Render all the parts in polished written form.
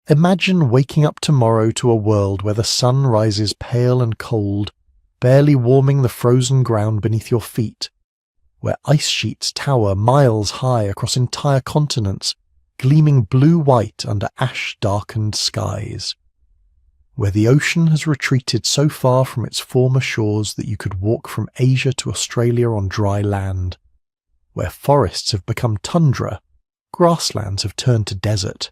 Imagine waking up tomorrow to a world where the sun rises pale and cold, barely warming the frozen ground beneath your feet, where ice sheets tower miles high across entire continents, gleaming blue-white under ash-darkened skies, where the ocean has retreated so far from its former shores that you could walk from Asia to Australia on dry land, where forests have become tundra, grasslands have turned to desert,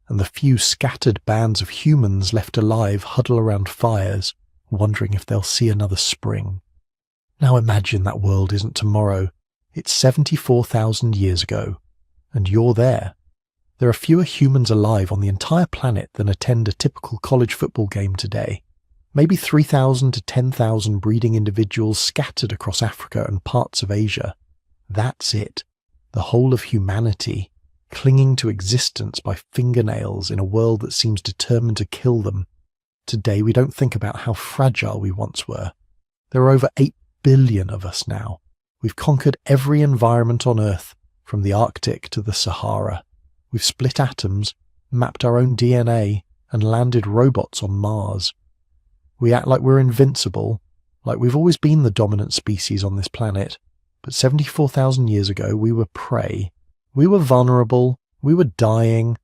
and the few scattered bands of humans left alive huddle around fires, wondering if they'll see another spring. Now imagine that world isn't tomorrow, it's 74,000 years ago, and you're there. There are fewer humans alive on the entire planet than attend a typical college football game today. Maybe 3,000 to 10,000 breeding individuals scattered across Africa and parts of Asia. That's it. The whole of humanity, clinging to existence by fingernails in a world that seems determined to kill them. Today we don't think about how fragile we once were. There are over 8 billion of us now. We've conquered every environment on Earth, from the Arctic to the Sahara. We've split atoms, mapped our own DNA, and landed robots on Mars. We act like we're invincible, like we've always been the dominant species on this planet. But 74,000 years ago, we were prey. We were vulnerable. We were dying.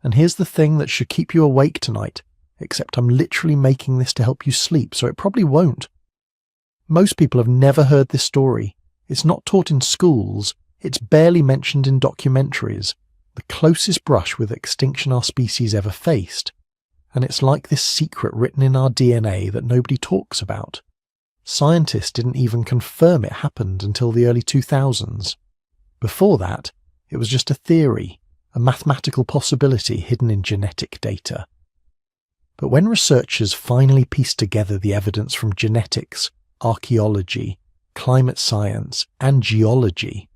And here's the thing that should keep you awake tonight, except I'm literally making this to help you sleep, so it probably won't. Most people have never heard this story. It's not taught in schools. It's barely mentioned in documentaries. The closest brush with extinction our species ever faced. And it's like this secret written in our DNA that nobody talks about. Scientists didn't even confirm it happened until the early 2000s. Before that, it was just a theory, a mathematical possibility hidden in genetic data. But when researchers finally pieced together the evidence from genetics, archaeology, climate science, and geology,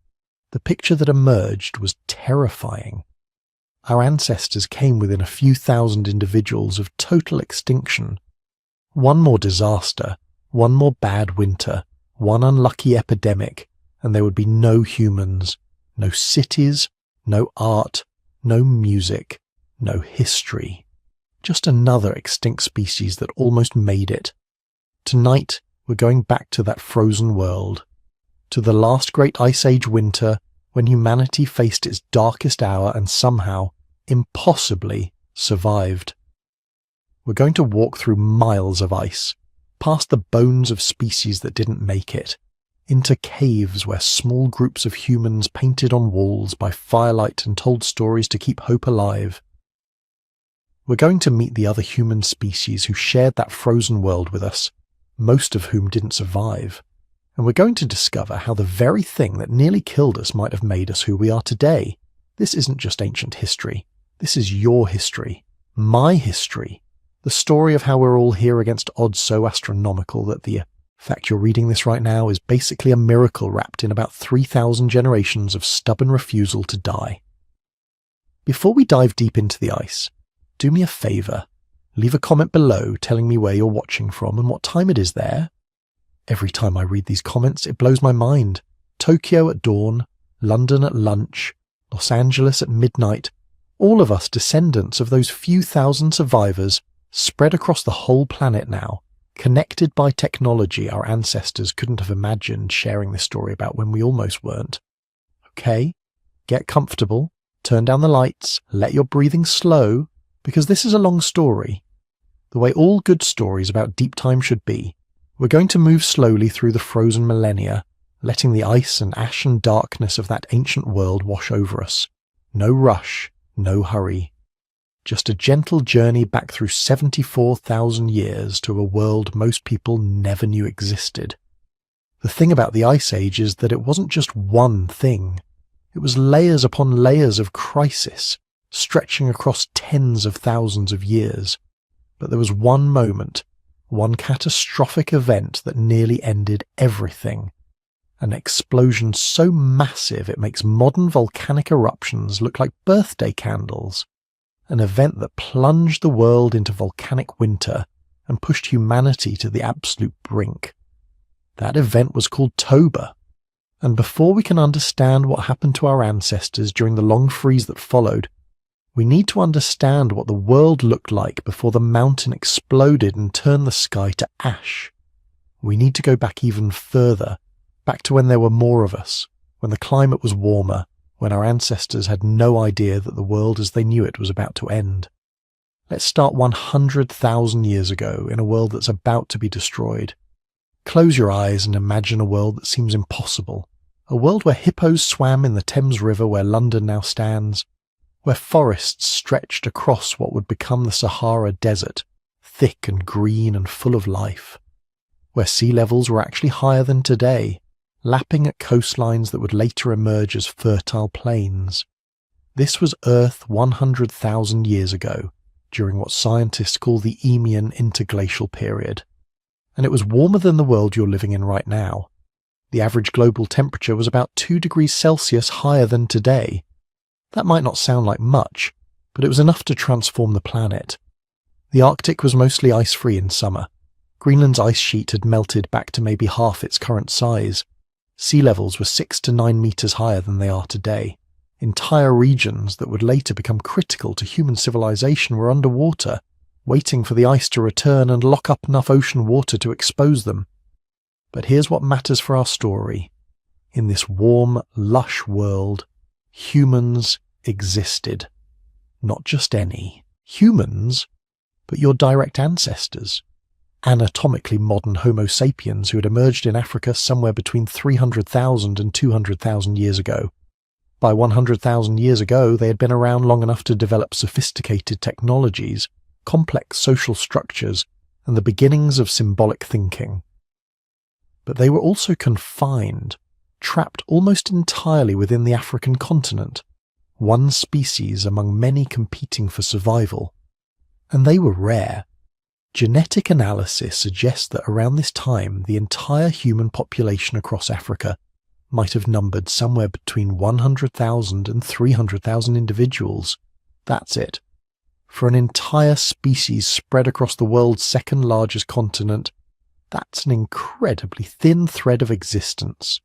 the picture that emerged was terrifying. Our ancestors came within a few thousand individuals of total extinction. One more disaster, one more bad winter, one unlucky epidemic, and there would be no humans, no cities, no art, no music, no history. Just another extinct species that almost made it. Tonight, we're going back to that frozen world, to the last great ice age winter when humanity faced its darkest hour and somehow, impossibly, survived. We're going to walk through miles of ice, past the bones of species that didn't make it, into caves where small groups of humans painted on walls by firelight and told stories to keep hope alive. We're going to meet the other human species who shared that frozen world with us, most of whom didn't survive. And we're going to discover how the very thing that nearly killed us might have made us who we are today. This isn't just ancient history. This is your history, my history. The story of how we're all here against odds so astronomical that the fact you're reading this right now is basically a miracle wrapped in about 3,000 generations of stubborn refusal to die. Before we dive deep into the ice, do me a favour. Leave a comment below telling me where you're watching from and what time it is there. Every time I read these comments, it blows my mind. Tokyo at dawn, London at lunch, Los Angeles at midnight, all of us descendants of those few thousand survivors spread across the whole planet now, connected by technology our ancestors couldn't have imagined sharing this story about when we almost weren't. Okay, get comfortable, turn down the lights, let your breathing slow, because this is a long story. The way all good stories about deep time should be. We're going to move slowly through the frozen millennia, letting the ice and ash and darkness of that ancient world wash over us. No rush, no hurry. Just a gentle journey back through 74,000 years to a world most people never knew existed. The thing about the Ice Age is that it wasn't just one thing. It was layers upon layers of crisis, stretching across tens of thousands of years. But there was one moment, one catastrophic event that nearly ended everything. An explosion so massive it makes modern volcanic eruptions look like birthday candles. An event that plunged the world into volcanic winter and pushed humanity to the absolute brink. That event was called Toba. And before we can understand what happened to our ancestors during the long freeze that followed, We need to understand what the world looked like before the mountain exploded and turned the sky to ash. We need to go back even further, back to when there were more of us, when the climate was warmer, when our ancestors had no idea that the world as they knew it was about to end. Let's start 100,000 years ago in a world that's about to be destroyed. Close your eyes and imagine a world that seems impossible. A world where hippos swam in the Thames River where London now stands, where forests stretched across what would become the Sahara Desert, thick and green and full of life, where sea levels were actually higher than today, lapping at coastlines that would later emerge as fertile plains. This was Earth 100,000 years ago, during what scientists call the Eemian interglacial period. And it was warmer than the world you're living in right now. The average global temperature was about 2 degrees Celsius higher than today. That might not sound like much, but it was enough to transform the planet. The Arctic was mostly ice-free in summer. Greenland's ice sheet had melted back to maybe half its current size. Sea levels were 6 to 9 meters higher than they are today. Entire regions that would later become critical to human civilization were underwater, waiting for the ice to return and lock up enough ocean water to expose them. But here's what matters for our story. In this warm, lush world, humans existed. Not just any humans, but your direct ancestors. Anatomically modern Homo sapiens who had emerged in Africa somewhere between 300,000 and 200,000 years ago. By 100,000 years ago, they had been around long enough to develop sophisticated technologies, complex social structures, and the beginnings of symbolic thinking. But they were also confined, trapped almost entirely within the African continent, one species among many competing for survival. And they were rare. Genetic analysis suggests that around this time, the entire human population across Africa might have numbered somewhere between 100,000 and 300,000 individuals. That's it. For an entire species spread across the world's second largest continent, that's an incredibly thin thread of existence.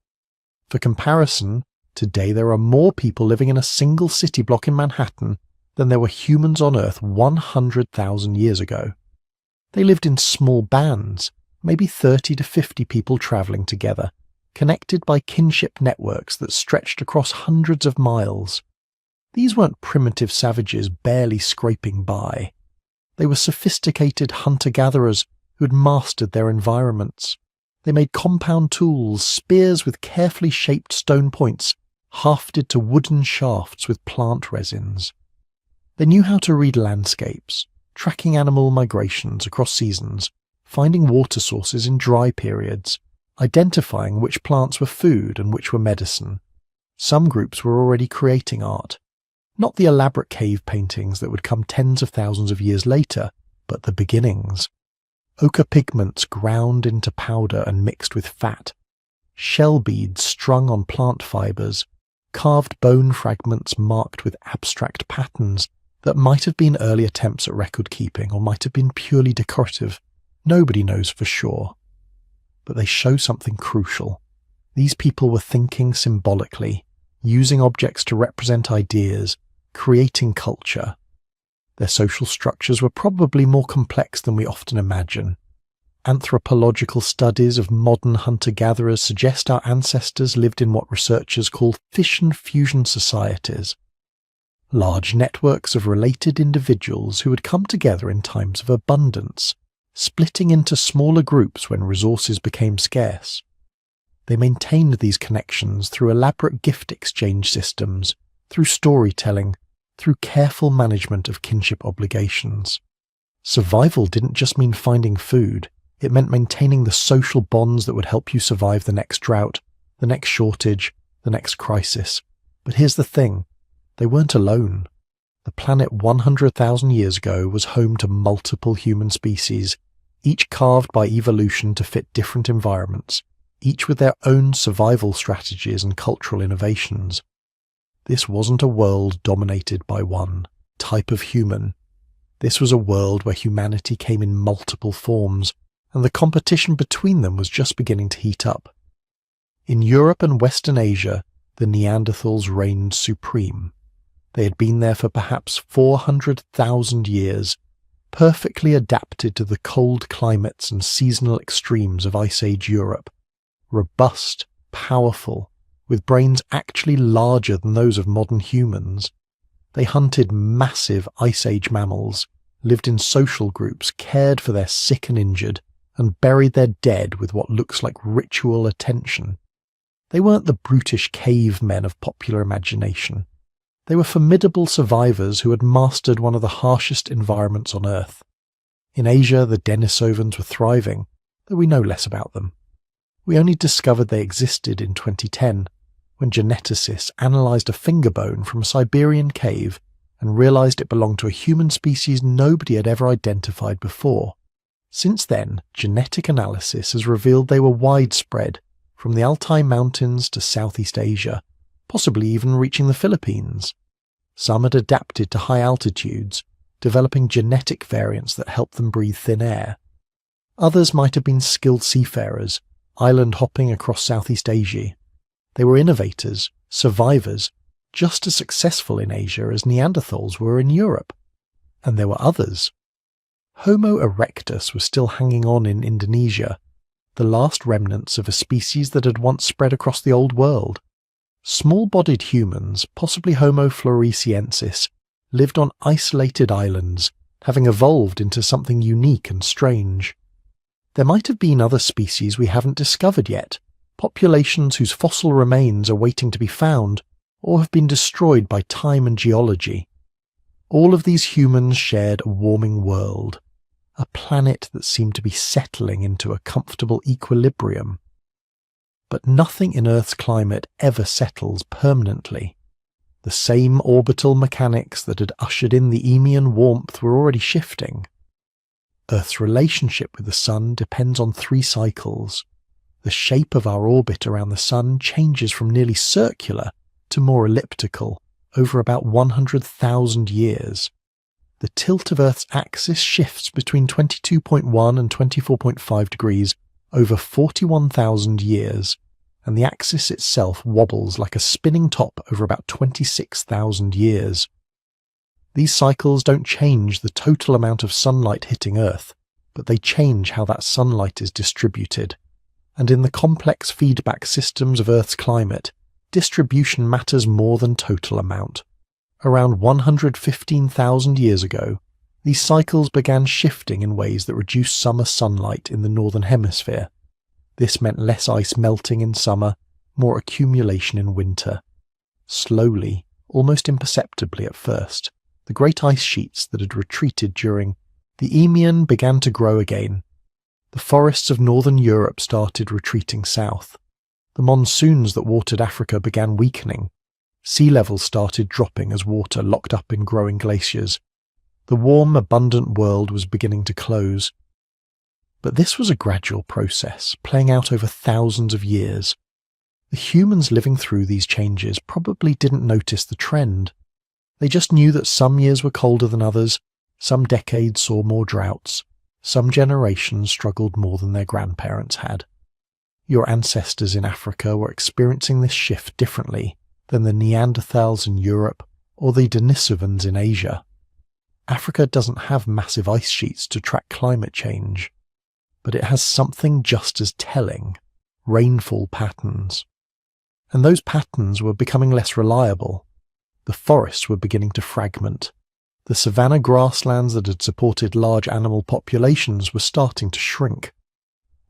For comparison, today there are more people living in a single city block in Manhattan than there were humans on Earth 100,000 years ago. They lived in small bands, maybe 30 to 50 people travelling together, connected by kinship networks that stretched across hundreds of miles. These weren't primitive savages barely scraping by. They were sophisticated hunter-gatherers who had mastered their environments. They made compound tools, spears with carefully shaped stone points, hafted to wooden shafts with plant resins. They knew how to read landscapes, tracking animal migrations across seasons, finding water sources in dry periods, identifying which plants were food and which were medicine. Some groups were already creating art. Not the elaborate cave paintings that would come tens of thousands of years later, but the beginnings. Ochre pigments ground into powder and mixed with fat, shell beads strung on plant fibres, carved bone fragments marked with abstract patterns that might have been early attempts at record keeping or might have been purely decorative. Nobody knows for sure. But they show something crucial. These people were thinking symbolically, using objects to represent ideas, creating culture. Their social structures were probably more complex than we often imagine. Anthropological studies of modern hunter-gatherers suggest our ancestors lived in what researchers call fission-fusion societies. Large networks of related individuals who had come together in times of abundance, splitting into smaller groups when resources became scarce. They maintained these connections through elaborate gift exchange systems, through storytelling, through careful management of kinship obligations. Survival didn't just mean finding food, it meant maintaining the social bonds that would help you survive the next drought, the next shortage, the next crisis. But here's the thing, they weren't alone. The planet 100,000 years ago was home to multiple human species, each carved by evolution to fit different environments, each with their own survival strategies and cultural innovations. This wasn't a world dominated by one type of human. This was a world where humanity came in multiple forms, and the competition between them was just beginning to heat up. In Europe and Western Asia, the Neanderthals reigned supreme. They had been there for perhaps 400,000 years, perfectly adapted to the cold climates and seasonal extremes of Ice Age Europe. Robust, powerful, with brains actually larger than those of modern humans. They hunted massive Ice Age mammals, lived in social groups, cared for their sick and injured, and buried their dead with what looks like ritual attention. They weren't the brutish cavemen of popular imagination. They were formidable survivors who had mastered one of the harshest environments on Earth. In Asia, the Denisovans were thriving, though we know less about them. We only discovered they existed in 2010, when geneticists analysed a finger bone from a Siberian cave and realised it belonged to a human species nobody had ever identified before. Since then, genetic analysis has revealed they were widespread, from the Altai Mountains to Southeast Asia, possibly even reaching the Philippines. Some had adapted to high altitudes, developing genetic variants that helped them breathe thin air. Others might have been skilled seafarers, island hopping across Southeast Asia. They were innovators, survivors, just as successful in Asia as Neanderthals were in Europe. And there were others. Homo erectus was still hanging on in Indonesia, the last remnants of a species that had once spread across the old world. Small-bodied humans, possibly Homo floresiensis, lived on isolated islands, having evolved into something unique and strange. There might have been other species we haven't discovered yet, populations whose fossil remains are waiting to be found, or have been destroyed by time and geology. All of these humans shared a warming world, a planet that seemed to be settling into a comfortable equilibrium. But nothing in Earth's climate ever settles permanently. The same orbital mechanics that had ushered in the Eemian warmth were already shifting. Earth's relationship with the Sun depends on 3 cycles. The shape of our orbit around the Sun changes from nearly circular to more elliptical over about 100,000 years. The tilt of Earth's axis shifts between 22.1 and 24.5 degrees over 41,000 years, and the axis itself wobbles like a spinning top over about 26,000 years. These cycles don't change the total amount of sunlight hitting Earth, but they change how that sunlight is distributed. And in the complex feedback systems of Earth's climate, distribution matters more than total amount. Around 115,000 years ago, these cycles began shifting in ways that reduced summer sunlight in the northern hemisphere. This meant less ice melting in summer, more accumulation in winter. Slowly, almost imperceptibly at first, the great ice sheets that had retreated during the Eemian began to grow again. The forests of northern Europe started retreating south. The monsoons that watered Africa began weakening. Sea levels started dropping as water locked up in growing glaciers. The warm, abundant world was beginning to close. But this was a gradual process, playing out over thousands of years. The humans living through these changes probably didn't notice the trend. They just knew that some years were colder than others, some decades saw more droughts, some generations struggled more than their grandparents had. Your ancestors in Africa were experiencing this shift differently than the Neanderthals in Europe or the Denisovans in Asia. Africa doesn't have massive ice sheets to track climate change, but it has something just as telling: rainfall patterns. And those patterns were becoming less reliable. The forests were beginning to fragment. The savanna grasslands that had supported large animal populations were starting to shrink.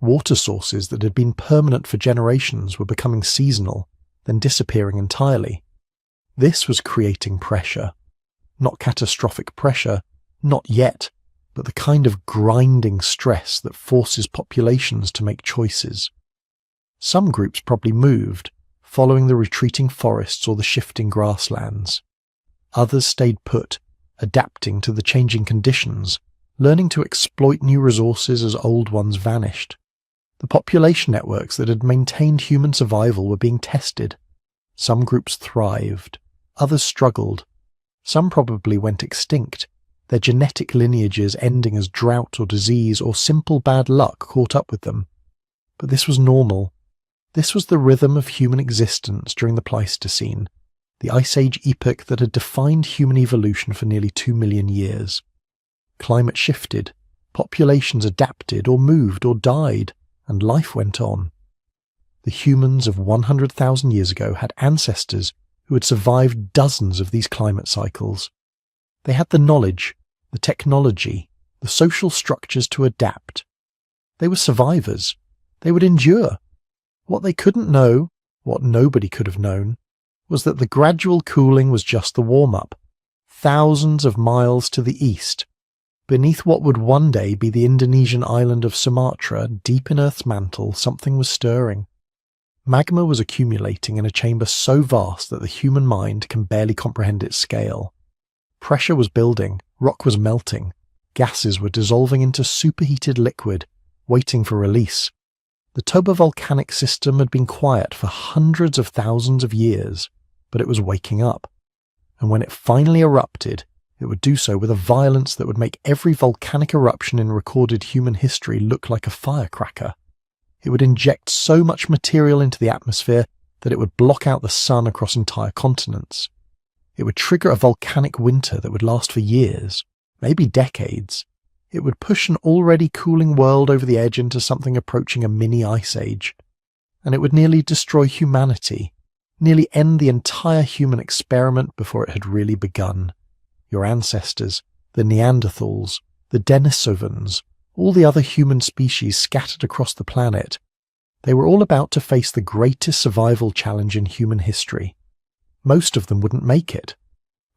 Water sources that had been permanent for generations were becoming seasonal, then disappearing entirely. This was creating pressure. Not catastrophic pressure, not yet, but the kind of grinding stress that forces populations to make choices. Some groups probably moved, following the retreating forests or the shifting grasslands. Others stayed put, adapting to the changing conditions, learning to exploit new resources as old ones vanished. The population networks that had maintained human survival were being tested. Some groups thrived, others struggled. Some probably went extinct, their genetic lineages ending as drought or disease or simple bad luck caught up with them. But this was normal. This was the rhythm of human existence during the Pleistocene, the Ice Age epoch that had defined human evolution for nearly 2 million years. Climate shifted, populations adapted or moved or died, and life went on. The humans of 100,000 years ago had ancestors who had survived dozens of these climate cycles. They had the knowledge, the technology, the social structures to adapt. They were survivors. They would endure. What they couldn't know, what nobody could have known, was that the gradual cooling was just the warm-up. Thousands of miles to the east, beneath what would one day be the Indonesian island of Sumatra, deep in Earth's mantle, something was stirring. Magma was accumulating in a chamber so vast that the human mind can barely comprehend its scale. Pressure was building, rock was melting, gases were dissolving into superheated liquid, waiting for release. The Toba volcanic system had been quiet for hundreds of thousands of years, but it was waking up. And when it finally erupted, it would do so with a violence that would make every volcanic eruption in recorded human history look like a firecracker. It would inject so much material into the atmosphere that it would block out the sun across entire continents. It would trigger a volcanic winter that would last for years, maybe decades. It would push an already cooling world over the edge into something approaching a mini ice age. And it would nearly destroy humanity, nearly end the entire human experiment before it had really begun. Your ancestors, the Neanderthals, the Denisovans, all the other human species scattered across the planet, they were all about to face the greatest survival challenge in human history. Most of them wouldn't make it.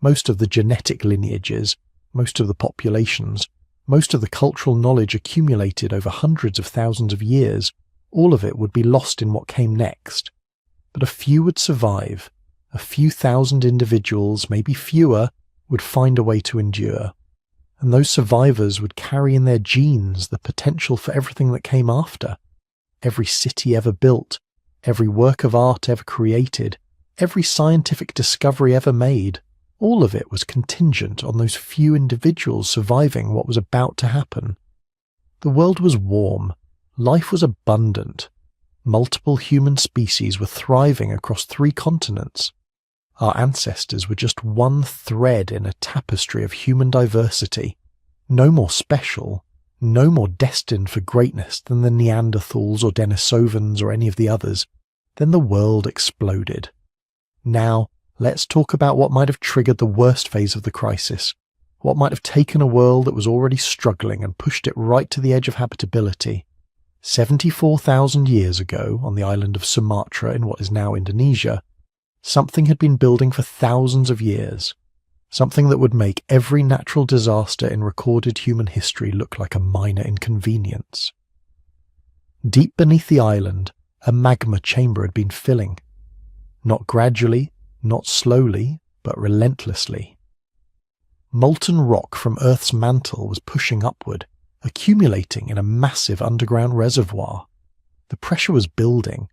Most of the genetic lineages, most of the populations, most of the cultural knowledge accumulated over hundreds of thousands of years, all of it would be lost in what came next. But a few would survive. A few thousand individuals, maybe fewer, would find a way to endure. And those survivors would carry in their genes the potential for everything that came after. Every city ever built, every work of art ever created, every scientific discovery ever made, all of it was contingent on those few individuals surviving what was about to happen. The world was warm, life was abundant, multiple human species were thriving across 3 continents. Our ancestors were just one thread in a tapestry of human diversity, no more special, no more destined for greatness than the Neanderthals or Denisovans or any of the others. Then the world exploded. Now, let's talk about what might have triggered the worst phase of the crisis, what might have taken a world that was already struggling and pushed it right to the edge of habitability. 74,000 years ago, on the island of Sumatra in what is now Indonesia, something had been building for thousands of years, something that would make every natural disaster in recorded human history look like a minor inconvenience. Deep beneath the island, a magma chamber had been filling. Not gradually, not slowly, but relentlessly. Molten rock from Earth's mantle was pushing upward, accumulating in a massive underground reservoir. The pressure was building.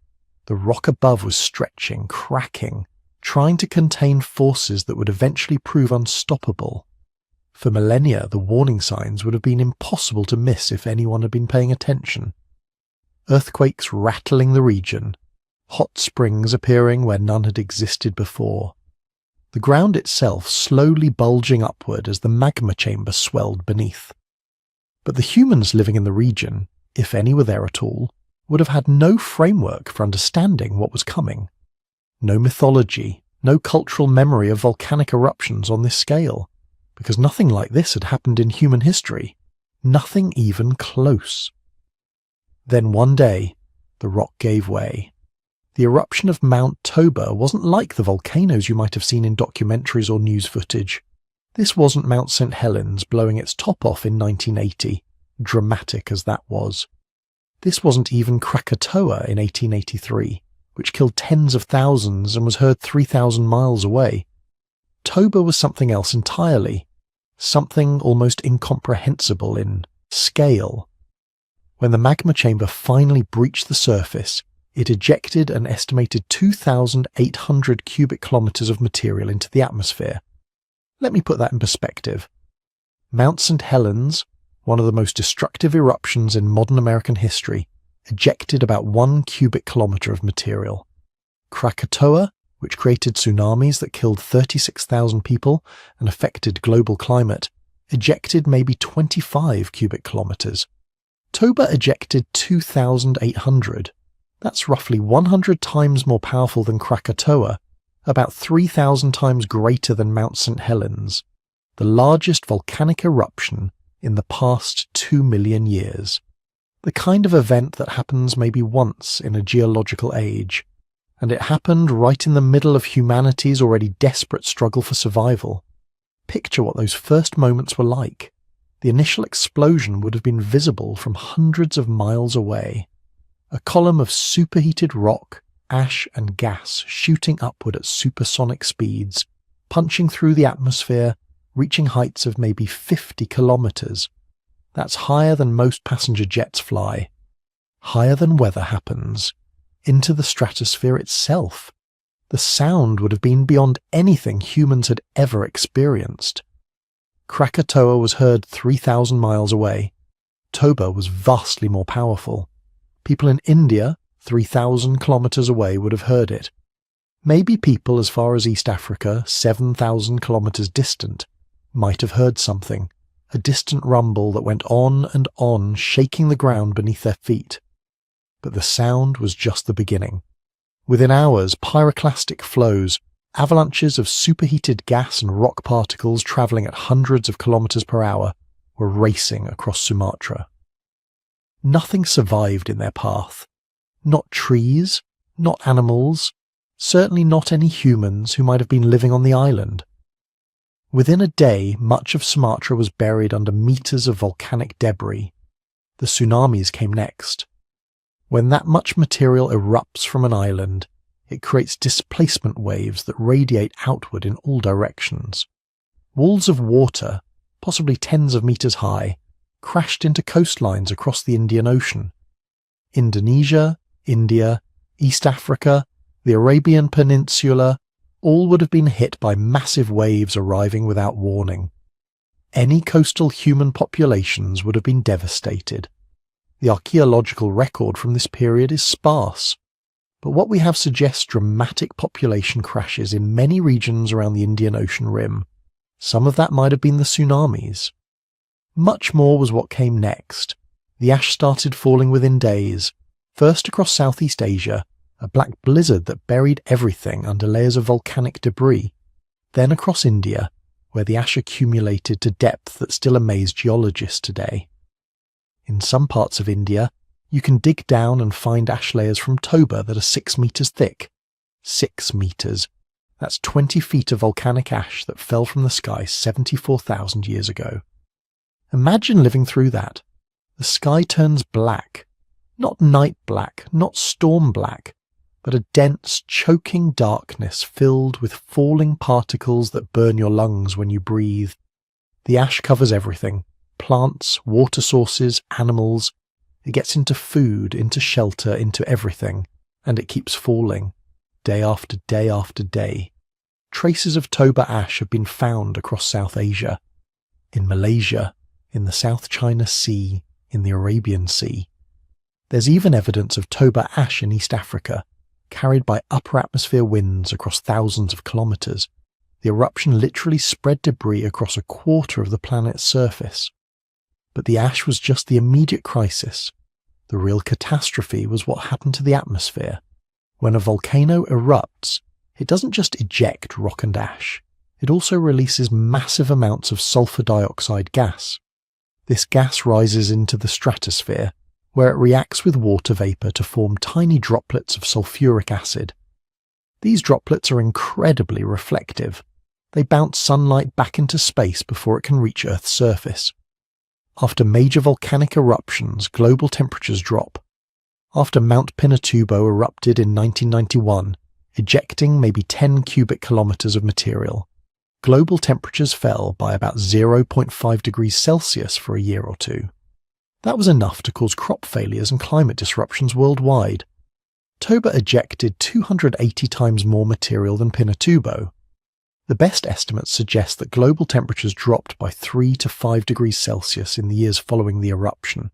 The rock above was stretching, cracking, trying to contain forces that would eventually prove unstoppable. For millennia, the warning signs would have been impossible to miss if anyone had been paying attention. Earthquakes rattling the region, hot springs appearing where none had existed before. The ground itself slowly bulging upward as the magma chamber swelled beneath. But the humans living in the region, if any were there at all, would have had no framework for understanding what was coming. No mythology, no cultural memory of volcanic eruptions on this scale, because nothing like this had happened in human history, nothing even close. Then one day, the rock gave way. The eruption of Mount Toba wasn't like the volcanoes you might have seen in documentaries or news footage. This wasn't Mount St. Helens blowing its top off in 1980, dramatic as that was. This wasn't even Krakatoa in 1883, which killed tens of thousands and was heard 3,000 miles away. Toba was something else entirely, something almost incomprehensible in scale. When the magma chamber finally breached the surface, it ejected an estimated 2,800 cubic kilometers of material into the atmosphere. Let me put that in perspective. Mount St. Helens, one of the most destructive eruptions in modern American history, ejected about 1 cubic kilometer of material. Krakatoa, which created tsunamis that killed 36,000 people and affected global climate, ejected maybe 25 cubic kilometers. Toba ejected 2,800. That's roughly 100 times more powerful than Krakatoa, about 3,000 times greater than Mount St. Helens, the largest volcanic eruption in the past 2 million years. The kind of event that happens maybe once in a geological age, and it happened right in the middle of humanity's already desperate struggle for survival. Picture what those first moments were like. The initial explosion would have been visible from hundreds of miles away. A column of superheated rock, ash and gas shooting upward at supersonic speeds, punching through the atmosphere, reaching heights of maybe 50 kilometers. That's higher than most passenger jets fly. Higher than weather happens. Into the stratosphere itself. The sound would have been beyond anything humans had ever experienced. Krakatoa was heard 3,000 miles away. Toba was vastly more powerful. People in India, 3,000 kilometers away, would have heard it. Maybe people as far as East Africa, 7,000 kilometers distant, might have heard something, a distant rumble that went on, shaking the ground beneath their feet. But the sound was just the beginning. Within hours, pyroclastic flows, avalanches of superheated gas and rock particles travelling at hundreds of kilometers per hour, were racing across Sumatra. Nothing survived in their path. Not trees, not animals, certainly not any humans who might have been living on the island. Within a day, much of Sumatra was buried under meters of volcanic debris. The tsunamis came next. When that much material erupts from an island, it creates displacement waves that radiate outward in all directions. Walls of water, possibly tens of meters high, crashed into coastlines across the Indian Ocean. Indonesia, India, East Africa, the Arabian Peninsula, all would have been hit by massive waves arriving without warning. Any coastal human populations would have been devastated. The archaeological record from this period is sparse, but what we have suggests dramatic population crashes in many regions around the Indian Ocean rim. Some of that might have been the tsunamis. Much more was what came next. The ash started falling within days, first across Southeast Asia, a black blizzard that buried everything under layers of volcanic debris, then across India, where the ash accumulated to depth that still amaze geologists today. In some parts of India, you can dig down and find ash layers from Toba that are 6 meters thick. 6 meters. That's 20 feet of volcanic ash that fell from the sky 74,000 years ago. Imagine living through that. The sky turns black. Not night black, not storm black, but a dense, choking darkness filled with falling particles that burn your lungs when you breathe. The ash covers everything. Plants, water sources, animals. It gets into food, into shelter, into everything, and it keeps falling, day after day after day. Traces of Toba ash have been found across South Asia, in Malaysia, in the South China Sea, in the Arabian Sea. There's even evidence of Toba ash in East Africa, carried by upper atmosphere winds across thousands of kilometers. The eruption literally spread debris across a quarter of the planet's surface. But the ash was just the immediate crisis. The real catastrophe was what happened to the atmosphere. When a volcano erupts, it doesn't just eject rock and ash. It also releases massive amounts of sulfur dioxide gas. This gas rises into the stratosphere, where it reacts with water vapor to form tiny droplets of sulfuric acid. These droplets are incredibly reflective. They bounce sunlight back into space before it can reach Earth's surface. After major volcanic eruptions, global temperatures drop. After Mount Pinatubo erupted in 1991, ejecting maybe 10 cubic kilometers of material, global temperatures fell by about 0.5 degrees Celsius for a year or two. That was enough to cause crop failures and climate disruptions worldwide. Toba ejected 280 times more material than Pinatubo. The best estimates suggest that global temperatures dropped by 3 to 5 degrees Celsius in the years following the eruption.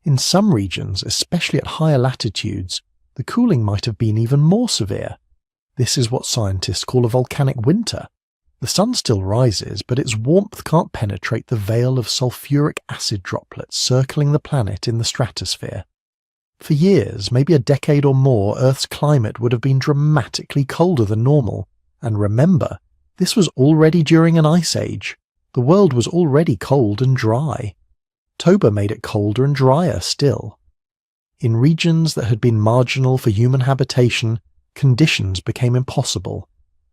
In some regions, especially at higher latitudes, the cooling might have been even more severe. This is what scientists call a volcanic winter. The sun still rises, but its warmth can't penetrate the veil of sulfuric acid droplets circling the planet in the stratosphere. For years, maybe a decade or more, Earth's climate would have been dramatically colder than normal. And remember, this was already during an ice age. The world was already cold and dry. Toba made it colder and drier still. In regions that had been marginal for human habitation, conditions became impossible.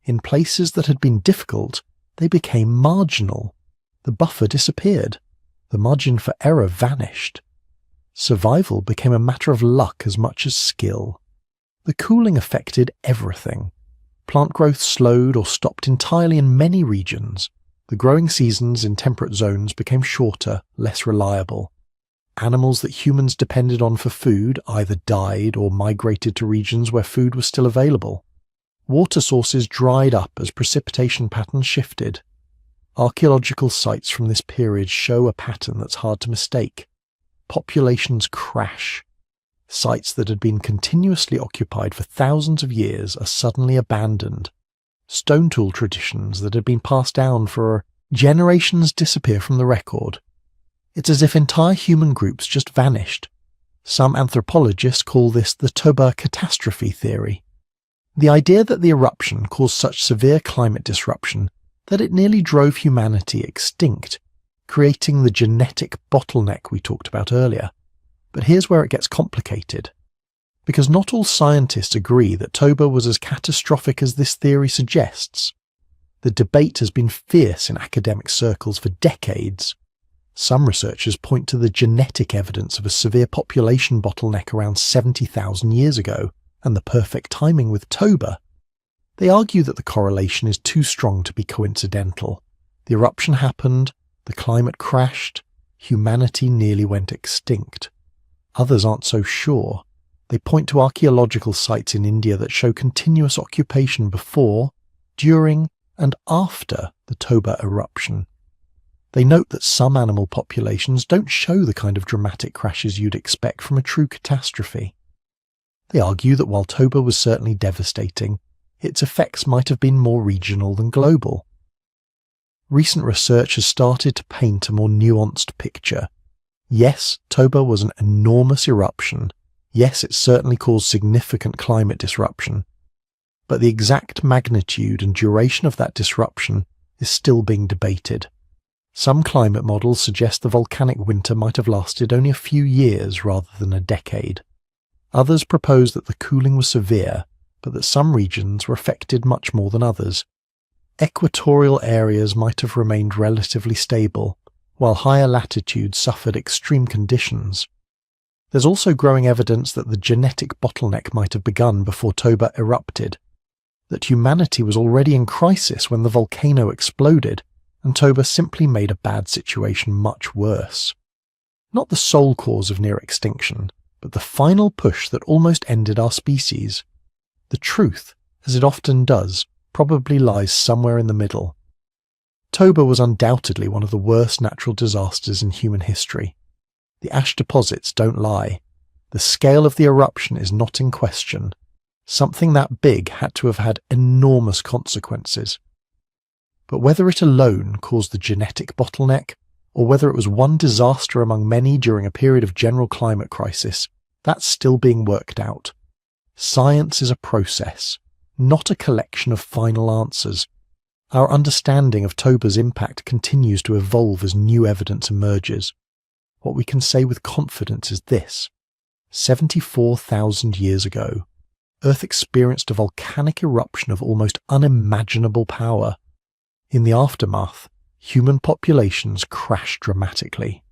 In places that had been difficult, they became marginal. The buffer disappeared. The margin for error vanished. Survival became a matter of luck as much as skill. The cooling affected everything. Plant growth slowed or stopped entirely in many regions. The growing seasons in temperate zones became shorter, less reliable. Animals that humans depended on for food either died or migrated to regions where food was still available. Water sources dried up as precipitation patterns shifted. Archaeological sites from this period show a pattern that's hard to mistake. Populations crash. Sites that had been continuously occupied for thousands of years are suddenly abandoned. Stone tool traditions that had been passed down for generations disappear from the record. It's as if entire human groups just vanished. Some anthropologists call this the Toba catastrophe theory. The idea that the eruption caused such severe climate disruption that it nearly drove humanity extinct, creating the genetic bottleneck we talked about earlier. But here's where it gets complicated. Because not all scientists agree that Toba was as catastrophic as this theory suggests. The debate has been fierce in academic circles for decades. Some researchers point to the genetic evidence of a severe population bottleneck around 70,000 years ago, and the perfect timing with Toba. They argue that the correlation is too strong to be coincidental. The eruption happened, the climate crashed, humanity nearly went extinct. Others aren't so sure. They point to archaeological sites in India that show continuous occupation before, during, and after the Toba eruption. They note that some animal populations don't show the kind of dramatic crashes you'd expect from a true catastrophe. They argue that while Toba was certainly devastating, its effects might have been more regional than global. Recent research has started to paint a more nuanced picture. Yes, Toba was an enormous eruption. Yes, it certainly caused significant climate disruption. But the exact magnitude and duration of that disruption is still being debated. Some climate models suggest the volcanic winter might have lasted only a few years rather than a decade. Others propose that the cooling was severe, but that some regions were affected much more than others. Equatorial areas might have remained relatively stable, while higher latitudes suffered extreme conditions. There's also growing evidence that the genetic bottleneck might have begun before Toba erupted, that humanity was already in crisis when the volcano exploded, and Toba simply made a bad situation much worse. Not the sole cause of near extinction, but the final push that almost ended our species. The truth, as it often does, probably lies somewhere in the middle. Toba was undoubtedly one of the worst natural disasters in human history. The ash deposits don't lie. The scale of the eruption is not in question. Something that big had to have had enormous consequences. But whether it alone caused the genetic bottleneck, or whether it was one disaster among many during a period of general climate crisis, that's still being worked out. Science is a process, not a collection of final answers. Our understanding of Toba's impact continues to evolve as new evidence emerges. What we can say with confidence is this: 74,000 years ago, Earth experienced a volcanic eruption of almost unimaginable power. In the aftermath, human populations crashed dramatically.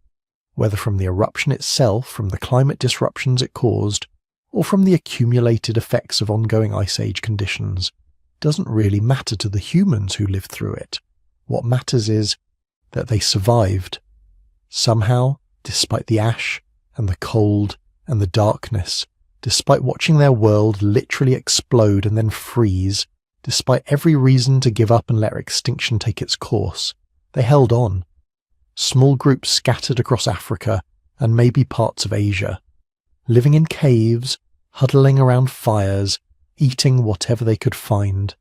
Whether from the eruption itself, from the climate disruptions it caused, or from the accumulated effects of ongoing ice age conditions, doesn't really matter to the humans who lived through it. What matters is that they survived. Somehow, despite the ash and the cold and the darkness, despite watching their world literally explode and then freeze, despite every reason to give up and let extinction take its course, they held on. Small groups scattered across Africa and maybe parts of Asia, living in caves, huddling around fires, eating whatever they could find,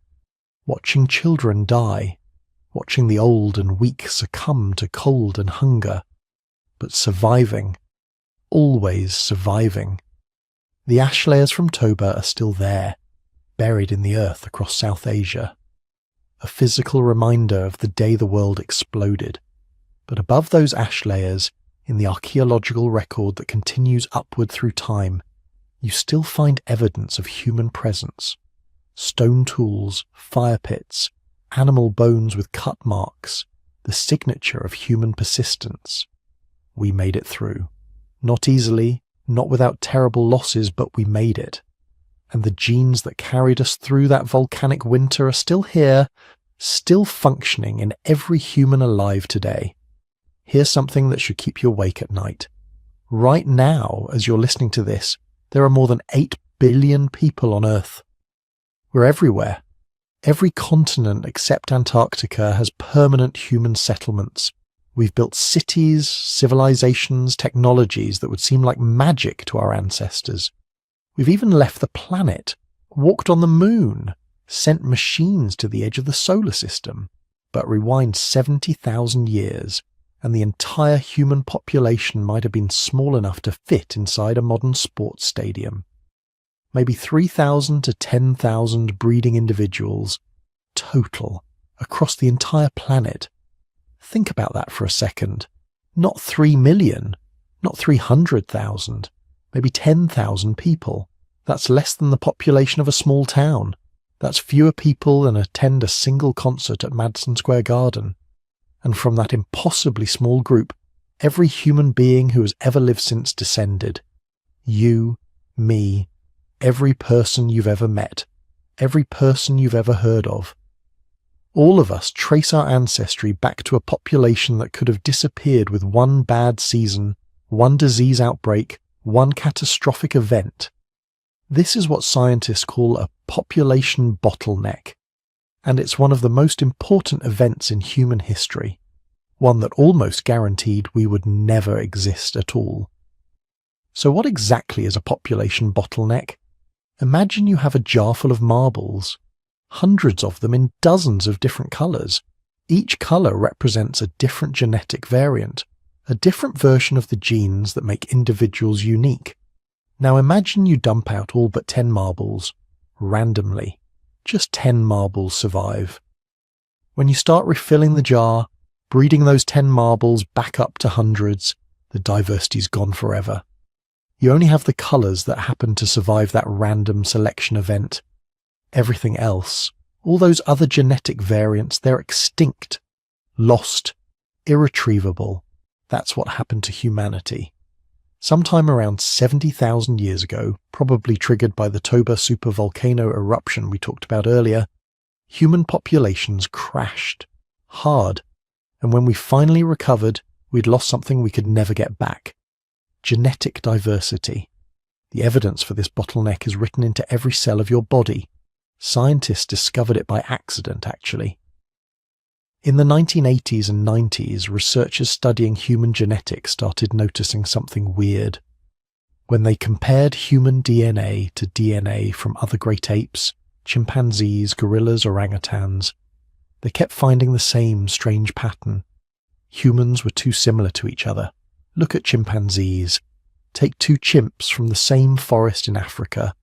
watching children die, watching the old and weak succumb to cold and hunger, but surviving, always surviving. The ash layers from Toba are still there, buried in the earth across South Asia. A physical reminder of the day the world exploded. But above those ash layers, in the archaeological record that continues upward through time, you still find evidence of human presence. Stone tools, fire pits, animal bones with cut marks, the signature of human persistence. We made it through. Not easily, not without terrible losses, but we made it. And the genes that carried us through that volcanic winter are still here, still functioning in every human alive today. Here's something that should keep you awake at night. Right now, as you're listening to this, there are more than 8 billion people on Earth. We're everywhere. Every continent except Antarctica has permanent human settlements. We've built cities, civilizations, technologies that would seem like magic to our ancestors. We've even left the planet, walked on the moon, sent machines to the edge of the solar system. But rewind 70,000 years, and the entire human population might have been small enough to fit inside a modern sports stadium. Maybe 3,000 to 10,000 breeding individuals, total, across the entire planet. Think about that for a second. Not 3 million, not 300,000, maybe 10,000 people. That's less than the population of a small town. That's fewer people than attend a single concert at Madison Square Garden. And from that impossibly small group, every human being who has ever lived since descended. You, me, every person you've ever met, every person you've ever heard of. All of us trace our ancestry back to a population that could have disappeared with one bad season, one disease outbreak, one catastrophic event. This is what scientists call a population bottleneck, and it's one of the most important events in human history, one that almost guaranteed we would never exist at all. So what exactly is a population bottleneck? Imagine you have a jar full of marbles, hundreds of them in dozens of different colours. Each colour represents a different genetic variant, a different version of the genes that make individuals unique. Now imagine you dump out all but 10 marbles, randomly. Just 10 marbles survive. When you start refilling the jar, breeding those 10 marbles back up to hundreds, the diversity's gone forever. You only have the colours that happen to survive that random selection event. Everything else, all those other genetic variants, they're extinct, lost, irretrievable. That's what happened to humanity. Sometime around 70,000 years ago, probably triggered by the Toba supervolcano eruption we talked about earlier, human populations crashed, hard, and when we finally recovered, we'd lost something we could never get back. Genetic diversity. The evidence for this bottleneck is written into every cell of your body. Scientists discovered it by accident, actually. In the 1980s and 90s, researchers studying human genetics started noticing something weird. When they compared human DNA to DNA from other great apes, chimpanzees, gorillas, orangutans, they kept finding the same strange pattern. Humans were too similar to each other. Look at chimpanzees. Take 2 chimps from the same forest in Africa,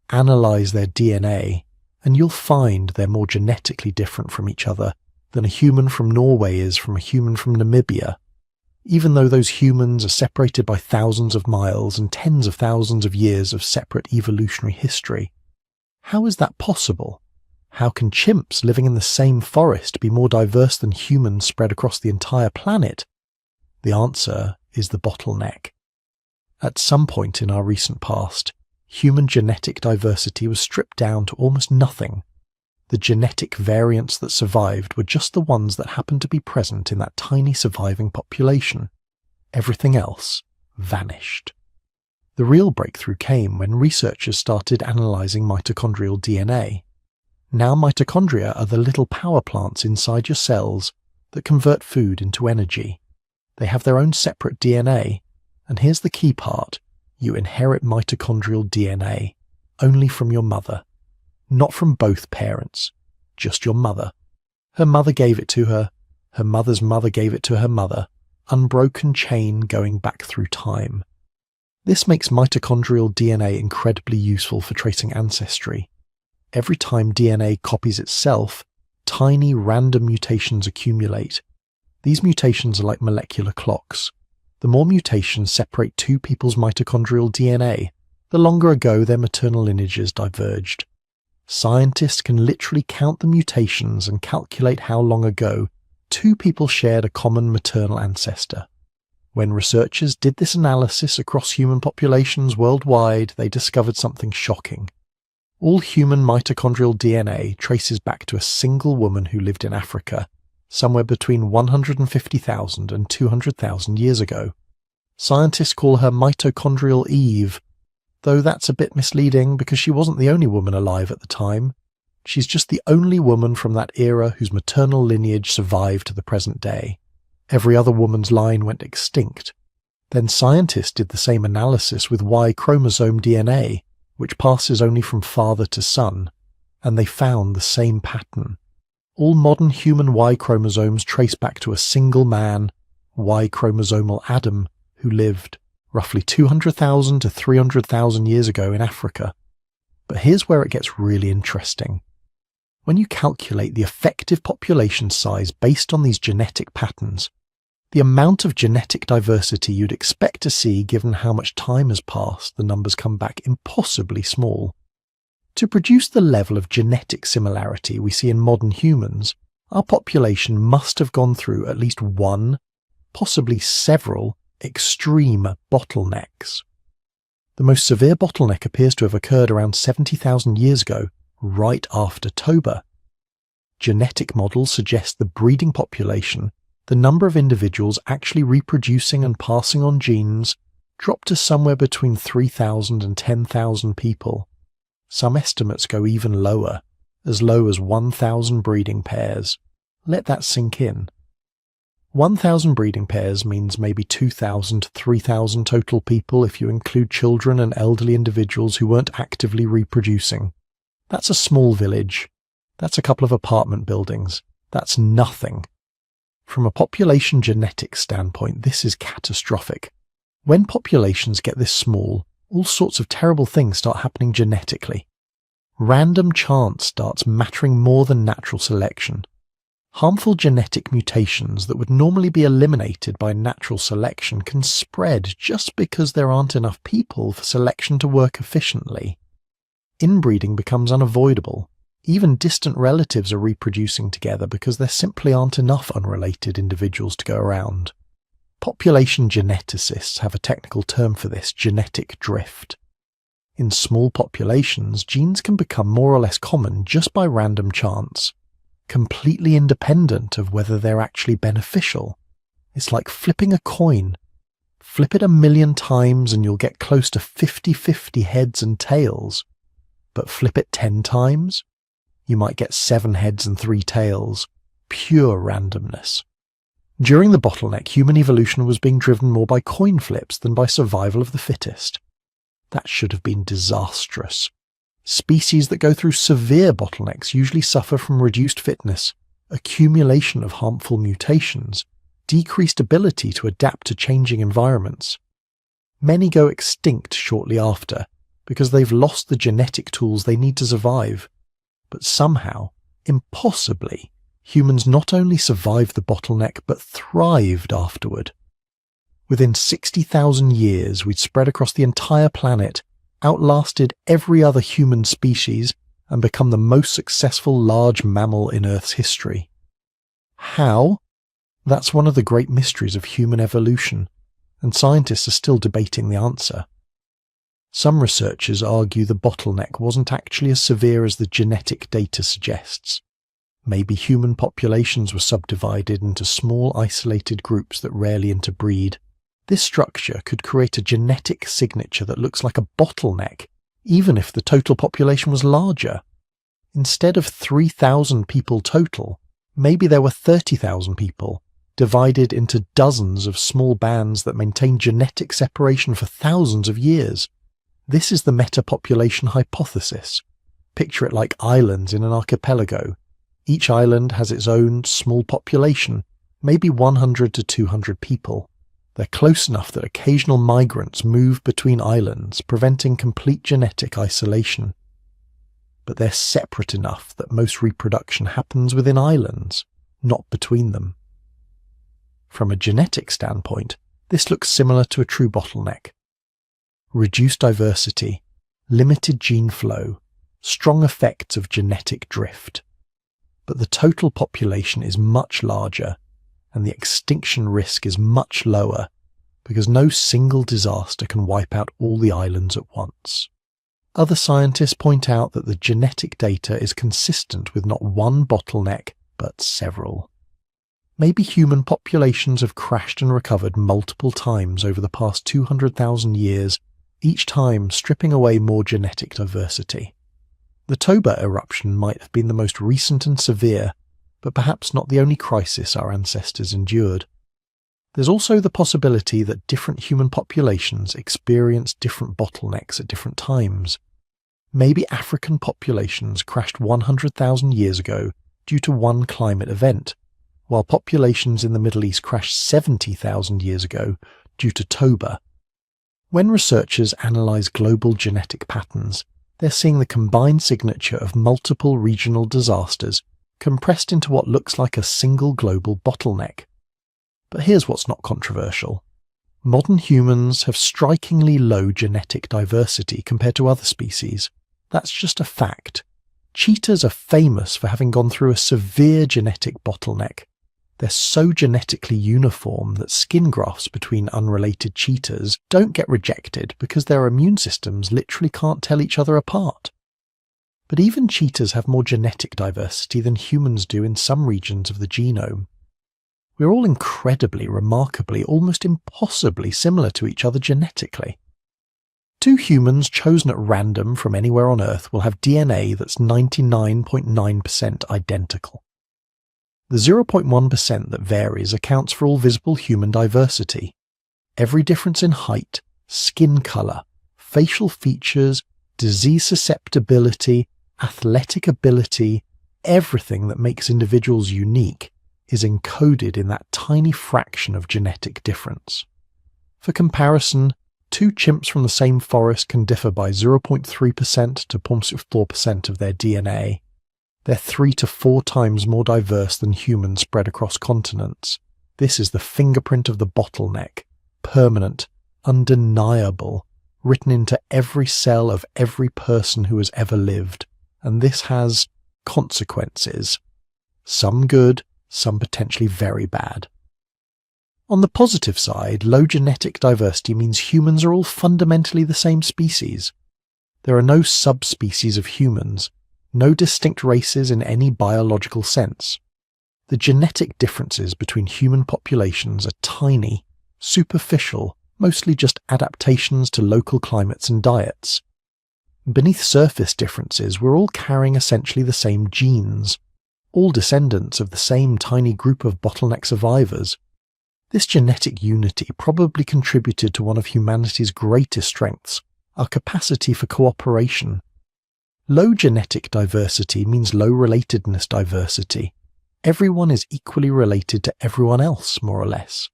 analyze their DNA, and you'll find they're more genetically different from each other than a human from Norway is from a human from Namibia, even though those humans are separated by thousands of miles and tens of thousands of years of separate evolutionary history. How is that possible? How can chimps living in the same forest be more diverse than humans spread across the entire planet? The answer is the bottleneck. At some point in our recent past, human genetic diversity was stripped down to almost nothing. The genetic variants that survived were just the ones that happened to be present in that tiny surviving population. Everything else vanished. The real breakthrough came when researchers started analysing mitochondrial DNA. Now mitochondria are the little power plants inside your cells that convert food into energy. They have their own separate DNA, and here's the key part. You inherit mitochondrial DNA, only from your mother. not from both parents, just your mother. Her mother gave it to her, her mother's mother gave it to her mother, unbroken chain going back through time. This makes mitochondrial DNA incredibly useful for tracing ancestry. Every time DNA copies itself, tiny random mutations accumulate. These mutations are like molecular clocks. The more mutations separate two people's mitochondrial DNA, the longer ago their maternal lineages diverged. Scientists can literally count the mutations and calculate how long ago two people shared a common maternal ancestor. When researchers did this analysis across human populations worldwide, they discovered something shocking. All human mitochondrial DNA traces back to a single woman who lived in Africa, somewhere between 150,000 and 200,000 years ago. Scientists call her mitochondrial Eve, though that's a bit misleading because she wasn't the only woman alive at the time. She's just the only woman from that era whose maternal lineage survived to the present day. Every other woman's line went extinct. Then scientists did the same analysis with Y chromosome DNA, which passes only from father to son, and they found the same pattern. All modern human Y chromosomes trace back to a single man, Y chromosomal Adam, who lived roughly 200,000 to 300,000 years ago in Africa. But here's where it gets really interesting. When you calculate the effective population size based on these genetic patterns, the amount of genetic diversity you'd expect to see given how much time has passed, the numbers come back impossibly small. To produce the level of genetic similarity we see in modern humans, our population must have gone through at least one, possibly several, extreme bottlenecks. The most severe bottleneck appears to have occurred around 70,000 years ago, right after Toba. Genetic models suggest the breeding population, the number of individuals actually reproducing and passing on genes, dropped to somewhere between 3,000 and 10,000 people. Some estimates go even lower, as low as 1,000 breeding pairs. Let that sink in. 1,000 breeding pairs means maybe 2,000 to 3,000 total people if you include children and elderly individuals who weren't actively reproducing. That's a small village. That's a couple of apartment buildings. That's nothing. From a population genetics standpoint, this is catastrophic. When populations get this small, all sorts of terrible things start happening genetically. Random chance starts mattering more than natural selection. Harmful genetic mutations that would normally be eliminated by natural selection can spread just because there aren't enough people for selection to work efficiently. Inbreeding becomes unavoidable. Even distant relatives are reproducing together because there simply aren't enough unrelated individuals to go around. Population geneticists have a technical term for this: genetic drift. In small populations, genes can become more or less common just by random chance, completely independent of whether they're actually beneficial. It's like flipping a coin. Flip it 1,000,000 times and you'll get close to 50-50 heads and tails. But flip it 10 times, you might get 7 heads and 3 tails. Pure randomness. During the bottleneck, human evolution was being driven more by coin flips than by survival of the fittest. That should have been disastrous. Species that go through severe bottlenecks usually suffer from reduced fitness, accumulation of harmful mutations, decreased ability to adapt to changing environments. Many go extinct shortly after, because they've lost the genetic tools they need to survive. But somehow, impossibly, humans not only survived the bottleneck but thrived afterward. Within 60,000 years, we'd spread across the entire planet, outlasted every other human species, and become the most successful large mammal in Earth's history. How? That's one of the great mysteries of human evolution, and scientists are still debating the answer. Some researchers argue the bottleneck wasn't actually as severe as the genetic data suggests. Maybe human populations were subdivided into small isolated groups that rarely interbreed. This structure could create a genetic signature that looks like a bottleneck, even if the total population was larger. Instead of 3,000 people total, maybe there were 30,000 people, divided into dozens of small bands that maintained genetic separation for thousands of years. This is the metapopulation hypothesis. Picture it like islands in an archipelago. Each island has its own small population, maybe 100 to 200 people. They're close enough that occasional migrants move between islands, preventing complete genetic isolation. But they're separate enough that most reproduction happens within islands, not between them. From a genetic standpoint, this looks similar to a true bottleneck. Reduced diversity, limited gene flow, strong effects of genetic drift. But the total population is much larger, and the extinction risk is much lower, because no single disaster can wipe out all the islands at once. Other scientists point out that the genetic data is consistent with not one bottleneck, but several. Maybe human populations have crashed and recovered multiple times over the past 200,000 years, each time stripping away more genetic diversity. The Toba eruption might have been the most recent and severe, but perhaps not the only crisis our ancestors endured. There's also the possibility that different human populations experience different bottlenecks at different times. Maybe African populations crashed 100,000 years ago due to one climate event, while populations in the Middle East crashed 70,000 years ago due to Toba. When researchers analyze global genetic patterns, they're seeing the combined signature of multiple regional disasters compressed into what looks like a single global bottleneck. But here's what's not controversial. Modern humans have strikingly low genetic diversity compared to other species. That's just a fact. Cheetahs are famous for having gone through a severe genetic bottleneck. They're so genetically uniform that skin grafts between unrelated cheetahs don't get rejected because their immune systems literally can't tell each other apart. But even cheetahs have more genetic diversity than humans do in some regions of the genome. We're all incredibly, remarkably, almost impossibly similar to each other genetically. Two humans chosen at random from anywhere on Earth will have DNA that's 99.9% identical. The 0.1% that varies accounts for all visible human diversity. Every difference in height, skin colour, facial features, disease susceptibility, athletic ability, everything that makes individuals unique is encoded in that tiny fraction of genetic difference. For comparison, two chimps from the same forest can differ by 0.3% to 0.4% of their DNA. They're 3 to 4 times more diverse than humans spread across continents. This is the fingerprint of the bottleneck, permanent, undeniable, written into every cell of every person who has ever lived. And this has consequences. Some good, some potentially very bad. On the positive side, low genetic diversity means humans are all fundamentally the same species. There are no subspecies of humans, no distinct races in any biological sense. The genetic differences between human populations are tiny, superficial, mostly just adaptations to local climates and diets. Beneath surface differences, we're all carrying essentially the same genes, all descendants of the same tiny group of bottleneck survivors. This genetic unity probably contributed to one of humanity's greatest strengths, our capacity for cooperation. Low genetic diversity means low relatedness diversity. Everyone is equally related to everyone else, more or less.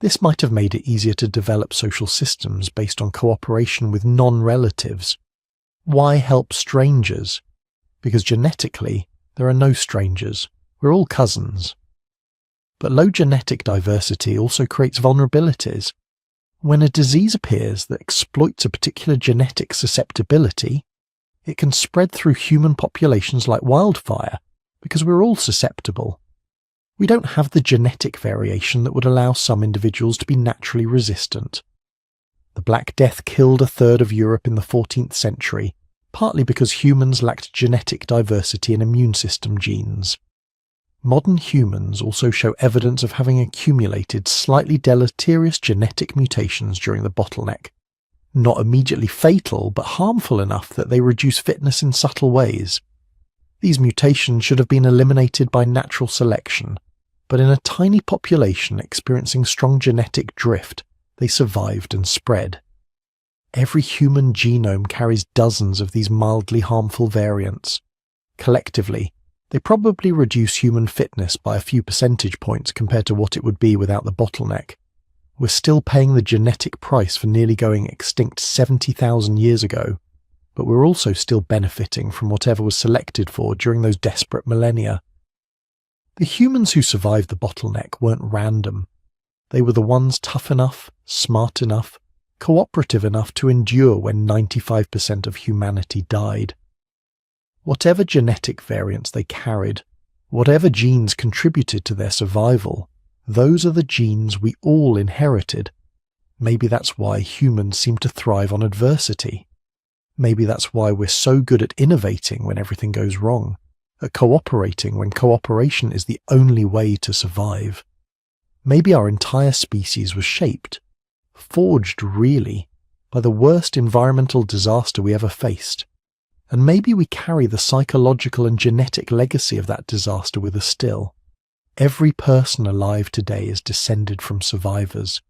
This might have made it easier to develop social systems based on cooperation with non-relatives. Why help strangers? Because genetically, there are no strangers. We're all cousins. But low genetic diversity also creates vulnerabilities. When a disease appears that exploits a particular genetic susceptibility, it can spread through human populations like wildfire, because we're all susceptible. We don't have the genetic variation that would allow some individuals to be naturally resistant. The Black Death killed a third of Europe in the 14th century, partly because humans lacked genetic diversity in immune system genes. Modern humans also show evidence of having accumulated slightly deleterious genetic mutations during the bottleneck. Not immediately fatal, but harmful enough that they reduce fitness in subtle ways. These mutations should have been eliminated by natural selection, but in a tiny population experiencing strong genetic drift, they survived and spread. Every human genome carries dozens of these mildly harmful variants. Collectively, they probably reduce human fitness by a few percentage points compared to what it would be without the bottleneck. We're still paying the genetic price for nearly going extinct 70,000 years ago, but we're also still benefiting from whatever was selected for during those desperate millennia. The humans who survived the bottleneck weren't random. They were the ones tough enough, smart enough, cooperative enough to endure when 95% of humanity died. Whatever genetic variants they carried, whatever genes contributed to their survival, those are the genes we all inherited. Maybe that's why humans seem to thrive on adversity. Maybe that's why we're so good at innovating when everything goes wrong, at cooperating when cooperation is the only way to survive. Maybe our entire species was shaped, forged really, by the worst environmental disaster we ever faced. And maybe we carry the psychological and genetic legacy of that disaster with us still. Every person alive today is descended from survivors,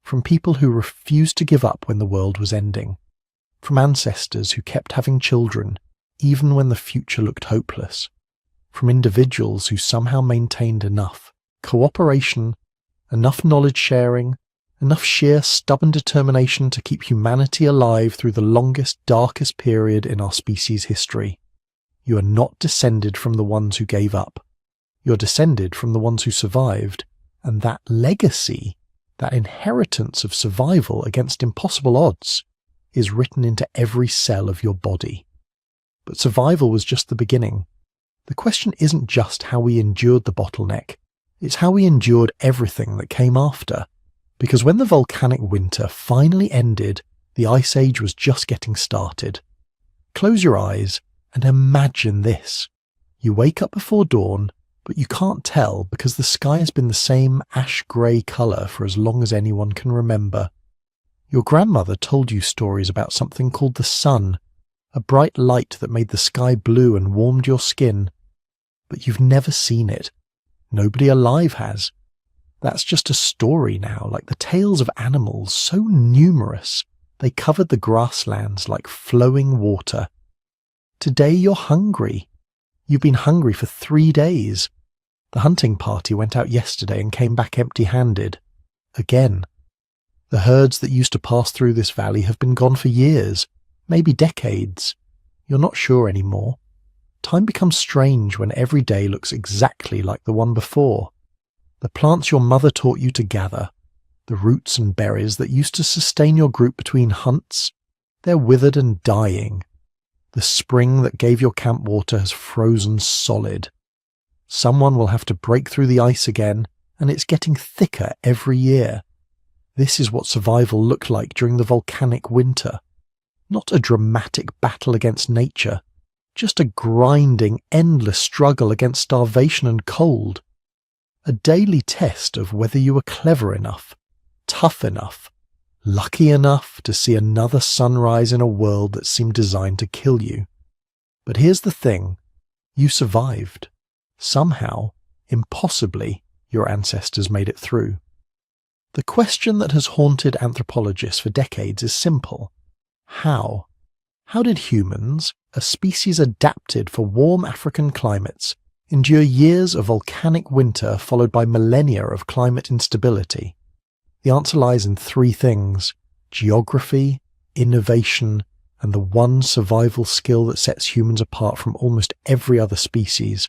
from people who refused to give up when the world was ending, from ancestors who kept having children even when the future looked hopeless, from individuals who somehow maintained enough cooperation, enough knowledge sharing, enough sheer stubborn determination to keep humanity alive through the longest, darkest period in our species' history. You are not descended from the ones who gave up. You're descended from the ones who survived, and that legacy, that inheritance of survival against impossible odds, is written into every cell of your body. But survival was just the beginning. The question isn't just how we endured the bottleneck, it's how we endured everything that came after. Because when the volcanic winter finally ended, the Ice Age was just getting started. Close your eyes and imagine this. You wake up before dawn, but you can't tell because the sky has been the same ash-grey colour for as long as anyone can remember. Your grandmother told you stories about something called the sun, a bright light that made the sky blue and warmed your skin. But you've never seen it. Nobody alive has. That's just a story now, like the tales of animals so numerous they covered the grasslands like flowing water. Today you're hungry. You've been hungry for 3 days. The hunting party went out yesterday and came back empty-handed. Again. The herds that used to pass through this valley have been gone for years, maybe decades. You're not sure anymore. Time becomes strange when every day looks exactly like the one before. The plants your mother taught you to gather, the roots and berries that used to sustain your group between hunts, they're withered and dying. The spring that gave your camp water has frozen solid. Someone will have to break through the ice again, and it's getting thicker every year. This is what survival looked like during the volcanic winter. Not a dramatic battle against nature, just a grinding, endless struggle against starvation and cold. A daily test of whether you were clever enough, tough enough, lucky enough to see another sunrise in a world that seemed designed to kill you. But here's the thing, you survived. Somehow, impossibly, your ancestors made it through. The question that has haunted anthropologists for decades is simple. How? How did humans, a species adapted for warm African climates, endure years of volcanic winter followed by millennia of climate instability? The answer lies in 3 things: geography, innovation, and the one survival skill that sets humans apart from almost every other species,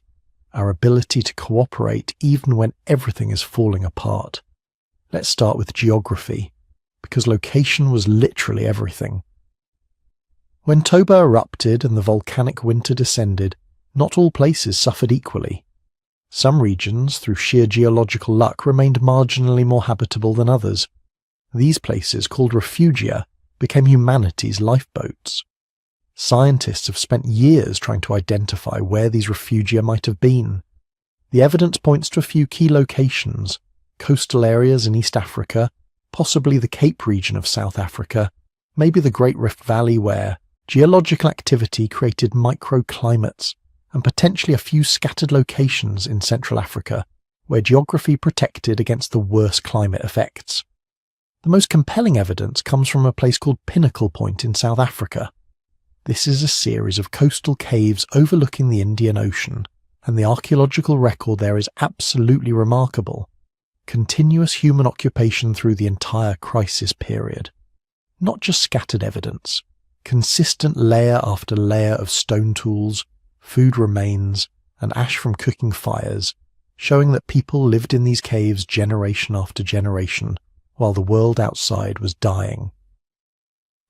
our ability to cooperate even when everything is falling apart. Let's start with geography, because location was literally everything. When Toba erupted and the volcanic winter descended, not all places suffered equally. Some regions, through sheer geological luck, remained marginally more habitable than others. These places, called refugia, became humanity's lifeboats. Scientists have spent years trying to identify where these refugia might have been. The evidence points to a few key locations: coastal areas in East Africa, possibly the Cape region of South Africa, maybe the Great Rift Valley where geological activity created microclimates, and potentially a few scattered locations in Central Africa, where geography protected against the worst climate effects. The most compelling evidence comes from a place called Pinnacle Point in South Africa. This is a series of coastal caves overlooking the Indian Ocean, and the archaeological record there is absolutely remarkable. Continuous human occupation through the entire crisis period. Not just scattered evidence, consistent layer after layer of stone tools, food remains, and ash from cooking fires, showing that people lived in these caves generation after generation, while the world outside was dying.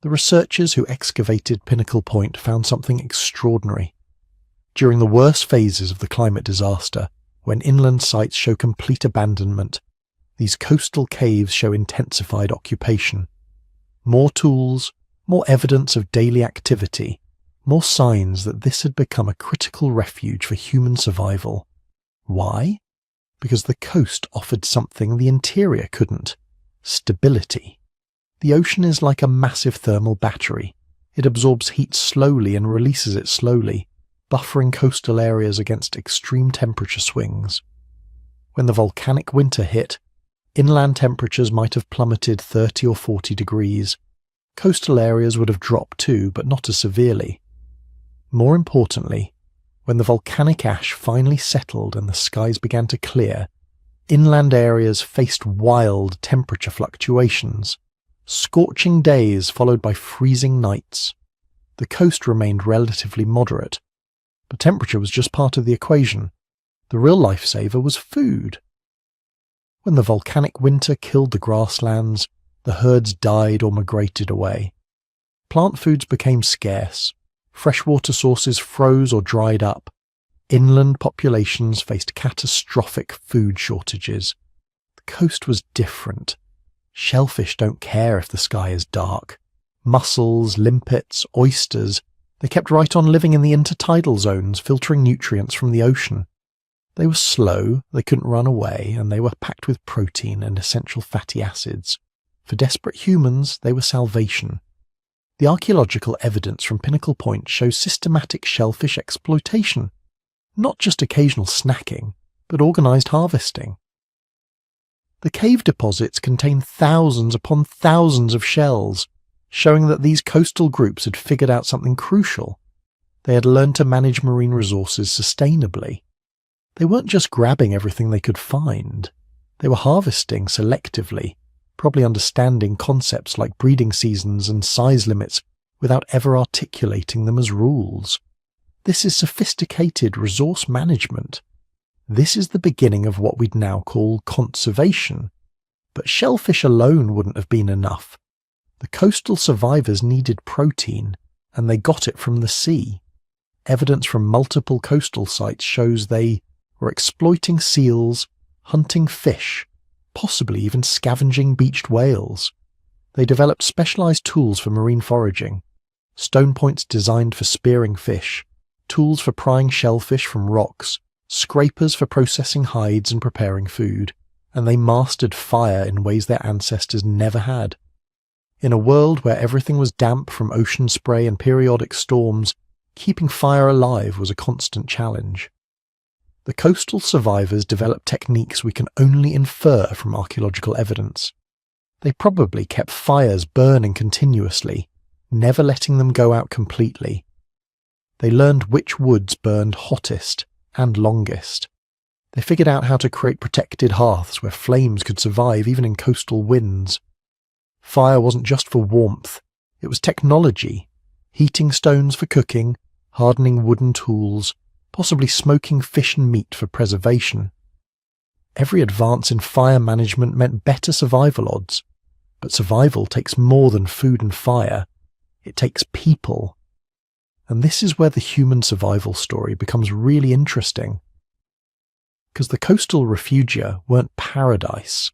The researchers who excavated Pinnacle Point found something extraordinary. During the worst phases of the climate disaster, when inland sites show complete abandonment, these coastal caves show intensified occupation. More tools, more evidence of daily activity, more signs that this had become a critical refuge for human survival. Why? Because the coast offered something the interior couldn't: stability. The ocean is like a massive thermal battery. It absorbs heat slowly and releases it slowly, buffering coastal areas against extreme temperature swings. When the volcanic winter hit, inland temperatures might have plummeted 30 or 40 degrees. Coastal areas would have dropped too, but not as severely. More importantly, when the volcanic ash finally settled and the skies began to clear, inland areas faced wild temperature fluctuations. Scorching days followed by freezing nights. The coast remained relatively moderate, but temperature was just part of the equation. The real lifesaver was food. When the volcanic winter killed the grasslands, the herds died or migrated away. Plant foods became scarce. Freshwater sources froze or dried up. Inland populations faced catastrophic food shortages. The coast was different. Shellfish don't care if the sky is dark. Mussels, limpets, oysters, they kept right on living in the intertidal zones, filtering nutrients from the ocean. They were slow, they couldn't run away, and they were packed with protein and essential fatty acids. For desperate humans, they were salvation. The archaeological evidence from Pinnacle Point shows systematic shellfish exploitation. Not just occasional snacking, but organised harvesting. The cave deposits contain thousands upon thousands of shells, showing that these coastal groups had figured out something crucial. They had learned to manage marine resources sustainably. They weren't just grabbing everything they could find. They were harvesting selectively, probably understanding concepts like breeding seasons and size limits without ever articulating them as rules. This is sophisticated resource management. This is the beginning of what we'd now call conservation. But shellfish alone wouldn't have been enough. The coastal survivors needed protein, and they got it from the sea. Evidence from multiple coastal sites shows they were exploiting seals, hunting fish, possibly even scavenging beached whales. They developed specialized tools for marine foraging, stone points designed for spearing fish, tools for prying shellfish from rocks, scrapers for processing hides and preparing food, and they mastered fire in ways their ancestors never had. In a world where everything was damp from ocean spray and periodic storms, keeping fire alive was a constant challenge. The coastal survivors developed techniques we can only infer from archaeological evidence. They probably kept fires burning continuously, never letting them go out completely. They learned which woods burned hottest and longest. They figured out how to create protected hearths where flames could survive even in coastal winds. Fire wasn't just for warmth, it was technology, heating stones for cooking, hardening wooden tools, possibly smoking fish and meat for preservation. Every advance in fire management meant better survival odds, but survival takes more than food and fire. It takes people. And this is where the human survival story becomes really interesting. Because the coastal refugia weren't paradise.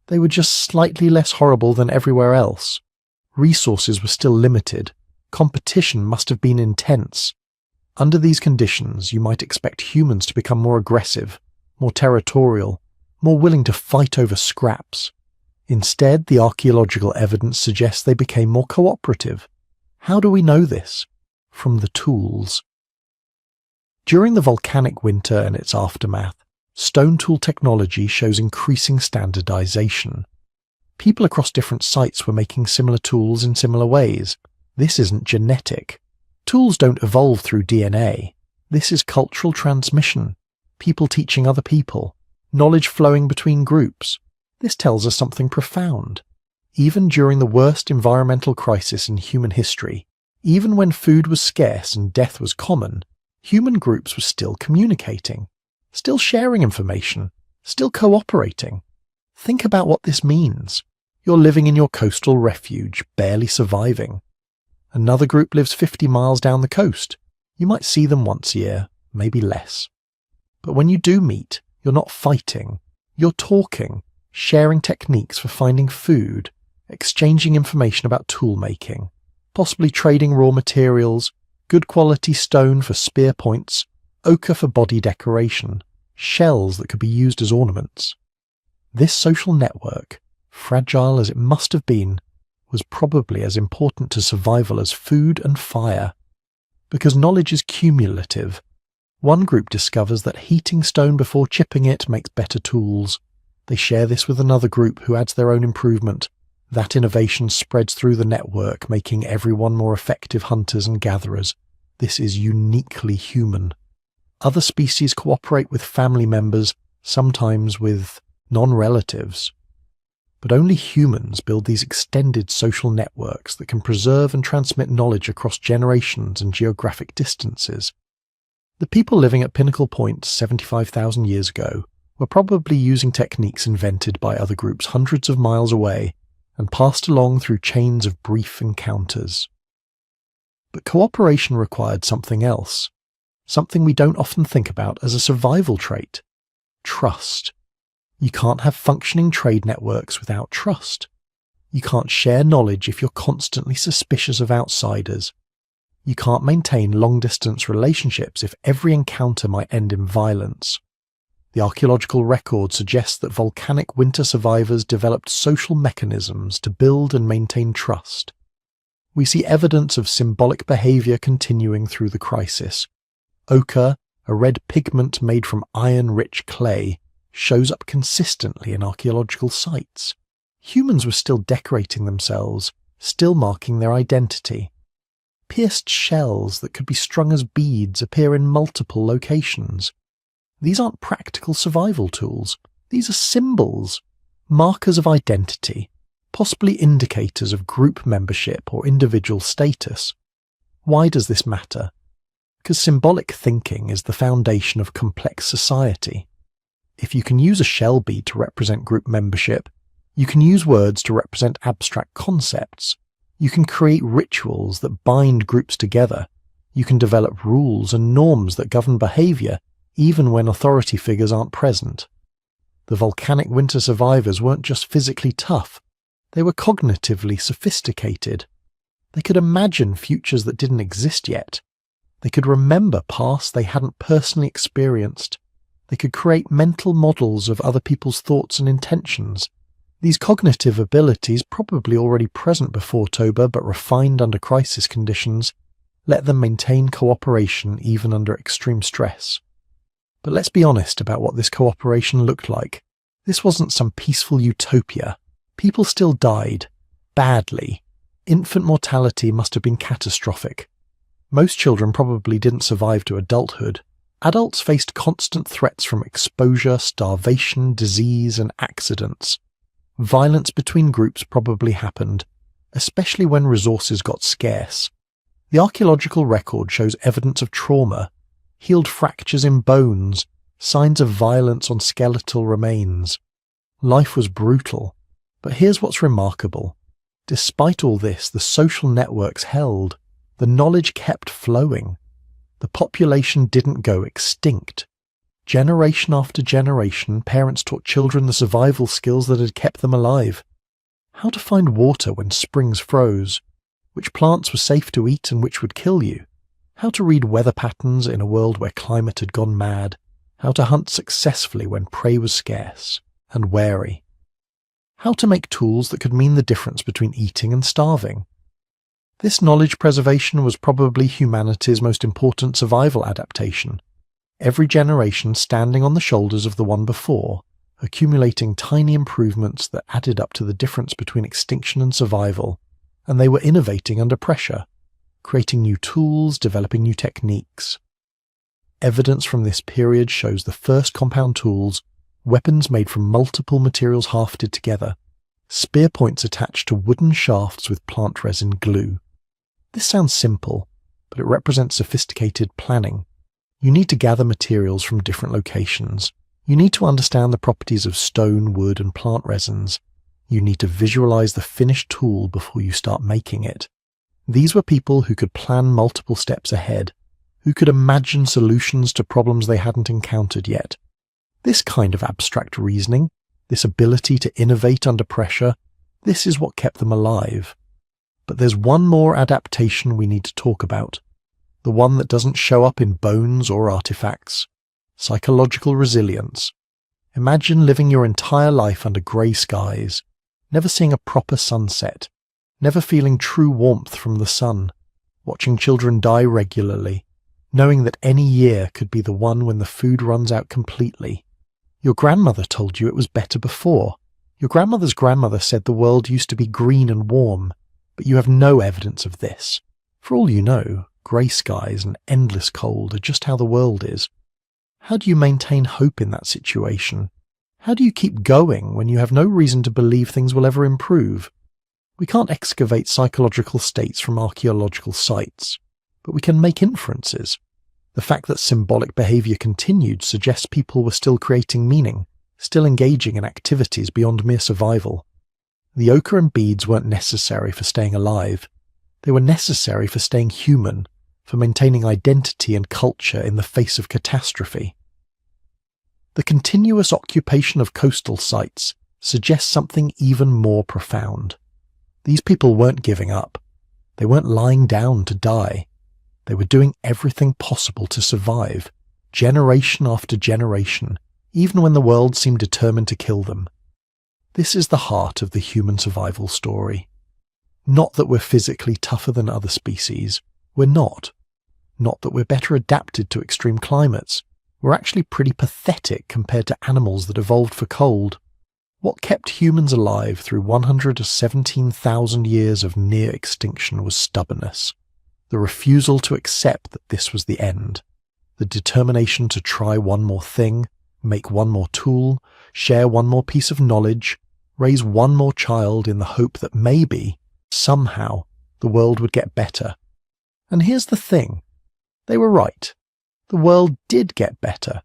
They were just slightly less horrible than everywhere else. Resources were still limited. Competition must have been intense. Under these conditions, you might expect humans to become more aggressive, more territorial, more willing to fight over scraps. Instead, the archaeological evidence suggests they became more cooperative. How do we know this? From the tools. During the volcanic winter and its aftermath, stone tool technology shows increasing standardization. People across different sites were making similar tools in similar ways. This isn't genetic. Tools don't evolve through DNA. This is cultural transmission. People teaching other people. Knowledge flowing between groups. This tells us something profound. Even during the worst environmental crisis in human history, even when food was scarce and death was common, human groups were still communicating, still sharing information, still cooperating. Think about what this means. You're living in your coastal refuge, barely surviving. Another group lives 50 miles down the coast. You might see them once a year, maybe less. But when you do meet, you're not fighting. You're talking, sharing techniques for finding food, exchanging information about tool making, possibly trading raw materials, good quality stone for spear points, ochre for body decoration, shells that could be used as ornaments. This social network, fragile as it must have been, was probably as important to survival as food and fire. Because knowledge is cumulative. One group discovers that heating stone before chipping it makes better tools. They share this with another group who adds their own improvement. That innovation spreads through the network, making everyone more effective hunters and gatherers. This is uniquely human. Other species cooperate with family members, sometimes with non-relatives. But only humans build these extended social networks that can preserve and transmit knowledge across generations and geographic distances. The people living at Pinnacle Point 75,000 years ago were probably using techniques invented by other groups hundreds of miles away and passed along through chains of brief encounters. But cooperation required something else, something we don't often think about as a survival trait: trust. You can't have functioning trade networks without trust. You can't share knowledge if you're constantly suspicious of outsiders. You can't maintain long-distance relationships if every encounter might end in violence. The archaeological record suggests that volcanic winter survivors developed social mechanisms to build and maintain trust. We see evidence of symbolic behavior continuing through the crisis. Ochre, a red pigment made from iron-rich clay, shows up consistently in archaeological sites. Humans were still decorating themselves, still marking their identity. Pierced shells that could be strung as beads appear in multiple locations. These aren't practical survival tools. These are symbols, markers of identity, possibly indicators of group membership or individual status. Why does this matter? Because symbolic thinking is the foundation of complex society. If you can use a shell bead to represent group membership, you can use words to represent abstract concepts. You can create rituals that bind groups together. You can develop rules and norms that govern behavior, even when authority figures aren't present. The volcanic winter survivors weren't just physically tough, they were cognitively sophisticated. They could imagine futures that didn't exist yet. They could remember pasts they hadn't personally experienced. They could create mental models of other people's thoughts and intentions. These cognitive abilities, probably already present before Toba but refined under crisis conditions, let them maintain cooperation even under extreme stress. But let's be honest about what this cooperation looked like. This wasn't some peaceful utopia. People still died. Badly. Infant mortality must have been catastrophic. Most children probably didn't survive to adulthood. Adults faced constant threats from exposure, starvation, disease, and accidents. Violence between groups probably happened, especially when resources got scarce. The archaeological record shows evidence of trauma, healed fractures in bones, signs of violence on skeletal remains. Life was brutal, but here's what's remarkable. Despite all this, the social networks held. The knowledge kept flowing. The population didn't go extinct. Generation after generation, parents taught children the survival skills that had kept them alive. How to find water when springs froze, which plants were safe to eat and which would kill you, how to read weather patterns in a world where climate had gone mad, how to hunt successfully when prey was scarce and wary, how to make tools that could mean the difference between eating and starving. This knowledge preservation was probably humanity's most important survival adaptation, every generation standing on the shoulders of the one before, accumulating tiny improvements that added up to the difference between extinction and survival, and they were innovating under pressure, creating new tools, developing new techniques. Evidence from this period shows the first compound tools, weapons made from multiple materials hafted together, spear points attached to wooden shafts with plant resin glue. This sounds simple, but it represents sophisticated planning. You need to gather materials from different locations. You need to understand the properties of stone, wood, and plant resins. You need to visualize the finished tool before you start making it. These were people who could plan multiple steps ahead, who could imagine solutions to problems they hadn't encountered yet. This kind of abstract reasoning, this ability to innovate under pressure, this is what kept them alive. But there's one more adaptation we need to talk about, the one that doesn't show up in bones or artifacts: psychological resilience. Imagine living your entire life under grey skies, never seeing a proper sunset, never feeling true warmth from the sun, watching children die regularly, knowing that any year could be the one when the food runs out completely. Your grandmother told you it was better before. Your grandmother's grandmother said the world used to be green and warm, but you have no evidence of this. For all you know, grey skies and endless cold are just how the world is. How do you maintain hope in that situation? How do you keep going when you have no reason to believe things will ever improve? We can't excavate psychological states from archaeological sites, but we can make inferences. The fact that symbolic behaviour continued suggests people were still creating meaning, still engaging in activities beyond mere survival. The ochre and beads weren't necessary for staying alive. They were necessary for staying human, for maintaining identity and culture in the face of catastrophe. The continuous occupation of coastal sites suggests something even more profound. These people weren't giving up. They weren't lying down to die. They were doing everything possible to survive, generation after generation, even when the world seemed determined to kill them. This is the heart of the human survival story. Not that we're physically tougher than other species. We're not. Not that we're better adapted to extreme climates. We're actually pretty pathetic compared to animals that evolved for cold. What kept humans alive through 117,000 years of near extinction was stubbornness. The refusal to accept that this was the end. The determination to try one more thing, make one more tool, share one more piece of knowledge, raise one more child in the hope that maybe, somehow, the world would get better. And here's the thing. They were right. The world did get better.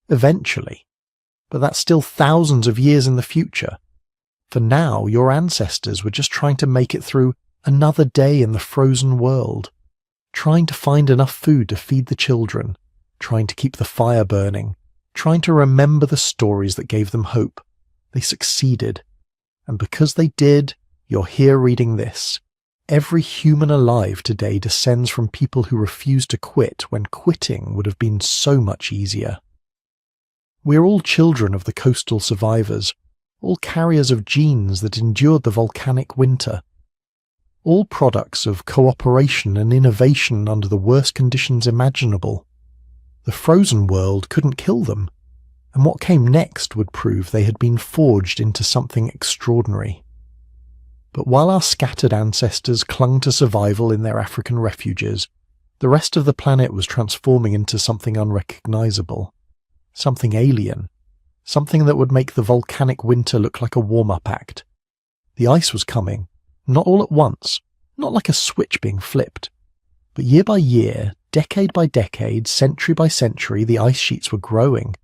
Eventually. But that's still thousands of years in the future. For now, your ancestors were just trying to make it through another day in the frozen world. Trying to find enough food to feed the children. Trying to keep the fire burning. Trying to remember the stories that gave them hope. They succeeded. And because they did, you're here reading this. Every human alive today descends from people who refuse to quit when quitting would have been so much easier. We're all children of the coastal survivors, all carriers of genes that endured the volcanic winter, all products of cooperation and innovation under the worst conditions imaginable. The frozen world couldn't kill them, and what came next would prove they had been forged into something extraordinary. But while our scattered ancestors clung to survival in their African refuges, the rest of the planet was transforming into something unrecognizable, something alien, something that would make the volcanic winter look like a warm-up act. The ice was coming, not all at once, not like a switch being flipped, but year by year, decade by decade, century by century, the ice sheets were growing,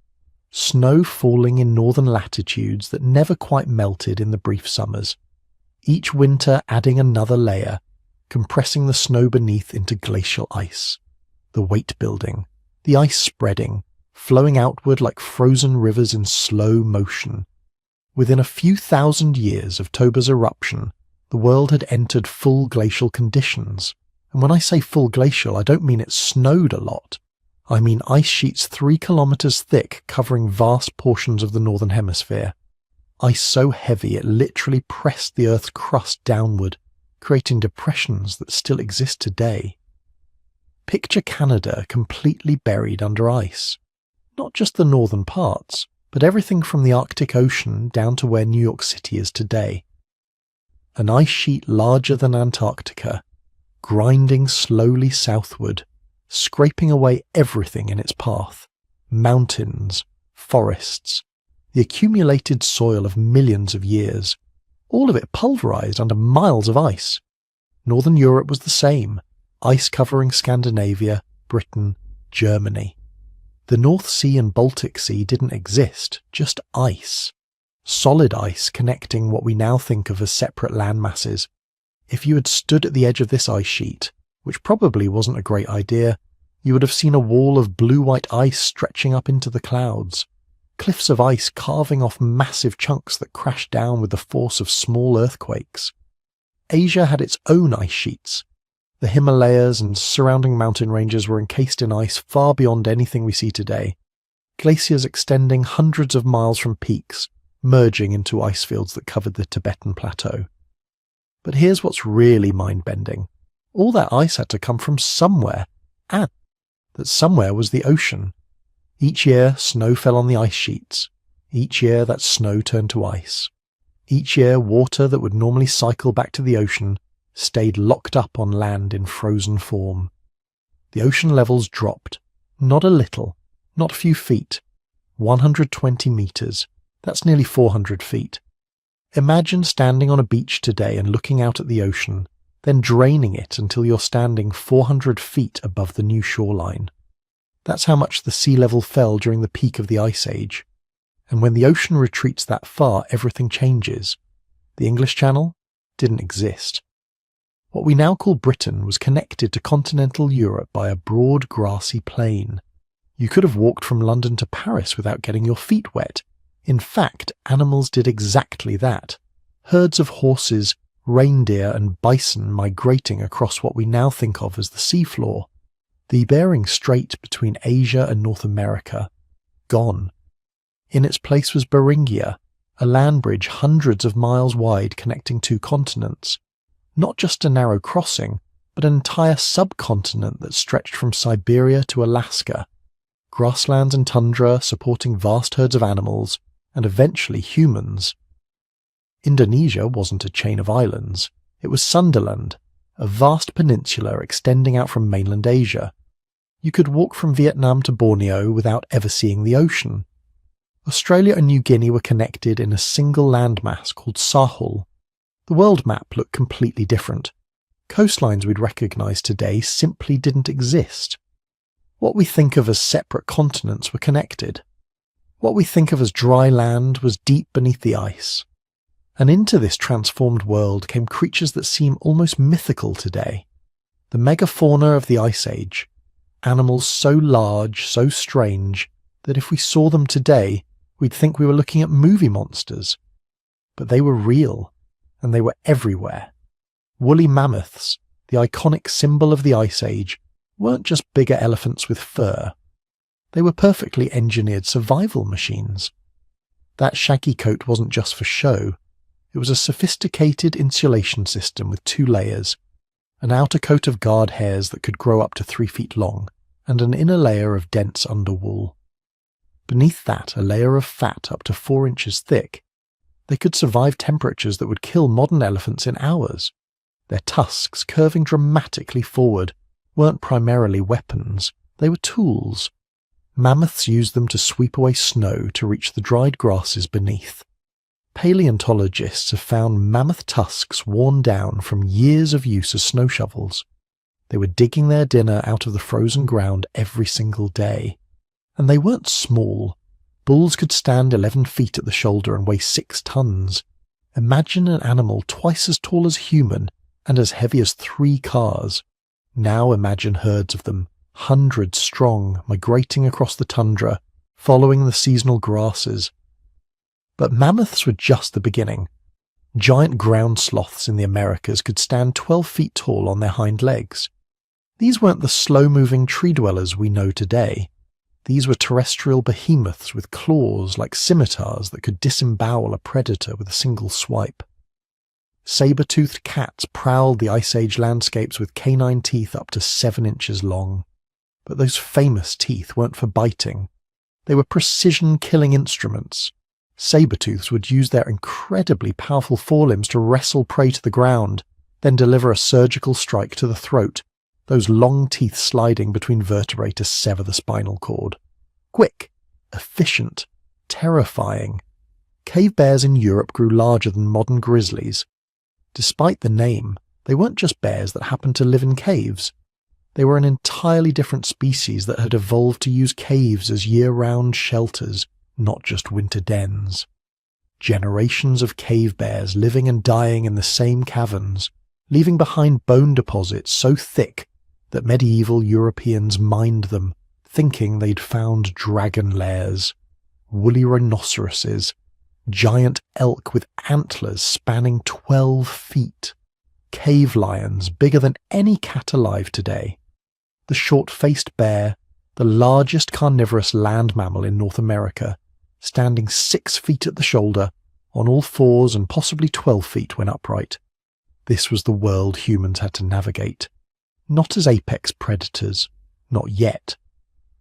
snow falling in northern latitudes that never quite melted in the brief summers. Each winter adding another layer, compressing the snow beneath into glacial ice, the weight building, the ice spreading, flowing outward like frozen rivers in slow motion. Within a few thousand years of Toba's eruption, the world had entered full glacial conditions. And when I say full glacial, I don't mean it snowed a lot. I mean ice sheets 3 kilometers thick covering vast portions of the northern hemisphere. Ice so heavy it literally pressed the Earth's crust downward, creating depressions that still exist today. Picture Canada completely buried under ice. Not just the northern parts, but everything from the Arctic Ocean down to where New York City is today. An ice sheet larger than Antarctica, grinding slowly southward, scraping away everything in its path. Mountains, forests, the accumulated soil of millions of years, all of it pulverized under miles of ice. Northern Europe was the same, ice covering Scandinavia, Britain, Germany. The North Sea and Baltic Sea didn't exist, just ice. Solid ice connecting what we now think of as separate land masses. If you had stood at the edge of this ice sheet, which probably wasn't a great idea, you would have seen a wall of blue-white ice stretching up into the clouds, cliffs of ice carving off massive chunks that crashed down with the force of small earthquakes. Asia had its own ice sheets. The Himalayas and surrounding mountain ranges were encased in ice far beyond anything we see today, glaciers extending hundreds of miles from peaks, merging into ice fields that covered the Tibetan Plateau. But here's what's really mind-bending. All that ice had to come from somewhere, and that somewhere was the ocean. Each year, snow fell on the ice sheets. Each year, that snow turned to ice. Each year, water that would normally cycle back to the ocean stayed locked up on land in frozen form. The ocean levels dropped. Not a little, not a few feet. 120 meters. That's nearly 400 feet. Imagine standing on a beach today and looking out at the ocean, then draining it until you're standing 400 feet above the new shoreline. That's how much the sea level fell during the peak of the Ice Age. And when the ocean retreats that far, everything changes. The English Channel didn't exist. What we now call Britain was connected to continental Europe by a broad grassy plain. You could have walked from London to Paris without getting your feet wet. In fact, animals did exactly that. Herds of horses, reindeer and bison migrating across what we now think of as the seafloor. The Bering Strait between Asia and North America, gone. In its place was Beringia, a land bridge hundreds of miles wide connecting two continents. Not just a narrow crossing, but an entire subcontinent that stretched from Siberia to Alaska. Grasslands and tundra supporting vast herds of animals, and eventually humans. Indonesia wasn't a chain of islands. It was Sundaland, a vast peninsula extending out from mainland Asia. You could walk from Vietnam to Borneo without ever seeing the ocean. Australia and New Guinea were connected in a single landmass called Sahul. The world map looked completely different. Coastlines we'd recognise today simply didn't exist. What we think of as separate continents were connected. What we think of as dry land was deep beneath the ice. And into this transformed world came creatures that seem almost mythical today. The megafauna of the Ice Age. Animals so large, so strange, that if we saw them today, we'd think we were looking at movie monsters. But they were real, and they were everywhere. Woolly mammoths, the iconic symbol of the Ice Age, weren't just bigger elephants with fur. They were perfectly engineered survival machines. That shaggy coat wasn't just for show. It was a sophisticated insulation system with 2 layers, an outer coat of guard hairs that could grow up to 3 feet long, and an inner layer of dense underwool. Beneath that, a layer of fat up to 4 inches thick. They could survive temperatures that would kill modern elephants in hours. Their tusks, curving dramatically forward, weren't primarily weapons. They were tools. Mammoths used them to sweep away snow to reach the dried grasses beneath. Paleontologists have found mammoth tusks worn down from years of use as snow shovels. They were digging their dinner out of the frozen ground every single day. And they weren't small. Bulls could stand 11 feet at the shoulder and weigh 6 tons. Imagine an animal twice as tall as human and as heavy as 3 cars. Now imagine herds of them, hundreds strong, migrating across the tundra, following the seasonal grasses. But mammoths were just the beginning. Giant ground sloths in the Americas could stand 12 feet tall on their hind legs. These weren't the slow-moving tree-dwellers we know today. These were terrestrial behemoths with claws like scimitars that could disembowel a predator with a single swipe. Saber-toothed cats prowled the Ice Age landscapes with canine teeth up to 7 inches long. But those famous teeth weren't for biting. They were precision killing instruments. Saber-tooths would use their incredibly powerful forelimbs to wrestle prey to the ground, then deliver a surgical strike to the throat, those long teeth sliding between vertebrae to sever the spinal cord. Quick, efficient, terrifying. Cave bears in Europe grew larger than modern grizzlies. Despite the name, they weren't just bears that happened to live in caves. They were an entirely different species that had evolved to use caves as year-round shelters, not just winter dens. Generations of cave bears living and dying in the same caverns, leaving behind bone deposits so thick that medieval Europeans mined them, thinking they'd found dragon lairs, woolly rhinoceroses, giant elk with antlers spanning 12 feet, cave lions bigger than any cat alive today, the short-faced bear, the largest carnivorous land mammal in North America, standing 6 feet at the shoulder, on all fours and possibly 12 feet when upright. This was the world humans had to navigate, not as apex predators, not yet,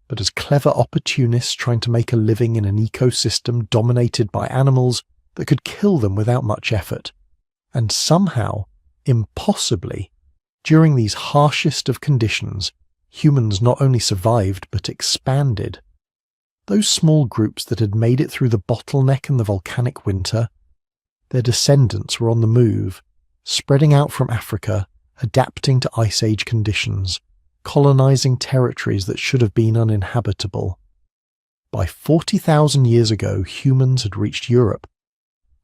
but as clever opportunists trying to make a living in an ecosystem dominated by animals that could kill them without much effort. And somehow, impossibly, during these harshest of conditions, humans not only survived but expanded. Those small groups that had made it through the bottleneck and the volcanic winter, their descendants were on the move, spreading out from Africa, adapting to Ice Age conditions, colonizing territories that should have been uninhabitable. By 40,000 years ago, humans had reached Europe,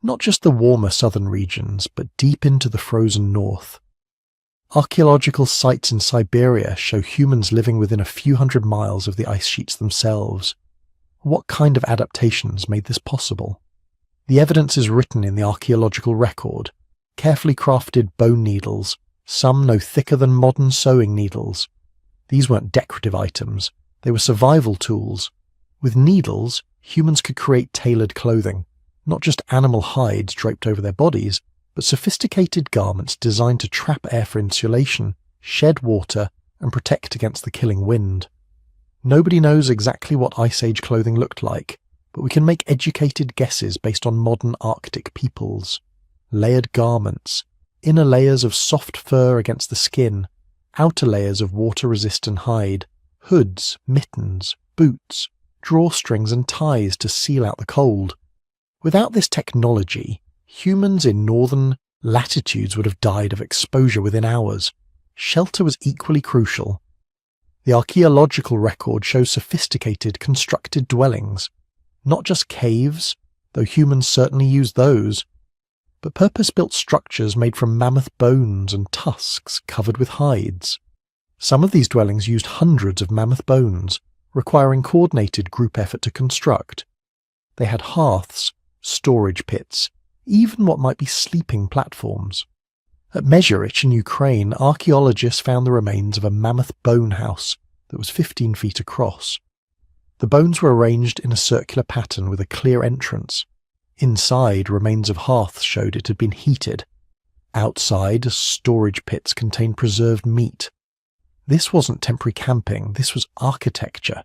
not just the warmer southern regions, but deep into the frozen north. Archaeological sites in Siberia show humans living within a few hundred miles of the ice sheets themselves. What kind of adaptations made this possible? The evidence is written in the archaeological record, carefully crafted bone needles, some no thicker than modern sewing needles. These weren't decorative items, they were survival tools. With needles, humans could create tailored clothing, not just animal hides draped over their bodies, but sophisticated garments designed to trap air for insulation, shed water, and protect against the killing wind. Nobody knows exactly what Ice Age clothing looked like, but we can make educated guesses based on modern Arctic peoples. Layered garments, inner layers of soft fur against the skin, outer layers of water-resistant hide, hoods, mittens, boots, drawstrings and ties to seal out the cold. Without this technology, humans in northern latitudes would have died of exposure within hours. Shelter was equally crucial. The archaeological record shows sophisticated, constructed dwellings, not just caves, though humans certainly used those, but purpose-built structures made from mammoth bones and tusks covered with hides. Some of these dwellings used hundreds of mammoth bones, requiring coordinated group effort to construct. They had hearths, storage pits, even what might be sleeping platforms. At Mezheritch in Ukraine, archaeologists found the remains of a mammoth bone house that was 15 feet across. The bones were arranged in a circular pattern with a clear entrance. Inside, remains of hearths showed it had been heated. Outside, storage pits contained preserved meat. This wasn't temporary camping, this was architecture.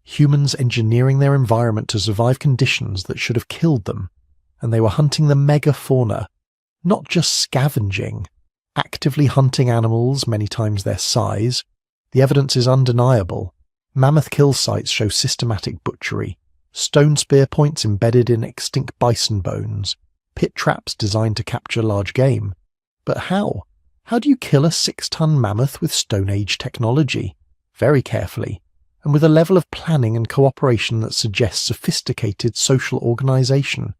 Humans engineering their environment to survive conditions that should have killed them. And they were hunting the megafauna, not just scavenging, actively hunting animals many times their size. The evidence is undeniable. Mammoth kill sites show systematic butchery, stone spear points embedded in extinct bison bones, pit traps designed to capture large game. But how? How do you kill a 6-ton mammoth with Stone Age technology? Very carefully, and with a level of planning and cooperation that suggests sophisticated social organization.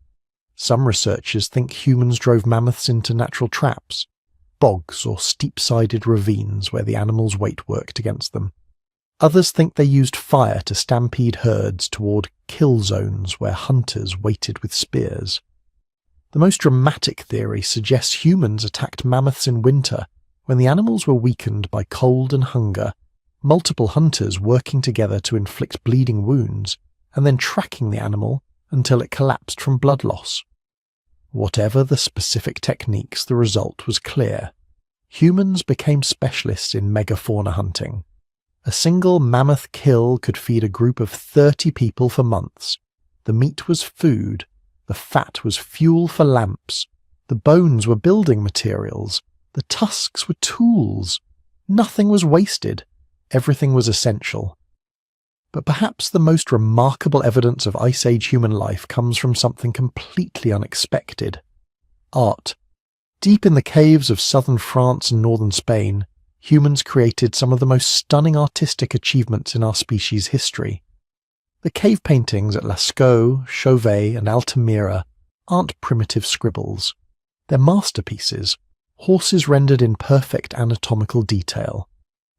Some researchers think humans drove mammoths into natural traps, bogs or steep-sided ravines where the animals' weight worked against them. Others think they used fire to stampede herds toward kill zones where hunters waited with spears. The most dramatic theory suggests humans attacked mammoths in winter when the animals were weakened by cold and hunger, multiple hunters working together to inflict bleeding wounds, and then tracking the animal until it collapsed from blood loss. Whatever the specific techniques, the result was clear. Humans became specialists in megafauna hunting. A single mammoth kill could feed a group of 30 people for months. The meat was food, the fat was fuel for lamps, the bones were building materials, the tusks were tools. Nothing was wasted, everything was essential. But perhaps the most remarkable evidence of Ice Age human life comes from something completely unexpected. Art. Deep in the caves of southern France and northern Spain, humans created some of the most stunning artistic achievements in our species' history. The cave paintings at Lascaux, Chauvet and Altamira aren't primitive scribbles. They're masterpieces, horses rendered in perfect anatomical detail,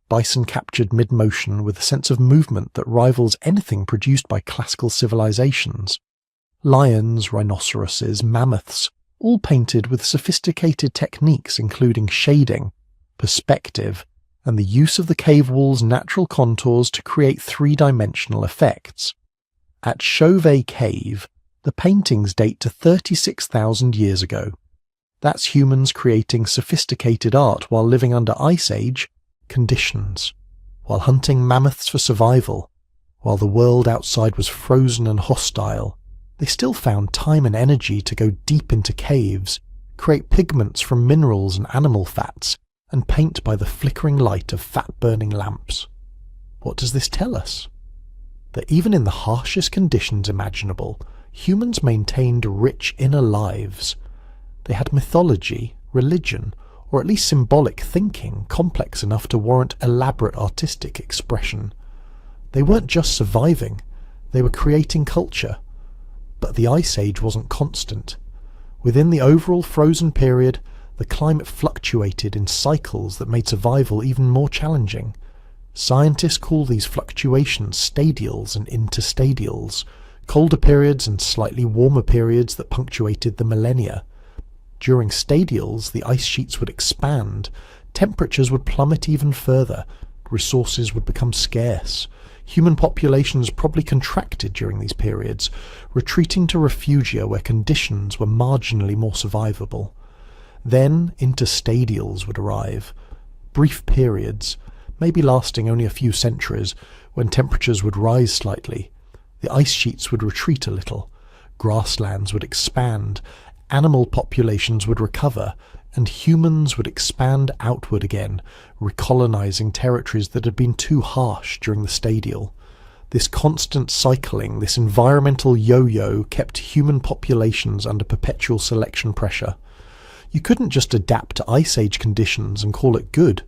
bison captured mid-motion with a sense of movement that rivals anything produced by classical civilizations, lions, rhinoceroses, mammoths, all painted with sophisticated techniques including shading, perspective, and the use of the cave wall's natural contours to create three-dimensional effects. At Chauvet Cave, the paintings date to 36,000 years ago. That's humans creating sophisticated art while living under Ice Age conditions, while hunting mammoths for survival, while the world outside was frozen and hostile. They still found time and energy to go deep into caves, create pigments from minerals and animal fats, and paint by the flickering light of fat-burning lamps. What does this tell us? That even in the harshest conditions imaginable, humans maintained rich inner lives. They had mythology, religion, or at least symbolic thinking complex enough to warrant elaborate artistic expression. They weren't just surviving, they were creating culture. But the Ice Age wasn't constant. Within the overall frozen period, the climate fluctuated in cycles that made survival even more challenging. Scientists call these fluctuations stadials and interstadials, colder periods and slightly warmer periods that punctuated the millennia. During stadials, the ice sheets would expand, temperatures would plummet even further, resources would become scarce. Human populations probably contracted during these periods, retreating to refugia where conditions were marginally more survivable. Then interstadials would arrive, brief periods, maybe lasting only a few centuries, when temperatures would rise slightly. The ice sheets would retreat a little, grasslands would expand, animal populations would recover, and humans would expand outward again, recolonizing territories that had been too harsh during the stadial. This constant cycling, this environmental yo-yo, kept human populations under perpetual selection pressure. You couldn't just adapt to Ice Age conditions and call it good.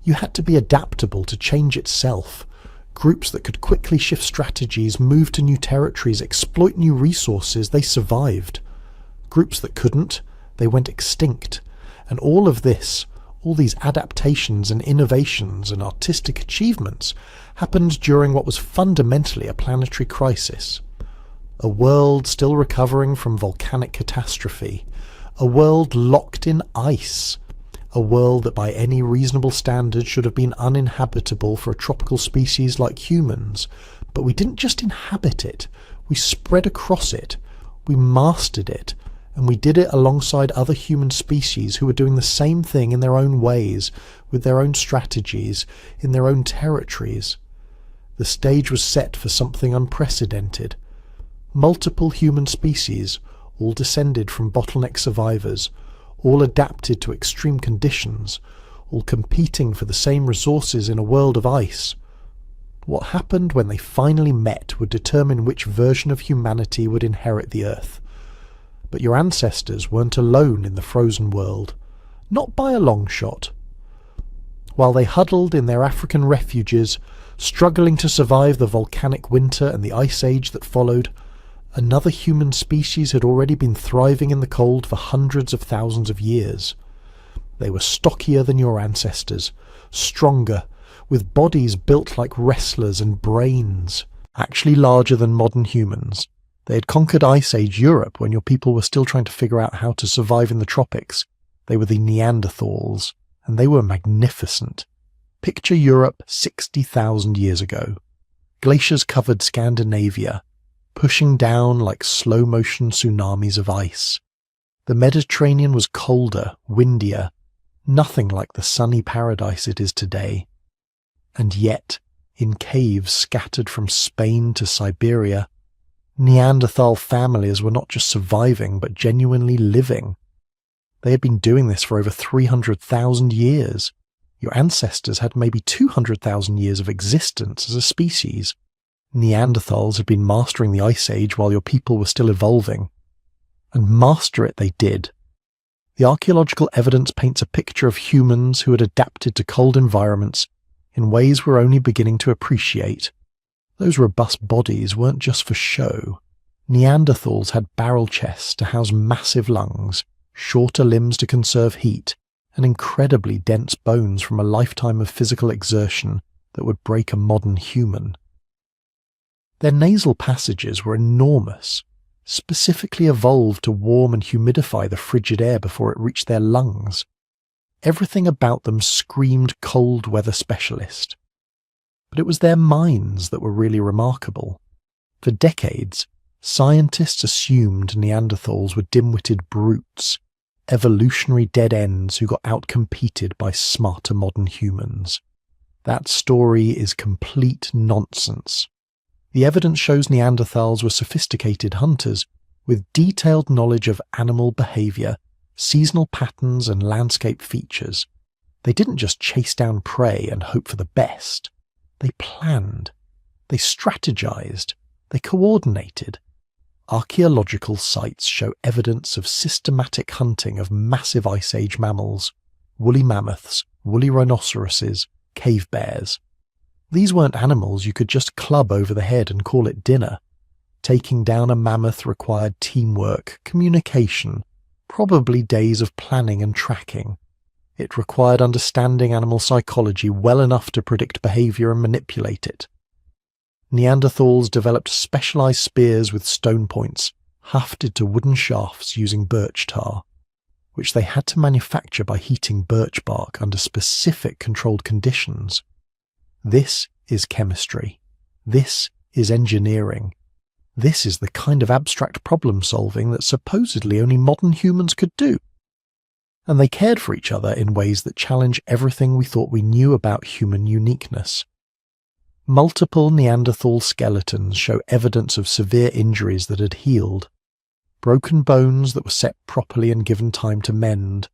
You had to be adaptable to change itself. Groups that could quickly shift strategies, move to new territories, exploit new resources, they survived. Groups that couldn't, they went extinct. And all of this, all these adaptations and innovations and artistic achievements happened during what was fundamentally a planetary crisis. A world still recovering from volcanic catastrophe. A world locked in ice. A world that by any reasonable standard should have been uninhabitable for a tropical species like humans. But we didn't just inhabit it, we spread across it, we mastered it, and we did it alongside other human species who were doing the same thing in their own ways, with their own strategies, in their own territories. The stage was set for something unprecedented. Multiple human species, all descended from bottleneck survivors, all adapted to extreme conditions, all competing for the same resources in a world of ice. What happened when they finally met would determine which version of humanity would inherit the Earth. But your ancestors weren't alone in the frozen world, not by a long shot. While they huddled in their African refuges, struggling to survive the volcanic winter and the ice age that followed, another human species had already been thriving in the cold for hundreds of thousands of years. They were stockier than your ancestors, stronger, with bodies built like wrestlers and brains, actually larger than modern humans. They had conquered Ice Age Europe when your people were still trying to figure out how to survive in the tropics. They were the Neanderthals, and they were magnificent. Picture Europe 60,000 years ago. Glaciers covered Scandinavia, pushing down like slow-motion tsunamis of ice. The Mediterranean was colder, windier, nothing like the sunny paradise it is today. And yet, in caves scattered from Spain to Siberia. Neanderthal families were not just surviving, but genuinely living. They had been doing this for over 300,000 years. Your ancestors had maybe 200,000 years of existence as a species. Neanderthals had been mastering the Ice Age while your people were still evolving. And master it they did. The archaeological evidence paints a picture of humans who had adapted to cold environments in ways we're only beginning to appreciate. Those robust bodies weren't just for show. Neanderthals had barrel chests to house massive lungs, shorter limbs to conserve heat, and incredibly dense bones from a lifetime of physical exertion that would break a modern human. Their nasal passages were enormous, specifically evolved to warm and humidify the frigid air before it reached their lungs. Everything about them screamed cold weather specialist. But it was their minds that were really remarkable. For decades, scientists assumed Neanderthals were dim-witted brutes, evolutionary dead ends who got outcompeted by smarter modern humans. That story is complete nonsense. The evidence shows Neanderthals were sophisticated hunters with detailed knowledge of animal behavior, seasonal patterns, and landscape features. They didn't just chase down prey and hope for the best. They planned. They strategized. They coordinated. Archaeological sites show evidence of systematic hunting of massive Ice Age mammals, woolly mammoths, woolly rhinoceroses, cave bears. These weren't animals you could just club over the head and call it dinner. Taking down a mammoth required teamwork, communication, probably days of planning and tracking. It required understanding animal psychology well enough to predict behavior and manipulate it. Neanderthals developed specialized spears with stone points, hafted to wooden shafts using birch tar, which they had to manufacture by heating birch bark under specific controlled conditions. This is chemistry. This is engineering. This is the kind of abstract problem-solving that supposedly only modern humans could do. And they cared for each other in ways that challenge everything we thought we knew about human uniqueness. Multiple Neanderthal skeletons show evidence of severe injuries that had healed, broken bones that were set properly and given time to mend,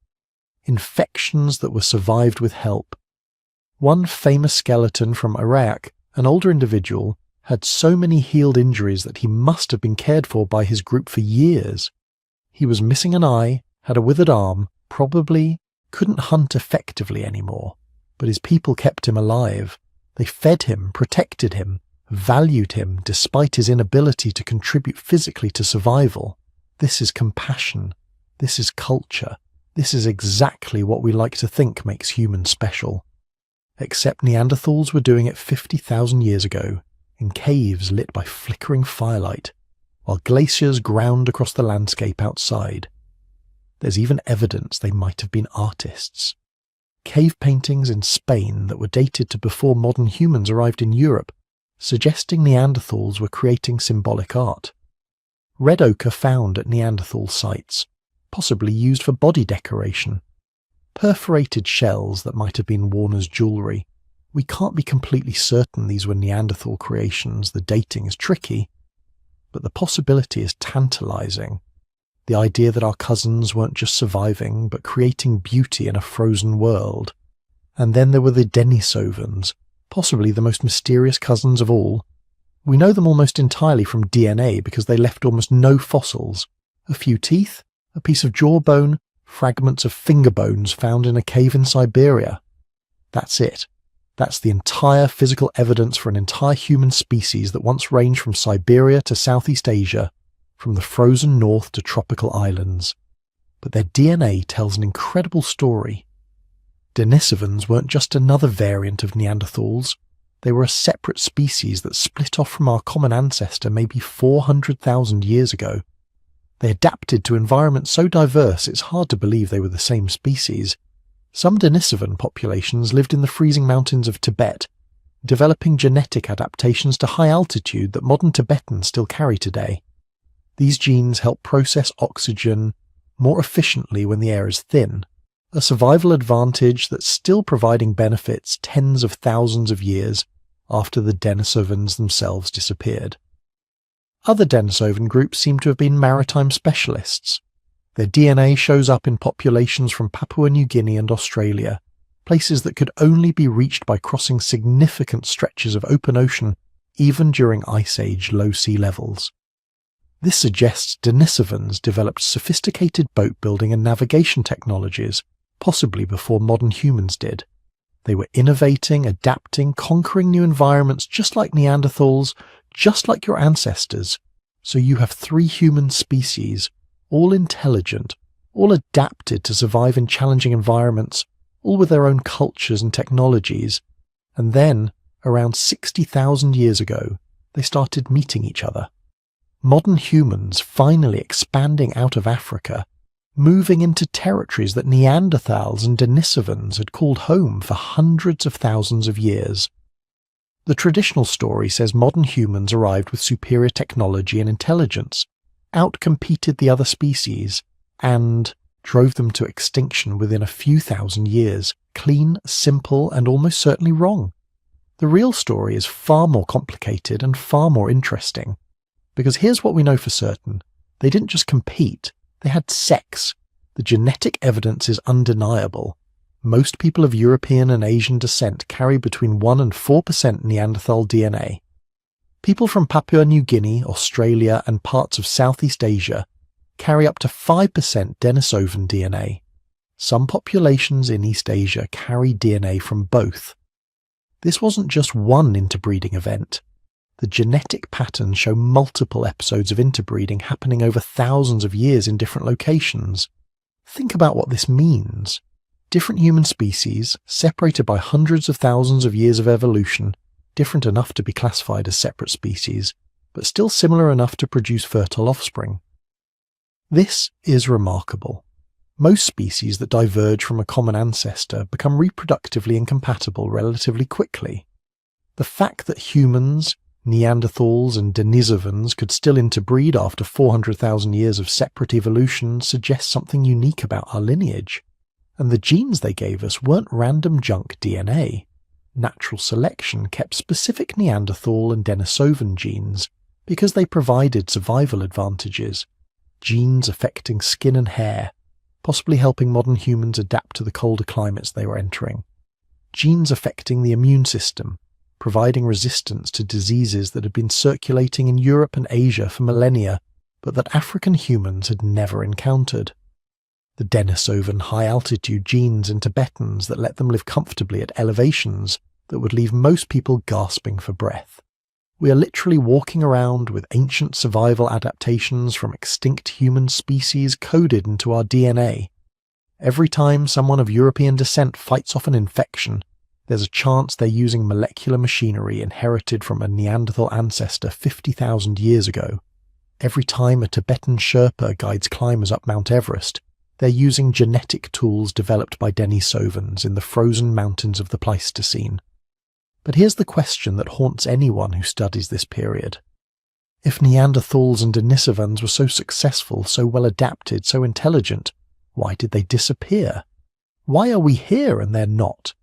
infections that were survived with help. One famous skeleton from Iraq, an older individual, had so many healed injuries that he must have been cared for by his group for years. He was missing an eye, had a withered arm, probably couldn't hunt effectively anymore, but his people kept him alive. They fed him, protected him, valued him despite his inability to contribute physically to survival. This is compassion. This is culture. This is exactly what we like to think makes humans special. Except Neanderthals were doing it 50,000 years ago, in caves lit by flickering firelight, while glaciers ground across the landscape outside. There's even evidence they might have been artists. Cave paintings in Spain that were dated to before modern humans arrived in Europe, suggesting Neanderthals were creating symbolic art. Red ochre found at Neanderthal sites, possibly used for body decoration. Perforated shells that might have been worn as jewellery. We can't be completely certain these were Neanderthal creations, the dating is tricky, but the possibility is tantalising. The idea that our cousins weren't just surviving, but creating beauty in a frozen world. And then there were the Denisovans, possibly the most mysterious cousins of all. We know them almost entirely from DNA because they left almost no fossils. A few teeth, a piece of jawbone, fragments of finger bones found in a cave in Siberia. That's it. That's the entire physical evidence for an entire human species that once ranged from Siberia to Southeast Asia, from the frozen north to tropical islands. But their DNA tells an incredible story. Denisovans weren't just another variant of Neanderthals. They were a separate species that split off from our common ancestor maybe 400,000 years ago. They adapted to environments so diverse it's hard to believe they were the same species. Some Denisovan populations lived in the freezing mountains of Tibet, developing genetic adaptations to high altitude that modern Tibetans still carry today. These genes help process oxygen more efficiently when the air is thin, a survival advantage that's still providing benefits tens of thousands of years after the Denisovans themselves disappeared. Other Denisovan groups seem to have been maritime specialists. Their DNA shows up in populations from Papua New Guinea and Australia, places that could only be reached by crossing significant stretches of open ocean even during Ice Age low sea levels. This suggests Denisovans developed sophisticated boat-building and navigation technologies, possibly before modern humans did. They were innovating, adapting, conquering new environments just like Neanderthals, just like your ancestors. So you have 3 human species, all intelligent, all adapted to survive in challenging environments, all with their own cultures and technologies. And then, around 60,000 years ago, they started meeting each other. Modern humans finally expanding out of Africa, moving into territories that Neanderthals and Denisovans had called home for hundreds of thousands of years. The traditional story says modern humans arrived with superior technology and intelligence, outcompeted the other species, and drove them to extinction within a few thousand years, clean, simple, and almost certainly wrong. The real story is far more complicated and far more interesting. Because here's what we know for certain. They didn't just compete, they had sex. The genetic evidence is undeniable. Most people of European and Asian descent carry between 1 and 4% Neanderthal DNA. People from Papua New Guinea, Australia, and parts of Southeast Asia carry up to 5% Denisovan DNA. Some populations in East Asia carry DNA from both. This wasn't just one interbreeding event. The genetic patterns show multiple episodes of interbreeding happening over thousands of years in different locations. Think about what this means. Different human species, separated by hundreds of thousands of years of evolution, different enough to be classified as separate species, but still similar enough to produce fertile offspring. This is remarkable. Most species that diverge from a common ancestor become reproductively incompatible relatively quickly. The fact that humans, Neanderthals and Denisovans could still interbreed after 400,000 years of separate evolution suggests something unique about our lineage. And the genes they gave us weren't random junk DNA. Natural selection kept specific Neanderthal and Denisovan genes because they provided survival advantages, genes affecting skin and hair, possibly helping modern humans adapt to the colder climates they were entering, genes affecting the immune system, providing resistance to diseases that had been circulating in Europe and Asia for millennia, but that African humans had never encountered. The Denisovan high-altitude genes in Tibetans that let them live comfortably at elevations that would leave most people gasping for breath. We are literally walking around with ancient survival adaptations from extinct human species coded into our DNA. Every time someone of European descent fights off an infection, there's a chance they're using molecular machinery inherited from a Neanderthal ancestor 50,000 years ago. Every time a Tibetan Sherpa guides climbers up Mount Everest, they're using genetic tools developed by Denisovans in the frozen mountains of the Pleistocene. But here's the question that haunts anyone who studies this period. If Neanderthals and Denisovans were so successful, so well adapted, so intelligent, why did they disappear? Why are we here and they're not?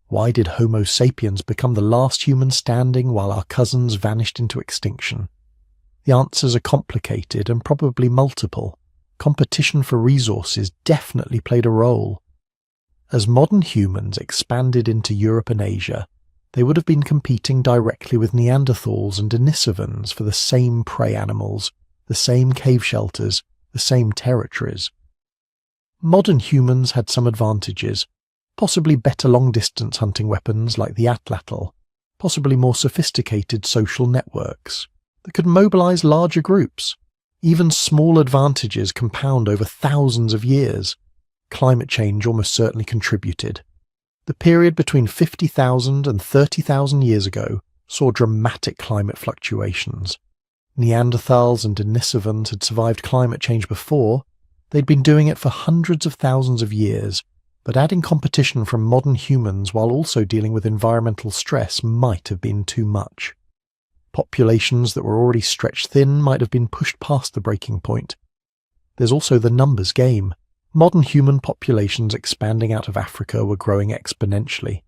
Why did Homo sapiens become the last human standing while our cousins vanished into extinction? The answers are complicated and probably multiple. Competition for resources definitely played a role. As modern humans expanded into Europe and Asia, they would have been competing directly with Neanderthals and Denisovans for the same prey animals, the same cave shelters, the same territories. Modern humans had some advantages, possibly better long-distance hunting weapons like the atlatl, possibly more sophisticated social networks that could mobilize larger groups. Even small advantages compound over thousands of years. Climate change almost certainly contributed. The period between 50,000 and 30,000 years ago saw dramatic climate fluctuations. Neanderthals and Denisovans had survived climate change before. They'd been doing it for hundreds of thousands of years, but adding competition from modern humans while also dealing with environmental stress might have been too much. Populations that were already stretched thin might have been pushed past the breaking point. There's also the numbers game. Modern human populations expanding out of Africa were growing exponentially.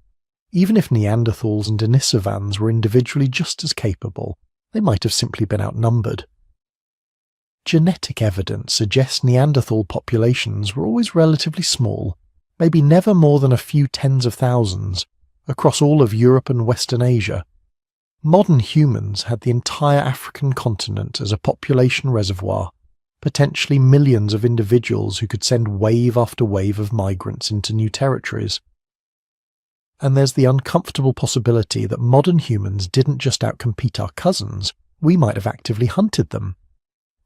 Even if Neanderthals and Denisovans were individually just as capable, they might have simply been outnumbered. Genetic evidence suggests Neanderthal populations were always relatively small, maybe never more than a few tens of thousands, across all of Europe and Western Asia. Modern humans had the entire African continent as a population reservoir, potentially millions of individuals who could send wave after wave of migrants into new territories. And there's the uncomfortable possibility that modern humans didn't just outcompete our cousins, we might have actively hunted them.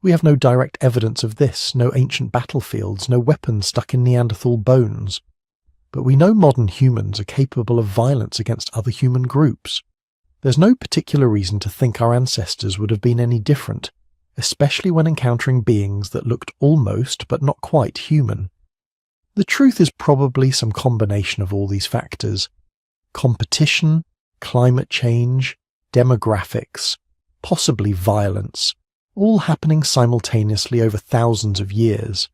We have no direct evidence of this, no ancient battlefields, no weapons stuck in Neanderthal bones. But we know modern humans are capable of violence against other human groups. There's no particular reason to think our ancestors would have been any different, especially when encountering beings that looked almost but not quite human. The truth is probably some combination of all these factors. Competition, climate change, demographics, possibly violence, all happening simultaneously over thousands of years.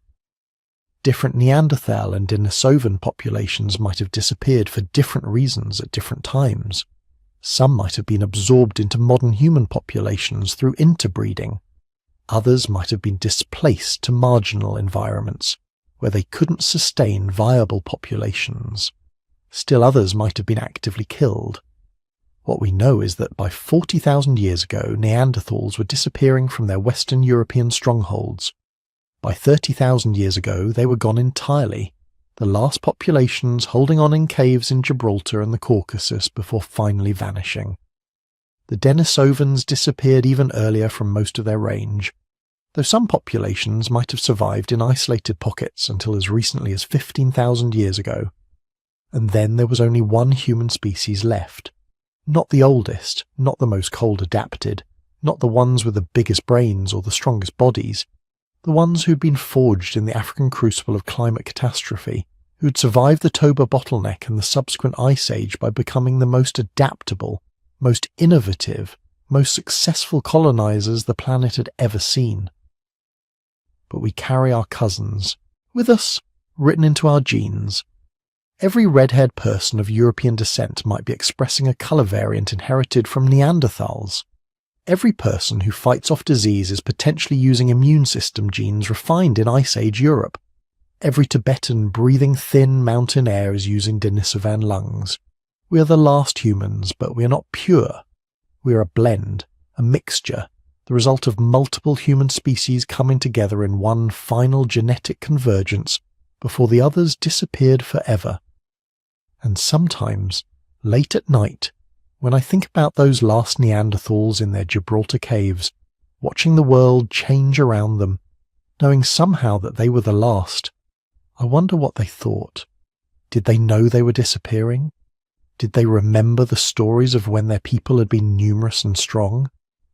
Different Neanderthal and Denisovan populations might have disappeared for different reasons at different times. Some might have been absorbed into modern human populations through interbreeding. Others might have been displaced to marginal environments, where they couldn't sustain viable populations. Still others might have been actively killed. What we know is that by 40,000 years ago, Neanderthals were disappearing from their Western European strongholds. By 30,000 years ago, they were gone entirely, the last populations holding on in caves in Gibraltar and the Caucasus before finally vanishing. The Denisovans disappeared even earlier from most of their range, though some populations might have survived in isolated pockets until as recently as 15,000 years ago. And then there was only one human species left. Not the oldest, not the most cold adapted, not the ones with the biggest brains or the strongest bodies. The ones who'd been forged in the African crucible of climate catastrophe, who'd survived the Toba bottleneck and the subsequent ice age by becoming the most adaptable, most innovative, most successful colonizers the planet had ever seen. But we carry our cousins with us, written into our genes. Every red-haired person of European descent might be expressing a colour variant inherited from Neanderthals. Every person who fights off disease is potentially using immune system genes refined in Ice Age Europe. Every Tibetan breathing thin mountain air is using Denisovan lungs. We are the last humans, but we are not pure. We are a blend, a mixture, the result of multiple human species coming together in one final genetic convergence before the others disappeared forever. And sometimes, late at night, when I think about those last Neanderthals in their Gibraltar caves, watching the world change around them, knowing somehow that they were the last, I wonder what they thought. Did they know they were disappearing? Did they remember the stories of when their people had been numerous and strong?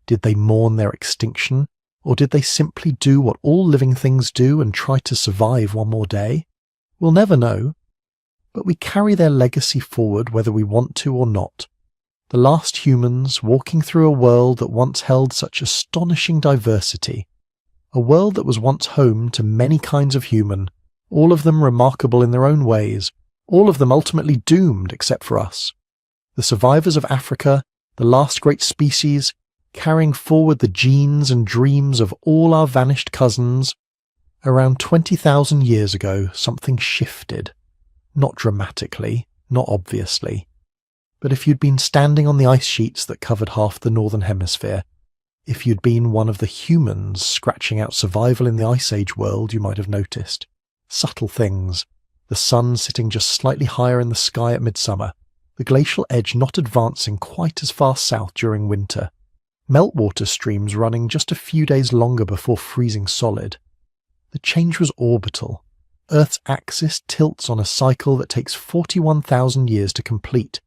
Did they mourn their extinction? Or did they simply do what all living things do and try to survive one more day? We'll never know. But we carry their legacy forward whether we want to or not. The last humans walking through a world that once held such astonishing diversity. A world that was once home to many kinds of human, all of them remarkable in their own ways, all of them ultimately doomed except for us. The survivors of Africa, the last great species, carrying forward the genes and dreams of all our vanished cousins. Around 20,000 years ago, something shifted. Not dramatically, not obviously. But if you'd been standing on the ice sheets that covered half the northern hemisphere, if you'd been one of the humans scratching out survival in the Ice Age world, you might have noticed. Subtle things. The sun sitting just slightly higher in the sky at midsummer, the glacial edge not advancing quite as far south during winter, meltwater streams running just a few days longer before freezing solid. The change was orbital. Earth's axis tilts on a cycle that takes 41,000 years to complete.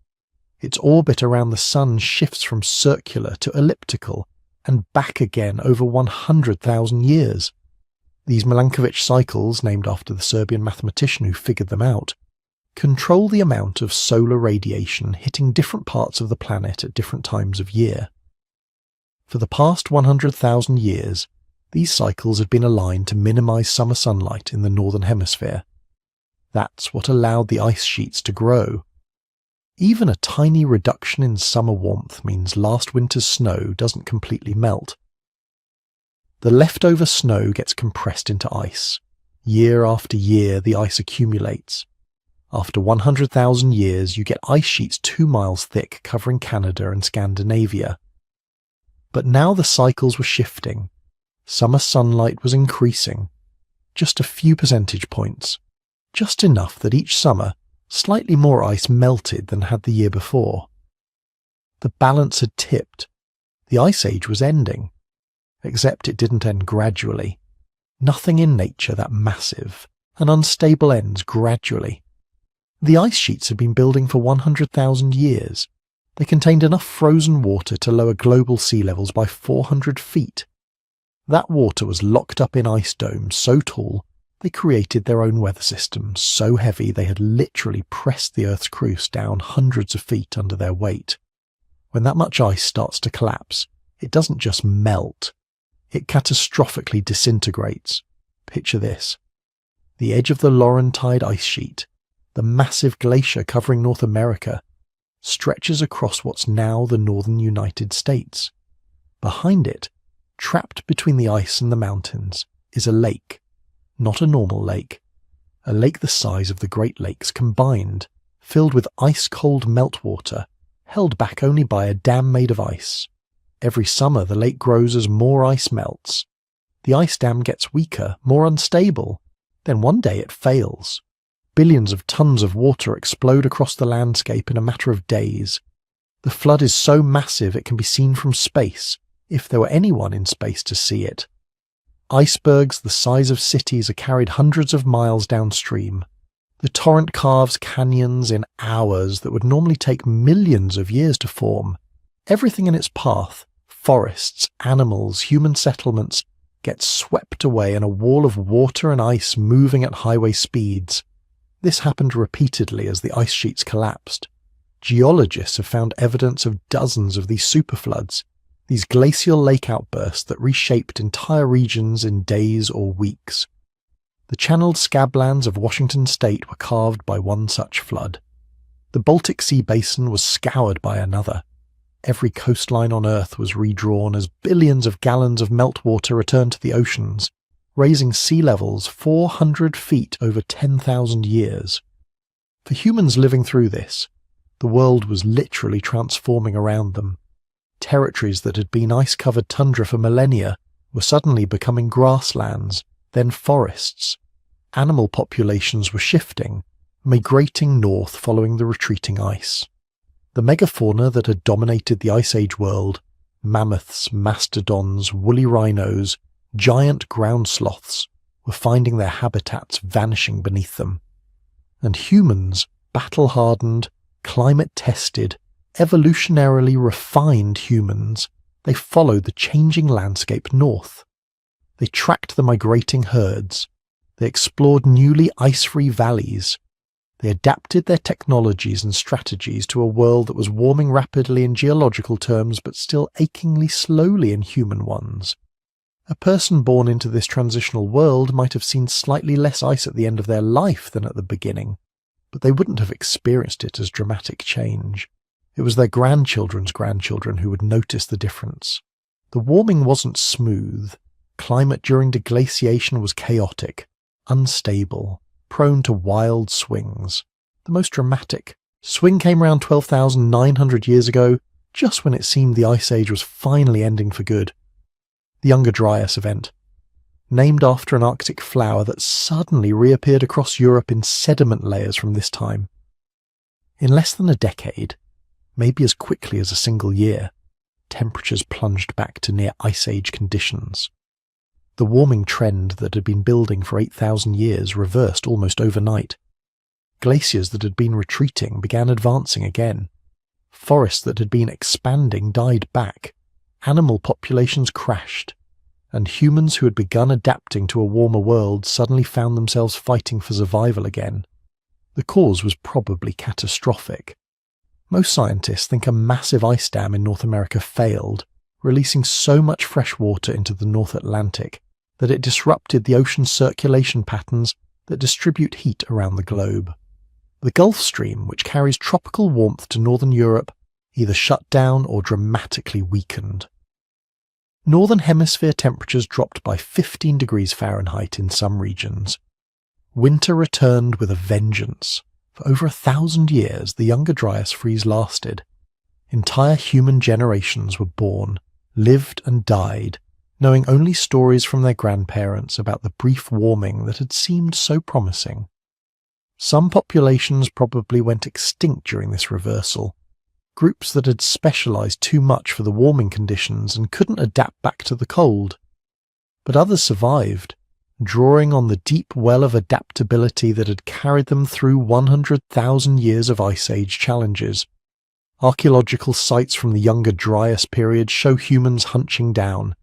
Its orbit around the sun shifts from circular to elliptical and back again over 100,000 years. These Milankovitch cycles, named after the Serbian mathematician who figured them out, control the amount of solar radiation hitting different parts of the planet at different times of year. For the past 100,000 years, these cycles had been aligned to minimize summer sunlight in the northern hemisphere. That's what allowed the ice sheets to grow. Even a tiny reduction in summer warmth means last winter's snow doesn't completely melt. The leftover snow gets compressed into ice. Year after year, the ice accumulates. After 100,000 years, you get ice sheets 2 miles thick covering Canada and Scandinavia. But now the cycles were shifting. Summer sunlight was increasing. Just a few percentage points. Just enough that each summer, slightly more ice melted than had the year before. The balance had tipped. The Ice Age was ending. Except it didn't end gradually. Nothing in nature that massive and unstable ends gradually. The ice sheets had been building for 100,000 years. They contained enough frozen water to lower global sea levels by 400 feet. That water was locked up in ice domes so tall they created their own weather system so heavy they had literally pressed the Earth's crust down hundreds of feet under their weight. When that much ice starts to collapse, it doesn't just melt. It catastrophically disintegrates. Picture this. The edge of the Laurentide ice sheet, the massive glacier covering North America, stretches across what's now the northern United States. Behind it, trapped between the ice and the mountains, is a lake. Not a normal lake. A lake the size of the Great Lakes combined, filled with ice-cold meltwater, held back only by a dam made of ice. Every summer the lake grows as more ice melts. The ice dam gets weaker, more unstable. Then one day it fails. Billions of tons of water explode across the landscape in a matter of days. The flood is so massive it can be seen from space, if there were anyone in space to see it. Icebergs the size of cities are carried hundreds of miles downstream. The torrent carves canyons in hours that would normally take millions of years to form. Everything in its path, forests, animals, human settlements, gets swept away in a wall of water and ice moving at highway speeds. This happened repeatedly as the ice sheets collapsed. Geologists have found evidence of dozens of these superfloods, these glacial lake outbursts that reshaped entire regions in days or weeks. The channeled scablands of Washington state were carved by one such flood. The Baltic Sea basin was scoured by another. Every coastline on Earth was redrawn as billions of gallons of meltwater returned to the oceans, raising sea levels 400 feet over 10,000 years. For humans living through this, the world was literally transforming around them. Territories that had been ice-covered tundra for millennia were suddenly becoming grasslands, then forests. Animal populations were shifting, migrating north following the retreating ice. The megafauna that had dominated the Ice Age world, mammoths, mastodons, woolly rhinos, giant ground sloths, were finding their habitats vanishing beneath them. And humans, battle-hardened, climate-tested, evolutionarily refined humans, they followed the changing landscape north. They tracked the migrating herds. They explored newly ice-free valleys. They adapted their technologies and strategies to a world that was warming rapidly in geological terms but still achingly slowly in human ones. A person born into this transitional world might have seen slightly less ice at the end of their life than at the beginning, but they wouldn't have experienced it as dramatic change. It was their grandchildren's grandchildren who would notice the difference. The warming wasn't smooth. Climate during deglaciation was chaotic, unstable, prone to wild swings. The most dramatic swing came around 12,900 years ago, just when it seemed the Ice Age was finally ending for good. The Younger Dryas event, named after an Arctic flower that suddenly reappeared across Europe in sediment layers from this time. In less than a decade, maybe as quickly as a single year, temperatures plunged back to near Ice Age conditions. The warming trend that had been building for 8,000 years reversed almost overnight. Glaciers that had been retreating began advancing again. Forests that had been expanding died back. Animal populations crashed. And humans who had begun adapting to a warmer world suddenly found themselves fighting for survival again. The cause was probably catastrophic. Most scientists think a massive ice dam in North America failed, releasing so much fresh water into the North Atlantic that it disrupted the ocean circulation patterns that distribute heat around the globe. The Gulf Stream, which carries tropical warmth to northern Europe, either shut down or dramatically weakened. Northern Hemisphere temperatures dropped by 15 degrees Fahrenheit in some regions. Winter returned with a vengeance. For over 1,000 years, the Younger Dryas freeze lasted. Entire human generations were born, lived and died, knowing only stories from their grandparents about the brief warming that had seemed so promising. Some populations probably went extinct during this reversal, groups that had specialized too much for the warming conditions and couldn't adapt back to the cold. But others survived, drawing on the deep well of adaptability that had carried them through 100,000 years of Ice Age challenges. Archaeological sites from the Younger Dryas period show humans hunching down,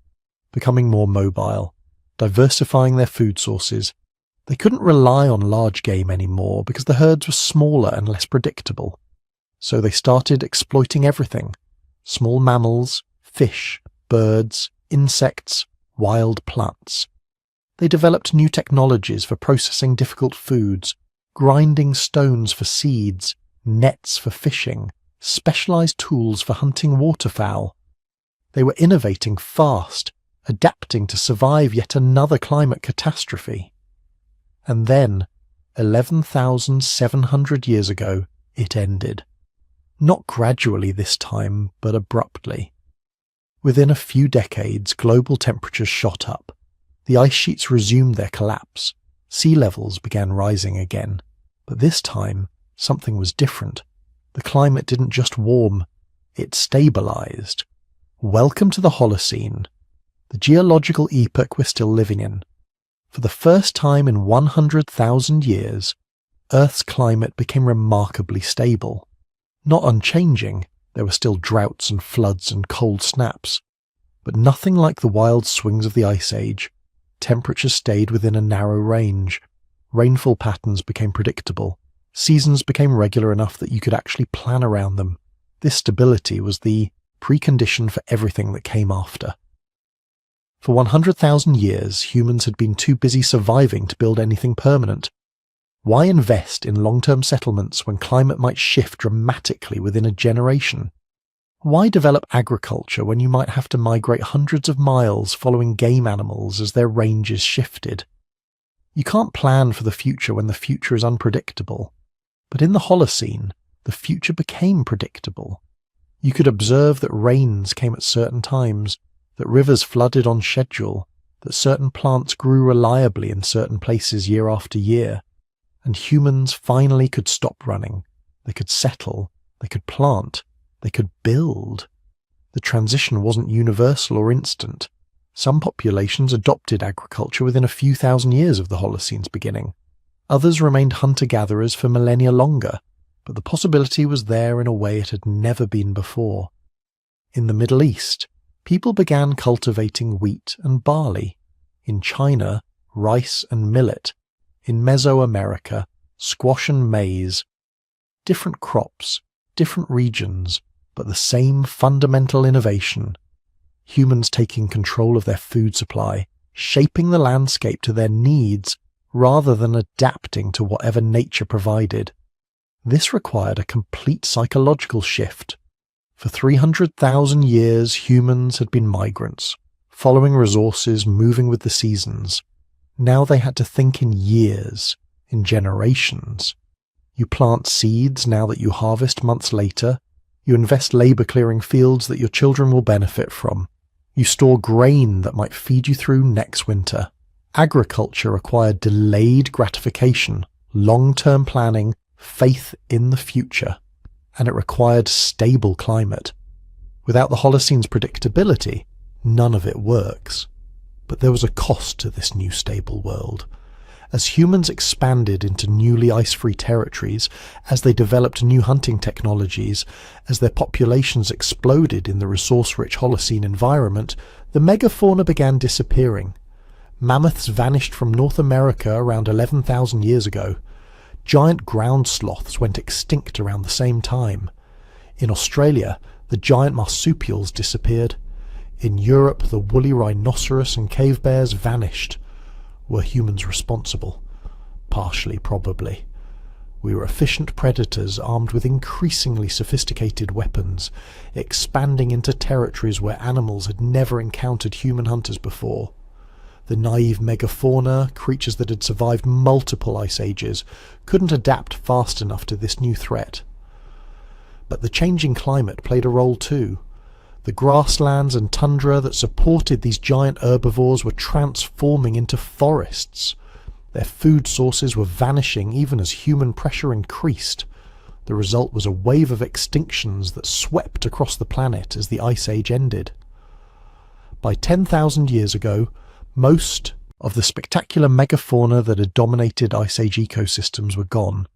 becoming more mobile, diversifying their food sources. They couldn't rely on large game anymore because the herds were smaller and less predictable. So they started exploiting everything: small mammals, fish, birds, insects, wild plants. They developed new technologies for processing difficult foods, grinding stones for seeds, nets for fishing, specialized tools for hunting waterfowl. They were innovating fast, adapting to survive yet another climate catastrophe. And then, 11,700 years ago, it ended. Not gradually this time, but abruptly. Within a few decades, global temperatures shot up. The ice sheets resumed their collapse. Sea levels began rising again. But this time, something was different. The climate didn't just warm, it stabilized. Welcome to the Holocene, the geological epoch we're still living in. For the first time in 100,000 years, Earth's climate became remarkably stable. Not unchanging, there were still droughts and floods and cold snaps, but nothing like the wild swings of the Ice Age. Temperatures stayed within a narrow range. Rainfall patterns became predictable. Seasons became regular enough that you could actually plan around them. This stability was the precondition for everything that came after. For 100,000 years, humans had been too busy surviving to build anything permanent. Why invest in long-term settlements when climate might shift dramatically within a generation? Why develop agriculture when you might have to migrate hundreds of miles following game animals as their ranges shifted? You can't plan for the future when the future is unpredictable. But in the Holocene, the future became predictable. You could observe that rains came at certain times, that rivers flooded on schedule, that certain plants grew reliably in certain places year after year. And humans finally could stop running. They could settle. They could plant. They could build. The transition wasn't universal or instant. Some populations adopted agriculture within a few thousand years of the Holocene's beginning. Others remained hunter-gatherers for millennia longer, but the possibility was there in a way it had never been before. In the Middle East, people began cultivating wheat and barley. In China, rice and millet. In Mesoamerica, squash and maize. Different crops, different regions, but the same fundamental innovation. Humans taking control of their food supply, shaping the landscape to their needs rather than adapting to whatever nature provided. This required a complete psychological shift. For 300,000 years, humans had been migrants, following resources, moving with the seasons. Now they had to think in years, in generations. You plant seeds now that you harvest months later. You invest labor clearing fields that your children will benefit from. You store grain that might feed you through next winter. Agriculture required delayed gratification, long-term planning, faith in the future, and it required stable climate. Without the Holocene's predictability, none of it works. But there was a cost to this new stable world. As humans expanded into newly ice-free territories, as they developed new hunting technologies, as their populations exploded in the resource-rich Holocene environment, the megafauna began disappearing. Mammoths vanished from North America around 11,000 years ago. Giant ground sloths went extinct around the same time. In Australia, the giant marsupials disappeared. In Europe, the woolly rhinoceros and cave bears vanished. Were humans responsible? Partially, probably. We were efficient predators armed with increasingly sophisticated weapons, expanding into territories where animals had never encountered human hunters before. The naive megafauna, creatures that had survived multiple ice ages, couldn't adapt fast enough to this new threat. But the changing climate played a role too. The grasslands and tundra that supported these giant herbivores were transforming into forests. Their food sources were vanishing even as human pressure increased. The result was a wave of extinctions that swept across the planet as the Ice Age ended. By 10,000 years ago, most of the spectacular megafauna that had dominated Ice Age ecosystems were gone.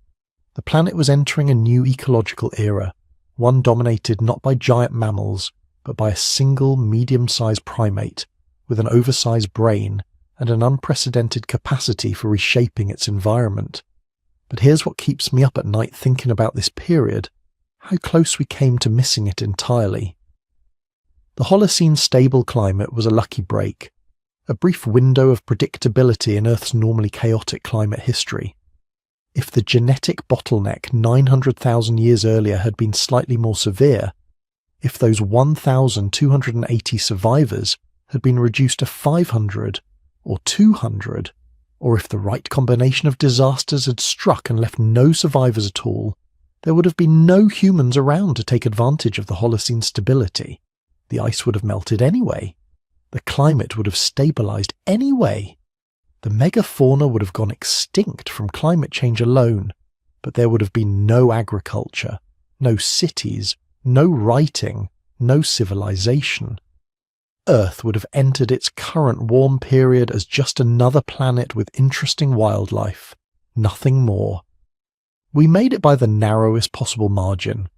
The planet was entering a new ecological era, one dominated not by giant mammals, but by a single medium-sized primate with an oversized brain and an unprecedented capacity for reshaping its environment. But here's what keeps me up at night thinking about this period: how close we came to missing it entirely. The Holocene stable climate was a lucky break, a brief window of predictability in Earth's normally chaotic climate history. If the genetic bottleneck 900,000 years earlier had been slightly more severe, if those 1,280 survivors had been reduced to 500 or 200, or if the right combination of disasters had struck and left no survivors at all, there would have been no humans around to take advantage of the Holocene stability. The ice would have melted anyway. The climate would have stabilized anyway. The megafauna would have gone extinct from climate change alone, but there would have been no agriculture, no cities, no writing, no civilization. Earth would have entered its current warm period as just another planet with interesting wildlife, nothing more. We made it by the narrowest possible margin.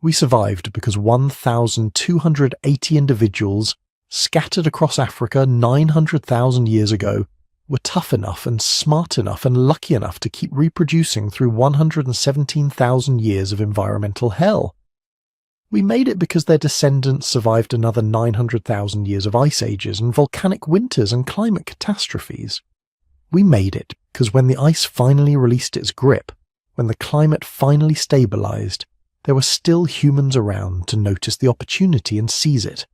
We survived because 1,280 individuals, scattered across Africa 900,000 years ago, were tough enough and smart enough and lucky enough to keep reproducing through 117,000 years of environmental hell. We made it because their descendants survived another 900,000 years of ice ages and volcanic winters and climate catastrophes. We made it because when the ice finally released its grip, when the climate finally stabilized, there were still humans around to notice the opportunity and seize it.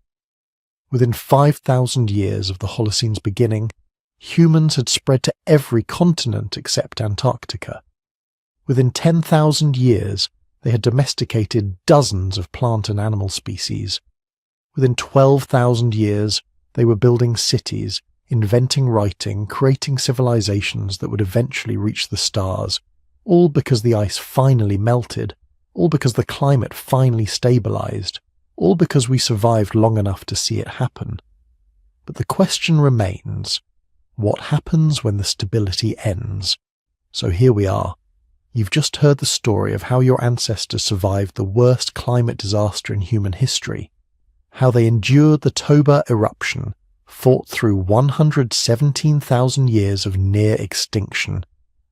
Within 5,000 years of the Holocene's beginning, humans had spread to every continent except Antarctica. Within 10,000 years, they had domesticated dozens of plant and animal species. Within 12,000 years, they were building cities, inventing writing, creating civilizations that would eventually reach the stars, all because the ice finally melted, all because the climate finally stabilized, all because we survived long enough to see it happen. But the question remains, what happens when the stability ends? So here we are. You've just heard the story of how your ancestors survived the worst climate disaster in human history, how they endured the Toba eruption, fought through 117,000 years of near extinction,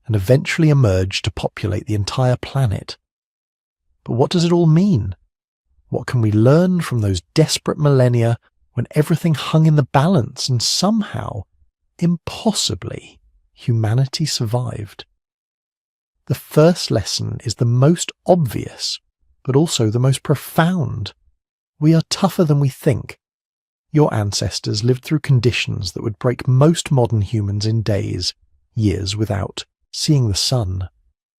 and eventually emerged to populate the entire planet. But what does it all mean? What can we learn from those desperate millennia when everything hung in the balance and somehow, impossibly, humanity survived? The first lesson is the most obvious, but also the most profound. We are tougher than we think. Your ancestors lived through conditions that would break most modern humans in days, years without seeing the sun,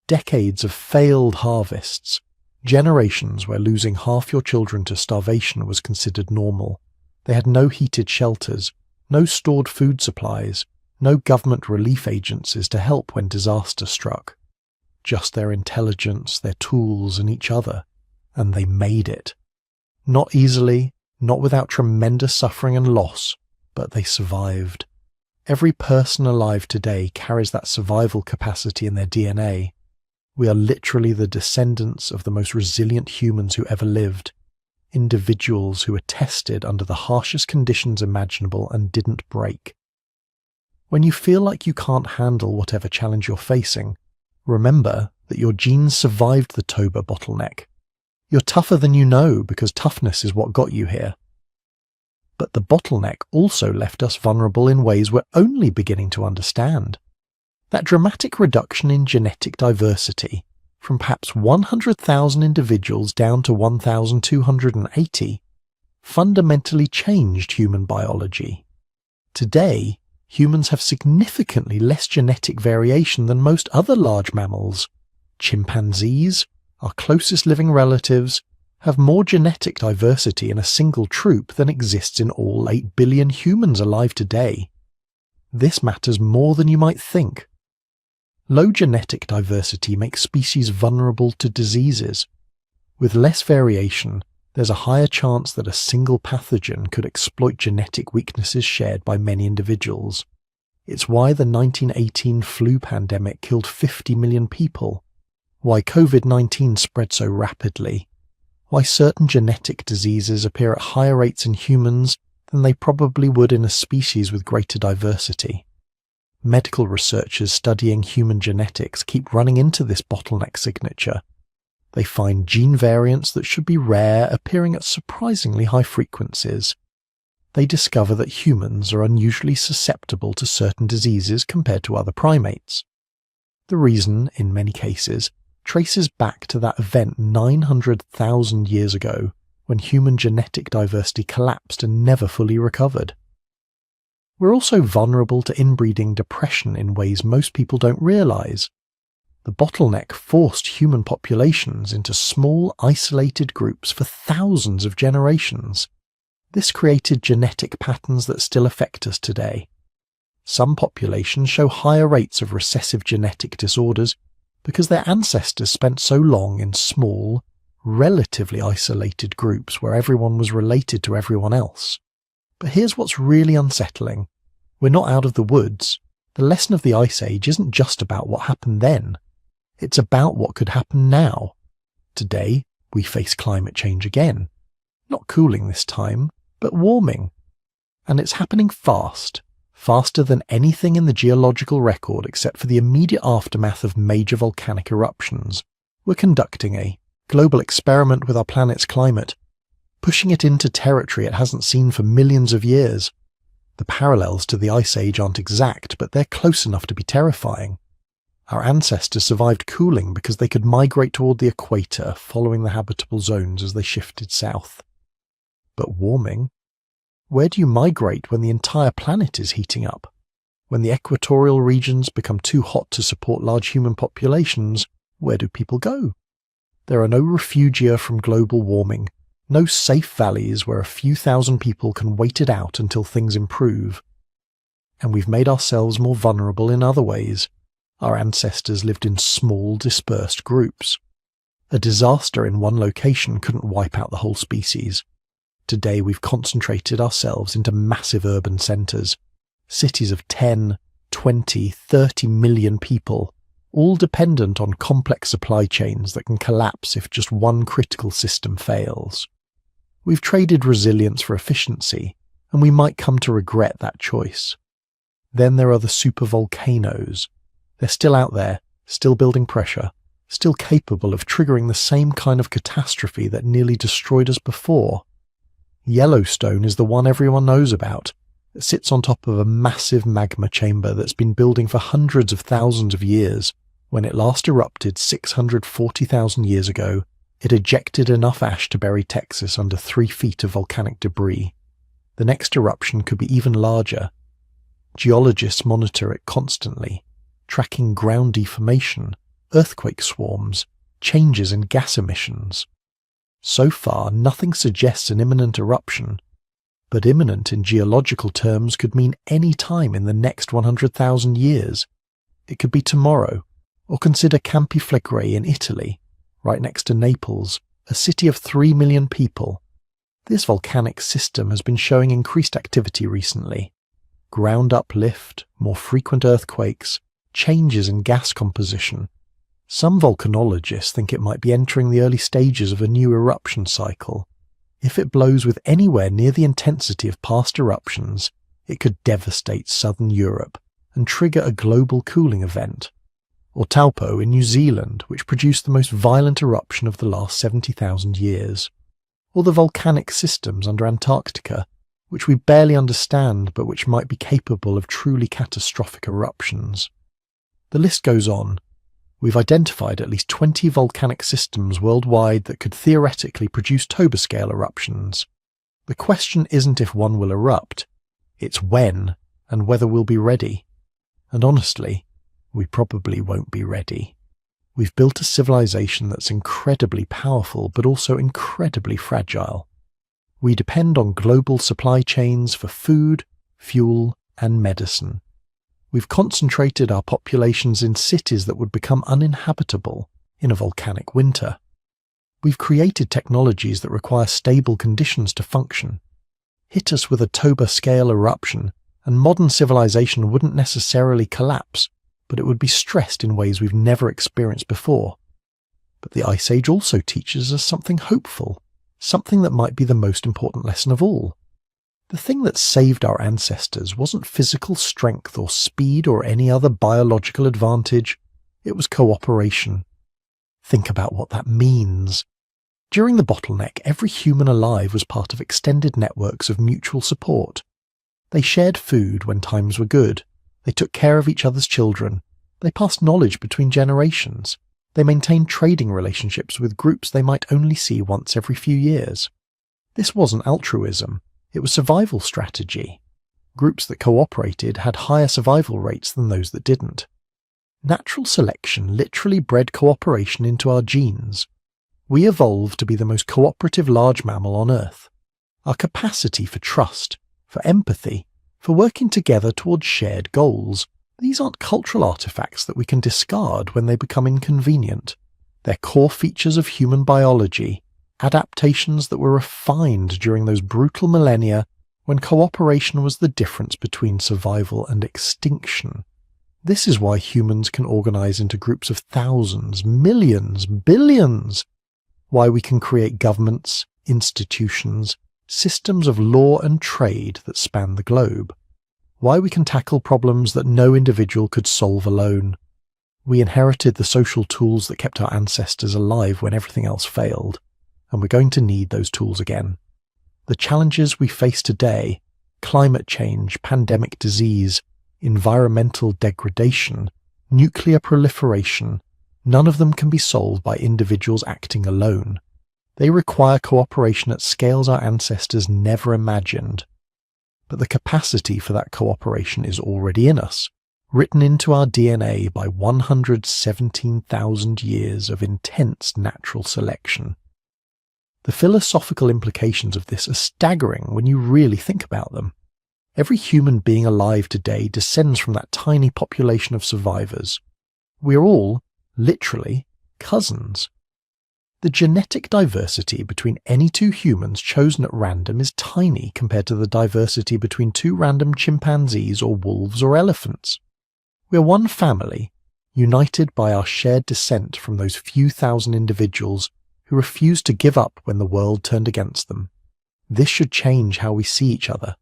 decades of failed harvests, generations where losing half your children to starvation was considered normal. They had no heated shelters, no stored food supplies, no government relief agencies to help when disaster struck. Just their intelligence, their tools, and each other, and they made it. Not easily, not without tremendous suffering and loss, but they survived. Every person alive today carries that survival capacity in their DNA. We are literally the descendants of the most resilient humans who ever lived, individuals who were tested under the harshest conditions imaginable and didn't break. When you feel like you can't handle whatever challenge you're facing, remember that your genes survived the Toba bottleneck. You're tougher than you know because toughness is what got you here. But the bottleneck also left us vulnerable in ways we're only beginning to understand. That dramatic reduction in genetic diversity, from perhaps 100,000 individuals down to 1,280, fundamentally changed human biology. Today, humans have significantly less genetic variation than most other large mammals. Chimpanzees, our closest living relatives, have more genetic diversity in a single troop than exists in all 8 billion humans alive today. This matters more than you might think. Low genetic diversity makes species vulnerable to diseases. With less variation, there's a higher chance that a single pathogen could exploit genetic weaknesses shared by many individuals. It's why the 1918 flu pandemic killed 50 million people, why COVID-19 spread so rapidly, why certain genetic diseases appear at higher rates in humans than they probably would in a species with greater diversity. Medical researchers studying human genetics keep running into this bottleneck signature. They find gene variants that should be rare appearing at surprisingly high frequencies. They discover that humans are unusually susceptible to certain diseases compared to other primates. The reason, in many cases, traces back to that event 900,000 years ago when human genetic diversity collapsed and never fully recovered. We're also vulnerable to inbreeding depression in ways most people don't realize. The bottleneck forced human populations into small, isolated groups for thousands of generations. This created genetic patterns that still affect us today. Some populations show higher rates of recessive genetic disorders because their ancestors spent so long in small, relatively isolated groups where everyone was related to everyone else. But here's what's really unsettling. We're not out of the woods. The lesson of the Ice Age isn't just about what happened then. It's about what could happen now. Today, we face climate change again. Not cooling this time, but warming. And it's happening fast. Faster than anything in the geological record except for the immediate aftermath of major volcanic eruptions. We're conducting a global experiment with our planet's climate, pushing it into territory it hasn't seen for millions of years. The parallels to the Ice Age aren't exact, but they're close enough to be terrifying. Our ancestors survived cooling because they could migrate toward the equator, following the habitable zones as they shifted south. But warming? Where do you migrate when the entire planet is heating up? When the equatorial regions become too hot to support large human populations, where do people go? There are no refugia from global warming, no safe valleys where a few thousand people can wait it out until things improve. And we've made ourselves more vulnerable in other ways. Our ancestors lived in small, dispersed groups. A disaster in one location couldn't wipe out the whole species. Today we've concentrated ourselves into massive urban centres, cities of 10, 20, 30 million people, all dependent on complex supply chains that can collapse if just one critical system fails. We've traded resilience for efficiency, and we might come to regret that choice. Then there are the supervolcanoes. They're still out there, still building pressure, still capable of triggering the same kind of catastrophe that nearly destroyed us before. Yellowstone is the one everyone knows about. It sits on top of a massive magma chamber that's been building for hundreds of thousands of years. When it last erupted 640,000 years ago, it ejected enough ash to bury Texas under 3 feet of volcanic debris. The next eruption could be even larger. Geologists monitor it constantly, tracking ground deformation, earthquake swarms, changes in gas emissions. So far, nothing suggests an imminent eruption, but imminent in geological terms could mean any time in the next 100,000 years. It could be tomorrow, or consider Campi Flegrei in Italy, right next to Naples, a city of 3 million people. This volcanic system has been showing increased activity recently. Ground uplift, more frequent earthquakes, changes in gas composition. Some volcanologists think it might be entering the early stages of a new eruption cycle. If it blows with anywhere near the intensity of past eruptions, it could devastate southern Europe and trigger a global cooling event. Or Taupo in New Zealand, which produced the most violent eruption of the last 70,000 years. Or the volcanic systems under Antarctica, which we barely understand but which might be capable of truly catastrophic eruptions. The list goes on. We've identified at least 20 volcanic systems worldwide that could theoretically produce Toba-scale eruptions. The question isn't if one will erupt, it's when and whether we'll be ready. And honestly, we probably won't be ready. We've built a civilization that's incredibly powerful but also incredibly fragile. We depend on global supply chains for food, fuel, and medicine. We've concentrated our populations in cities that would become uninhabitable in a volcanic winter. We've created technologies that require stable conditions to function. Hit us with a Toba-scale eruption, and modern civilization wouldn't necessarily collapse, but it would be stressed in ways we've never experienced before. But the Ice Age also teaches us something hopeful, something that might be the most important lesson of all. The thing that saved our ancestors wasn't physical strength or speed or any other biological advantage, it was cooperation. Think about what that means. During the bottleneck, every human alive was part of extended networks of mutual support. They shared food when times were good. They took care of each other's children. They passed knowledge between generations. They maintained trading relationships with groups they might only see once every few years. This wasn't altruism. It was survival strategy. Groups that cooperated had higher survival rates than those that didn't. Natural selection literally bred cooperation into our genes. We evolved to be the most cooperative large mammal on Earth. Our capacity for trust, for empathy, for working together towards shared goals, these aren't cultural artifacts that we can discard when they become inconvenient. They're core features of human biology, adaptations that were refined during those brutal millennia when cooperation was the difference between survival and extinction. This is why humans can organize into groups of thousands, millions, billions. Why we can create governments, institutions, systems of law and trade that span the globe. Why we can tackle problems that no individual could solve alone. We inherited the social tools that kept our ancestors alive when everything else failed, and we're going to need those tools again. The challenges we face today, climate change, pandemic disease, environmental degradation, nuclear proliferation, none of them can be solved by individuals acting alone. They require cooperation at scales our ancestors never imagined. But the capacity for that cooperation is already in us, written into our DNA by 117,000 years of intense natural selection. The philosophical implications of this are staggering when you really think about them. Every human being alive today descends from that tiny population of survivors. We're all, literally, cousins. The genetic diversity between any two humans chosen at random is tiny compared to the diversity between two random chimpanzees or wolves or elephants. We're one family, united by our shared descent from those few thousand individuals who refused to give up when the world turned against them. This should change how we see each other.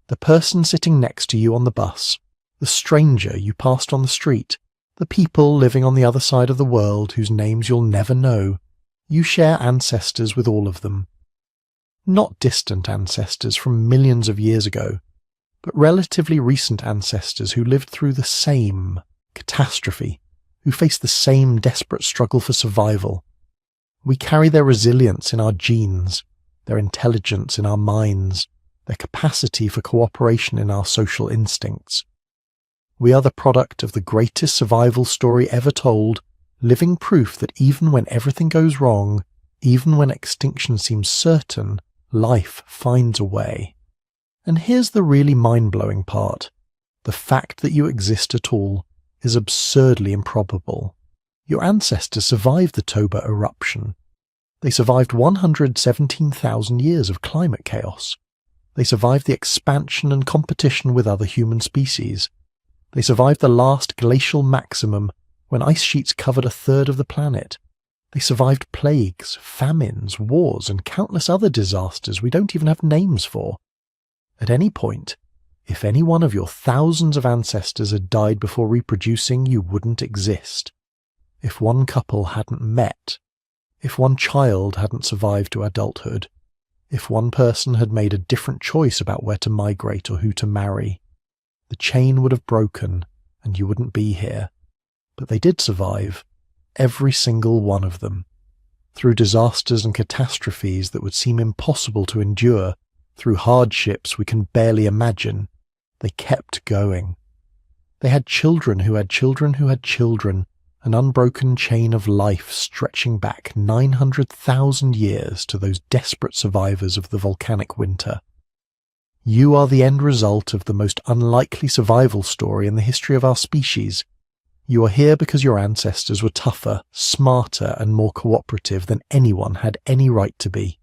The person sitting next to you on the bus, the stranger you passed on the street, the people living on the other side of the world whose names you'll never know, you share ancestors with all of them. Not distant ancestors from millions of years ago, but relatively recent ancestors who lived through the same catastrophe, who faced the same desperate struggle for survival. We carry their resilience in our genes, their intelligence in our minds, their capacity for cooperation in our social instincts. We are the product of the greatest survival story ever told, living proof that even when everything goes wrong, even when extinction seems certain, life finds a way. And here's the really mind-blowing part. The fact that you exist at all is absurdly improbable. Your ancestors survived the Toba eruption. They survived 117,000 years of climate chaos. They survived the expansion and competition with other human species. They survived the last glacial maximum when ice sheets covered a third of the planet. They survived plagues, famines, wars, and countless other disasters we don't even have names for. At any point, if any one of your thousands of ancestors had died before reproducing, you wouldn't exist. If one couple hadn't met, if one child hadn't survived to adulthood, if one person had made a different choice about where to migrate or who to marry, the chain would have broken and you wouldn't be here. But they did survive, every single one of them. Through disasters and catastrophes that would seem impossible to endure, through hardships we can barely imagine, they kept going. They had children who had children who had children, an unbroken chain of life stretching back 900,000 years to those desperate survivors of the volcanic winter. You are the end result of the most unlikely survival story in the history of our species. You are here because your ancestors were tougher, smarter, and more cooperative than anyone had any right to be.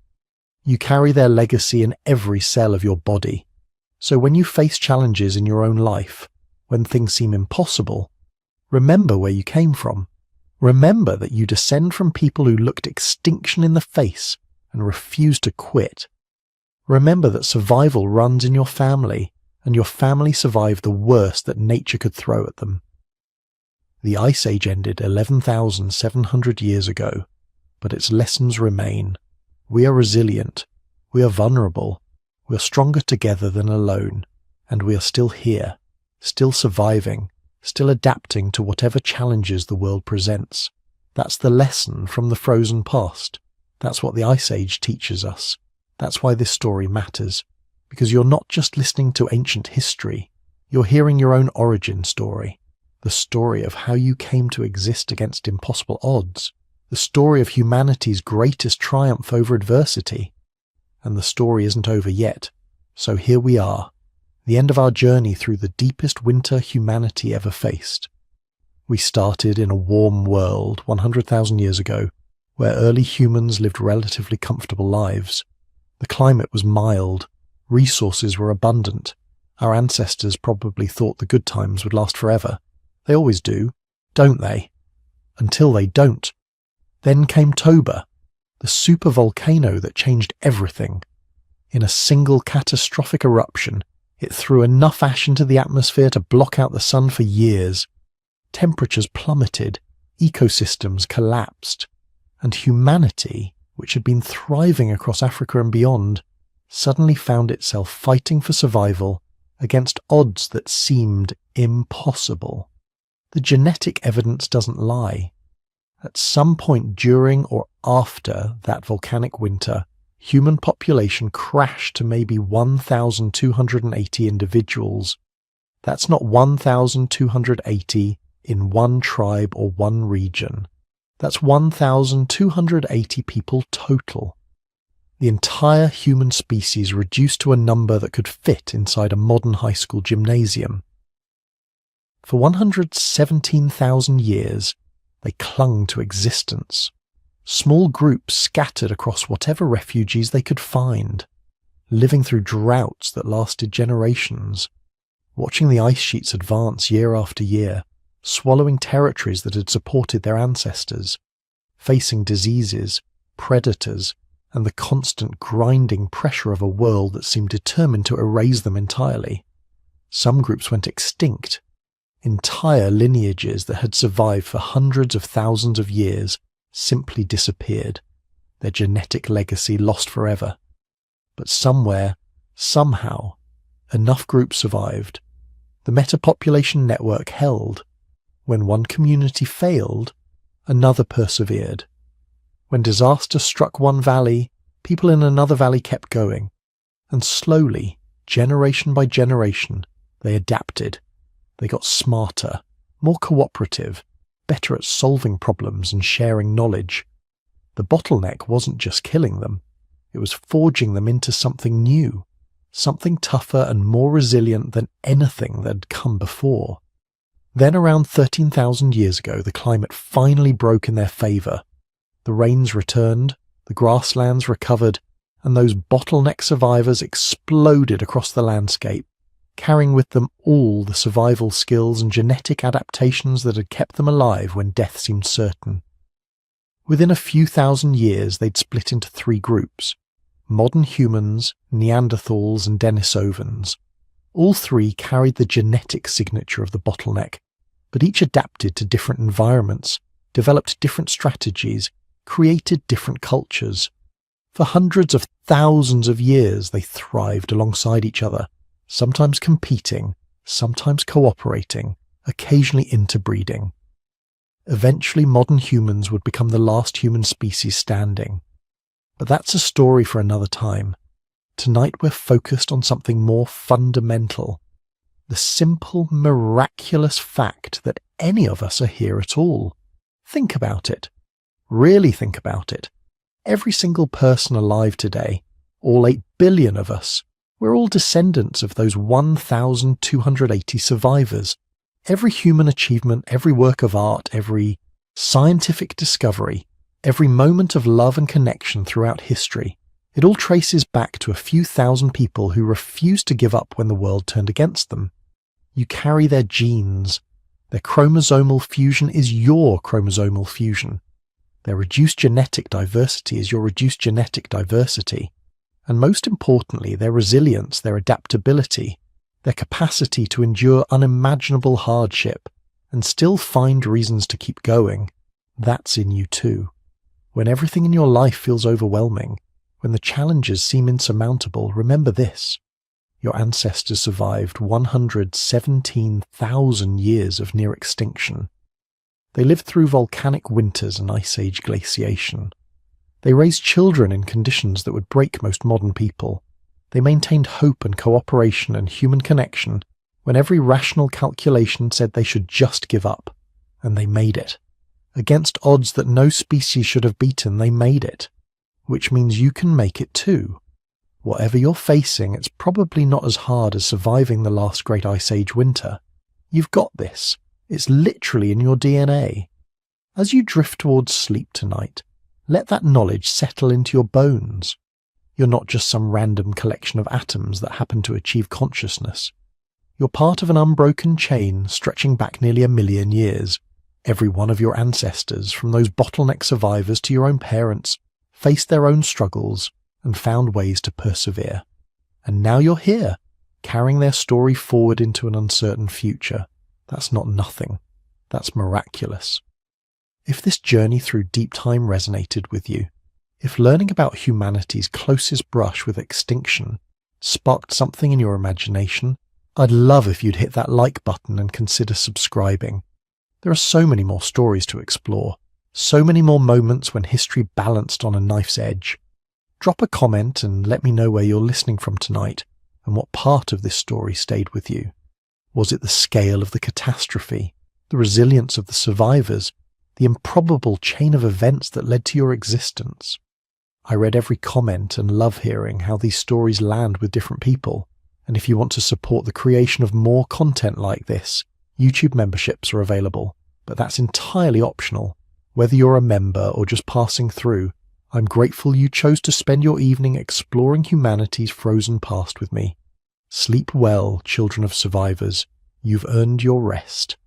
You carry their legacy in every cell of your body. So when you face challenges in your own life, when things seem impossible, remember where you came from. Remember that you descend from people who looked extinction in the face and refused to quit. Remember that survival runs in your family, and your family survived the worst that nature could throw at them. The Ice Age ended 11,700 years ago, but its lessons remain. We are resilient, we are vulnerable, we are stronger together than alone, and we are still here, still surviving, still adapting to whatever challenges the world presents. That's the lesson from the frozen past. That's what the Ice Age teaches us. That's why this story matters, because you're not just listening to ancient history, you're hearing your own origin story, the story of how you came to exist against impossible odds, the story of humanity's greatest triumph over adversity. And the story isn't over yet, so here we are, the end of our journey through the deepest winter humanity ever faced. We started in a warm world 100,000 years ago, where early humans lived relatively comfortable lives. The climate was mild, resources were abundant. Our ancestors probably thought the good times would last forever. They always do, don't they? Until they don't. Then came Toba, the supervolcano that changed everything. In a single catastrophic eruption, it threw enough ash into the atmosphere to block out the sun for years. Temperatures plummeted, ecosystems collapsed, and humanity, which had been thriving across Africa and beyond, suddenly found itself fighting for survival against odds that seemed impossible. The genetic evidence doesn't lie. At some point during or after that volcanic winter, human population crashed to maybe 1,280 individuals. That's not 1,280 in one tribe or one region. That's 1,280 people total. The entire human species reduced to a number that could fit inside a modern high school gymnasium. For 117,000 years, they clung to existence. Small groups scattered across whatever refuges they could find, living through droughts that lasted generations, watching the ice sheets advance year after year, swallowing territories that had supported their ancestors, facing diseases, predators, and the constant grinding pressure of a world that seemed determined to erase them entirely. Some groups went extinct. Entire lineages that had survived for hundreds of thousands of years simply disappeared, their genetic legacy lost forever. But somewhere, somehow, enough groups survived. The metapopulation network held. When one community failed, another persevered. When disaster struck one valley, people in another valley kept going. And slowly, generation by generation, they adapted. They got smarter, more cooperative, better at solving problems and sharing knowledge. The bottleneck wasn't just killing them, it was forging them into something new, something tougher and more resilient than anything that had come before. Then around 13,000 years ago, the climate finally broke in their favour. The rains returned, the grasslands recovered, and those bottleneck survivors exploded across the landscape, carrying with them all the survival skills and genetic adaptations that had kept them alive when death seemed certain. Within a few thousand years, they'd split into three groups: modern humans, Neanderthals, and Denisovans. All three carried the genetic signature of the bottleneck, but each adapted to different environments, developed different strategies, created different cultures. For hundreds of thousands of years, they thrived alongside each other, sometimes competing, sometimes cooperating, occasionally interbreeding. Eventually modern humans would become the last human species standing. But that's a story for another time. Tonight we're focused on something more fundamental. The simple, miraculous fact that any of us are here at all. Think about it. Really think about it. Every single person alive today, all 8 billion of us, we're all descendants of those 1,280 survivors. Every human achievement, every work of art, every scientific discovery, every moment of love and connection throughout history, it all traces back to a few thousand people who refused to give up when the world turned against them. You carry their genes. Their chromosomal fusion is your chromosomal fusion. Their reduced genetic diversity is your reduced genetic diversity. And most importantly, their resilience, their adaptability, their capacity to endure unimaginable hardship and still find reasons to keep going, that's in you too. When everything in your life feels overwhelming, when the challenges seem insurmountable, remember this. Your ancestors survived 117,000 years of near extinction. They lived through volcanic winters and ice age glaciation. They raised children in conditions that would break most modern people. They maintained hope and cooperation and human connection when every rational calculation said they should just give up. And they made it. Against odds that no species should have beaten, they made it. Which means you can make it too. Whatever you're facing, it's probably not as hard as surviving the last great ice age winter. You've got this. It's literally in your DNA. As you drift towards sleep tonight, let that knowledge settle into your bones. You're not just some random collection of atoms that happen to achieve consciousness. You're part of an unbroken chain stretching back nearly 1 million years. Every one of your ancestors, from those bottleneck survivors to your own parents, faced their own struggles and found ways to persevere. And now you're here, carrying their story forward into an uncertain future. That's not nothing. That's miraculous. If this journey through deep time resonated with you, if learning about humanity's closest brush with extinction sparked something in your imagination, I'd love if you'd hit that like button and consider subscribing. There are so many more stories to explore, so many more moments when history balanced on a knife's edge. Drop a comment and let me know where you're listening from tonight and what part of this story stayed with you. Was it the scale of the catastrophe, the resilience of the survivors, the improbable chain of events that led to your existence? I read every comment and love hearing how these stories land with different people. And if you want to support the creation of more content like this, YouTube memberships are available, but that's entirely optional. Whether you're a member or just passing through, I'm grateful you chose to spend your evening exploring humanity's frozen past with me. Sleep well, children of survivors. You've earned your rest.